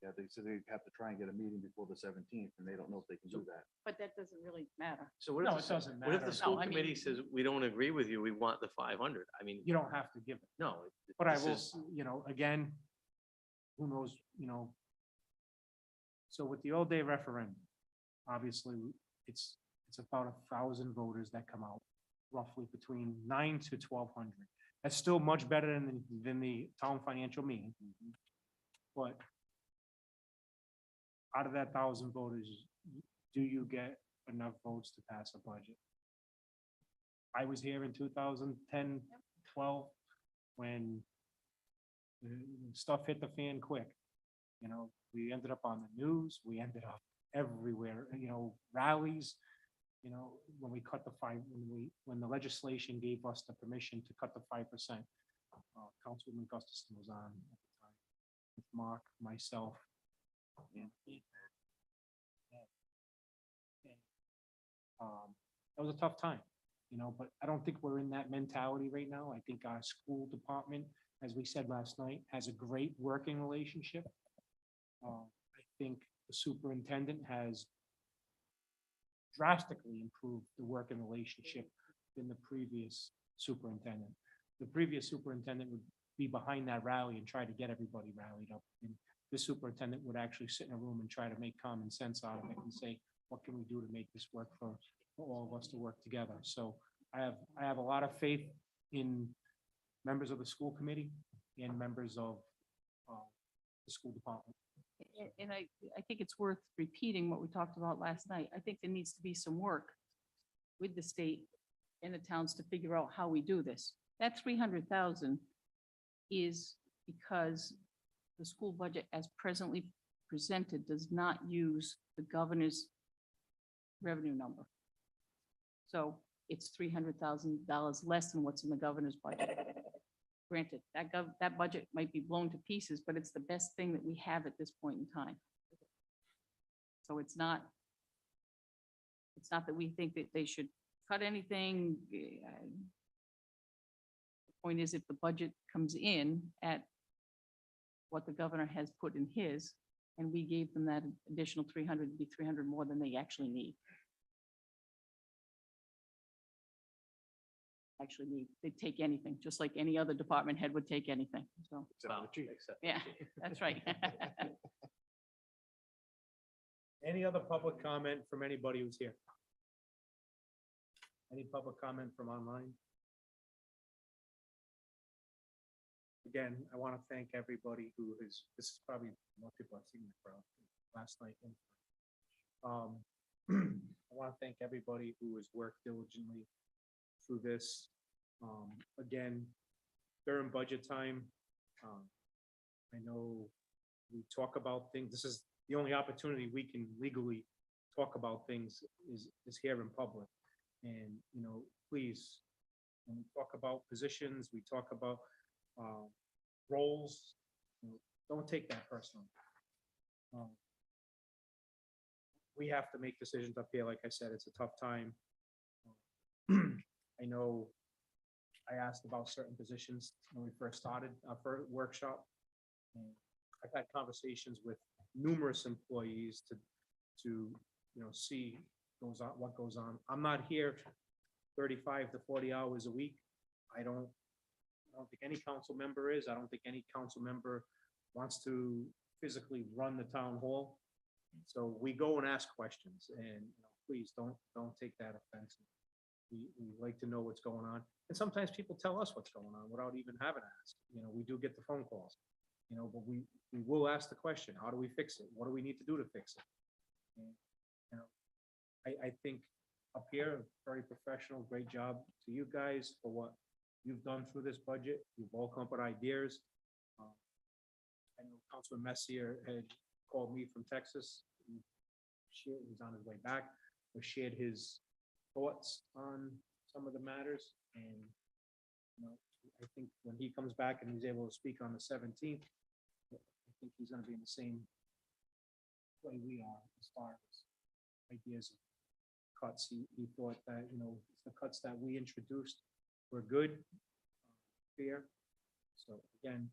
Yeah, they said they have to try and get a meeting before the 17th, and they don't know if they can do that. But that doesn't really matter. So what No, if, it doesn't what if matter. the school No, I committee mean- says, we don't agree with you, we want the 500? I mean, You don't have to give it. no. But I this will, is- again, who knows, So with the all-day referendum, obviously, it's about 1,000 voters that come out, roughly between 9 to 1,200. That's still much better than the town financial meeting. But out of that 1,000 voters, do you get enough votes to pass a budget? I was here in 2010, 12, when stuff hit the fan quick. We ended up on the news, we ended up everywhere, rallies, when we cut when the legislation gave us the permission to cut the 5%. Councilwoman Gustafson was on at the time, with Mark, myself. and that was a tough time, but I don't think we're in that mentality right now. I think our school department, as we said last night, has a great working relationship. I think the superintendent has drastically improved the working relationship than the previous superintendent. The previous superintendent would be behind that rally and try to get everybody rallied up. And this superintendent would actually sit in a room and try to make common sense out of it and say, what can we do to make this work for all of us to work together? So I have a lot of faith in members of the school committee and members of the school department. And I think it's worth repeating what we talked about last night. I think there needs to be some work with the state and the towns to figure out how we do this. That 300,000 is because the school budget as presently presented does not use the governor's revenue number. So it's $300,000 less than what's in the governor's budget. granted, that budget might be blown to pieces, but it's the best thing that we have at this point in time. So it's not that we think that they should cut anything. The point is, if the budget comes in at what the governor has put in his, and we gave them that additional 300, it'd be 300 more than they actually need. They'd take anything, just like any other department head would take anything, so, Except for the chief. yeah, that's right. Any other public comment from anybody who's here? Any public comment from online? Again, I want to thank everybody who is, this is probably more people I've seen in the crowd last night. I want to thank everybody who has worked diligently through this. Again, during budget time, I know we talk about things. This is the only opportunity we can legally talk about things is here in public. And, you know, please, when we talk about positions, we talk about roles, you know, don't take that personally. We have to make decisions up here. Like I said, it's a tough time. I know I asked about certain positions when we first started our first workshop. And I've had conversations with numerous employees to you know, see what goes on. I'm not here 35 to 40 hours a week. I don't think any council member is. I don't think any council member wants to physically run the town hall. So we go and ask questions, and you know, please don't take that offensive. We like to know what's going on. And sometimes people tell us what's going on without even having asked. You know, we do get the phone calls, you know, but we will ask the question, how do we fix it? What do we need to do to fix it? And, you know, I think up here, very professional, great job to you guys for what you've done through this budget. You've all come up with ideas. I know Councilman Messier had called me from Texas. He was on his way back, but shared his thoughts on some of the matters. And, you know, I think when he comes back and he's able to speak on the 17th, I think he's going to be in the same way we are as far as ideas of cuts. He thought that, you know, the cuts that we introduced were good, fair. So again,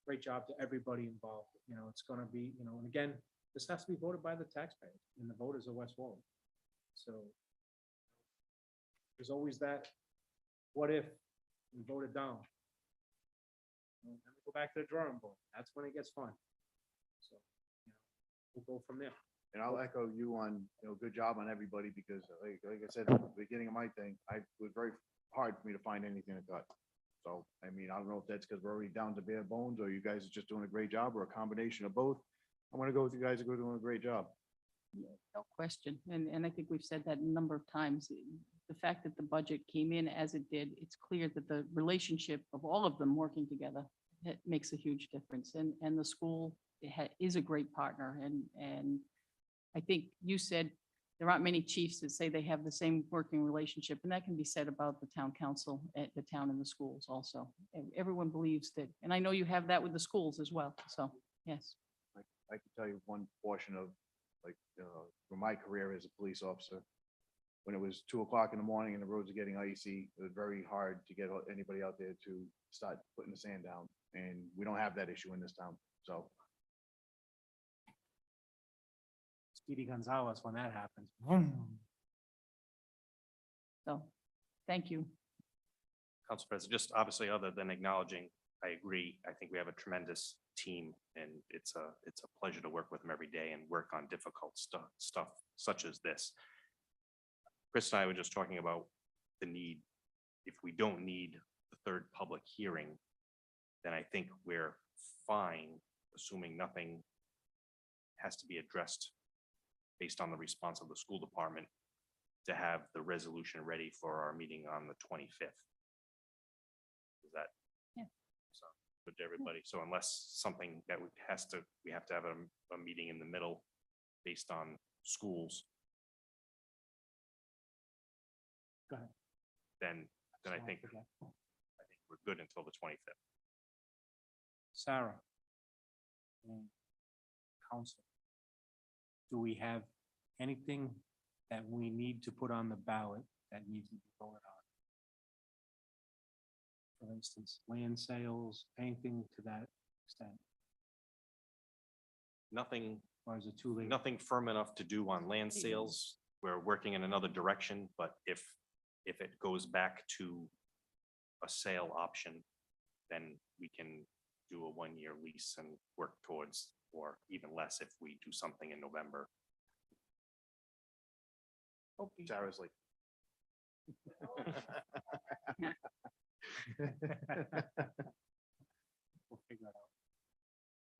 great job to everybody involved. You know, it's going to be, you know, and again, this has to be voted by the taxpayers and the voters of West Warwick. So there's always that, what if we voted down? Then we go back to the drawing board. That's when it gets fun. So, you know, we'll go from there. And I'll echo you on, you know, good job on everybody, because like I said, at the beginning of my thing, it was very hard for me to find anything to cut. So, I mean, I don't know if that's because we're already down to bare bones, or you guys are just doing a great job, or a combination of both. I'm gonna go with you guys are doing a great job. No question. And I think we've said that a number of times. The fact that the budget came in as it did, it's clear that the relationship of all of them working together, it makes a huge difference. And the school is a great partner. And I think you said there aren't many chiefs that say they have the same working relationship, and that can be said about the town council, at the town and the schools also. And everyone believes that, and I know you have that with the schools as well. So, yes. I can tell you one portion of, like, from my career as a police officer, when it was 2 o'clock in the morning and the roads are getting icy, it was very hard to get anybody out there to start putting the sand down. And we don't have that issue in this town. So Speedy Gonzalez when that happens. So, thank you. Council President, just obviously, other than acknowledging, I agree. I think we have a tremendous team, and it's a pleasure to work with them every day and work on difficult stuff such as this. Chris and I were just talking about the need, if we don't need the third public hearing, then I think we're fine, assuming nothing has to be addressed based on the response of the school department, to have the resolution ready for our meeting on the 25th. Is that? Yeah. So good to everybody. So unless something that we have to have a meeting in the middle based on schools. Go ahead. Then I think we're good until the 25th. Sarah. and Council. Do we have anything that we need to put on the ballot that needs to be voted on? For instance, land sales, anything to that extent, Nothing, or is it too late? nothing firm enough to do on land sales. We're working in another direction, but if it goes back to a sale option, then we can do a one-year lease and work towards, or even less if we do something in November. Sarah's like, We'll figure it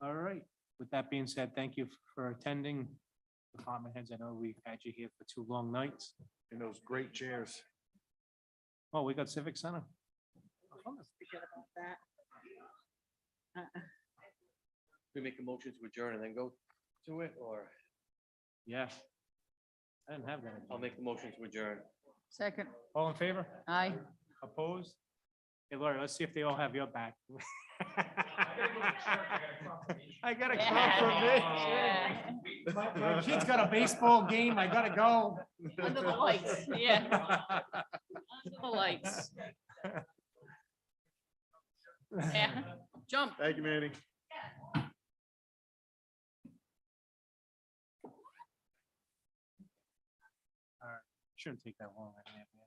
out. All right, with that being said, thank you for attending. Department heads, I know we've had you here for 2 long nights. in those great chairs. Oh, we got Civic Center. Forget about that. We make a motion to adjourn and then go to it, or Yeah. I didn't have that. I'll make the motion to adjourn. Second, All in favor? aye. Opposed? Hey, Lori, let's see if they all have your back. I got a confirmation. My kid's got a baseball game. I gotta go. Under the lights, yeah. Under the lights. Yeah, jump. Thank you, Manny. Shouldn't take that long. I think, yeah.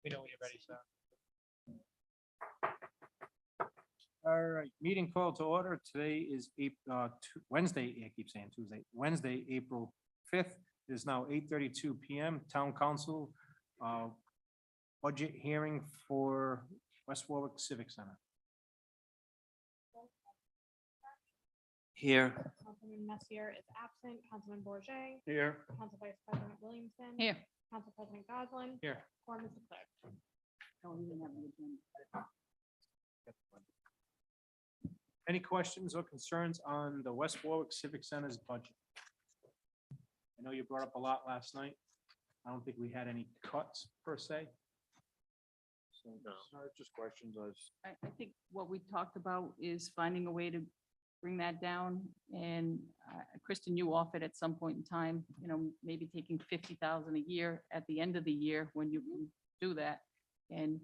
We know when you're ready, sir. All right, meeting call to order. Today is Wednesday, I keep saying Tuesday, Wednesday, April 5th. It is now 8:32 PM. Town Council budget hearing for West Warwick Civic Center. Here. Councilman Messier is absent. Councilman Bourget, Here. Council Vice President Williamson. Here. Council President Goslin. Here. Quorum is declared. Don't even have an agenda. Any questions or concerns on the West Warwick Civic Center's budget? I know you brought up a lot last night. I don't think we had any cuts per se. So, No, just questions. I think what we talked about is finding a way to bring that down. And Kristen, you offered at some point in time, maybe taking 50,000 a year at the end of the year when you can do that and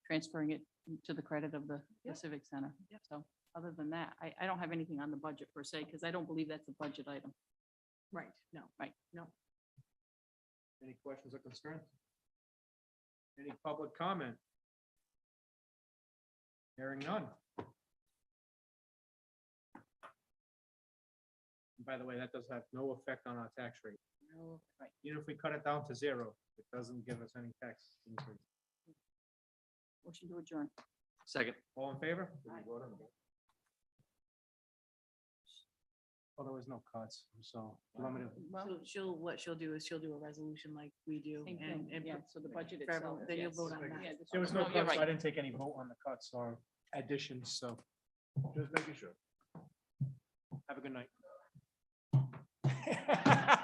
transferring it to the credit of the Civic Center. So other than that, I don't have anything on the budget per se, because I don't believe that's a budget item. Right, no, Right. no. any questions or concerns? Any public comment? Hearing none. And by the way, that does have no effect on our tax rate. No, right. Even if we cut it down to 0, it doesn't give us any tax increase. Motion to adjourn. Second. All in favor? Aye. Well, there was no cuts, so you want me to? What she'll do is she'll do a resolution like we do. Same and thing, yeah, so the budget for everyone, itself. then you'll yes. vote on that. Yeah, this There was one. no you're cuts, so I right. didn't take any vote on the cuts or additions, so Just making sure. have a good night.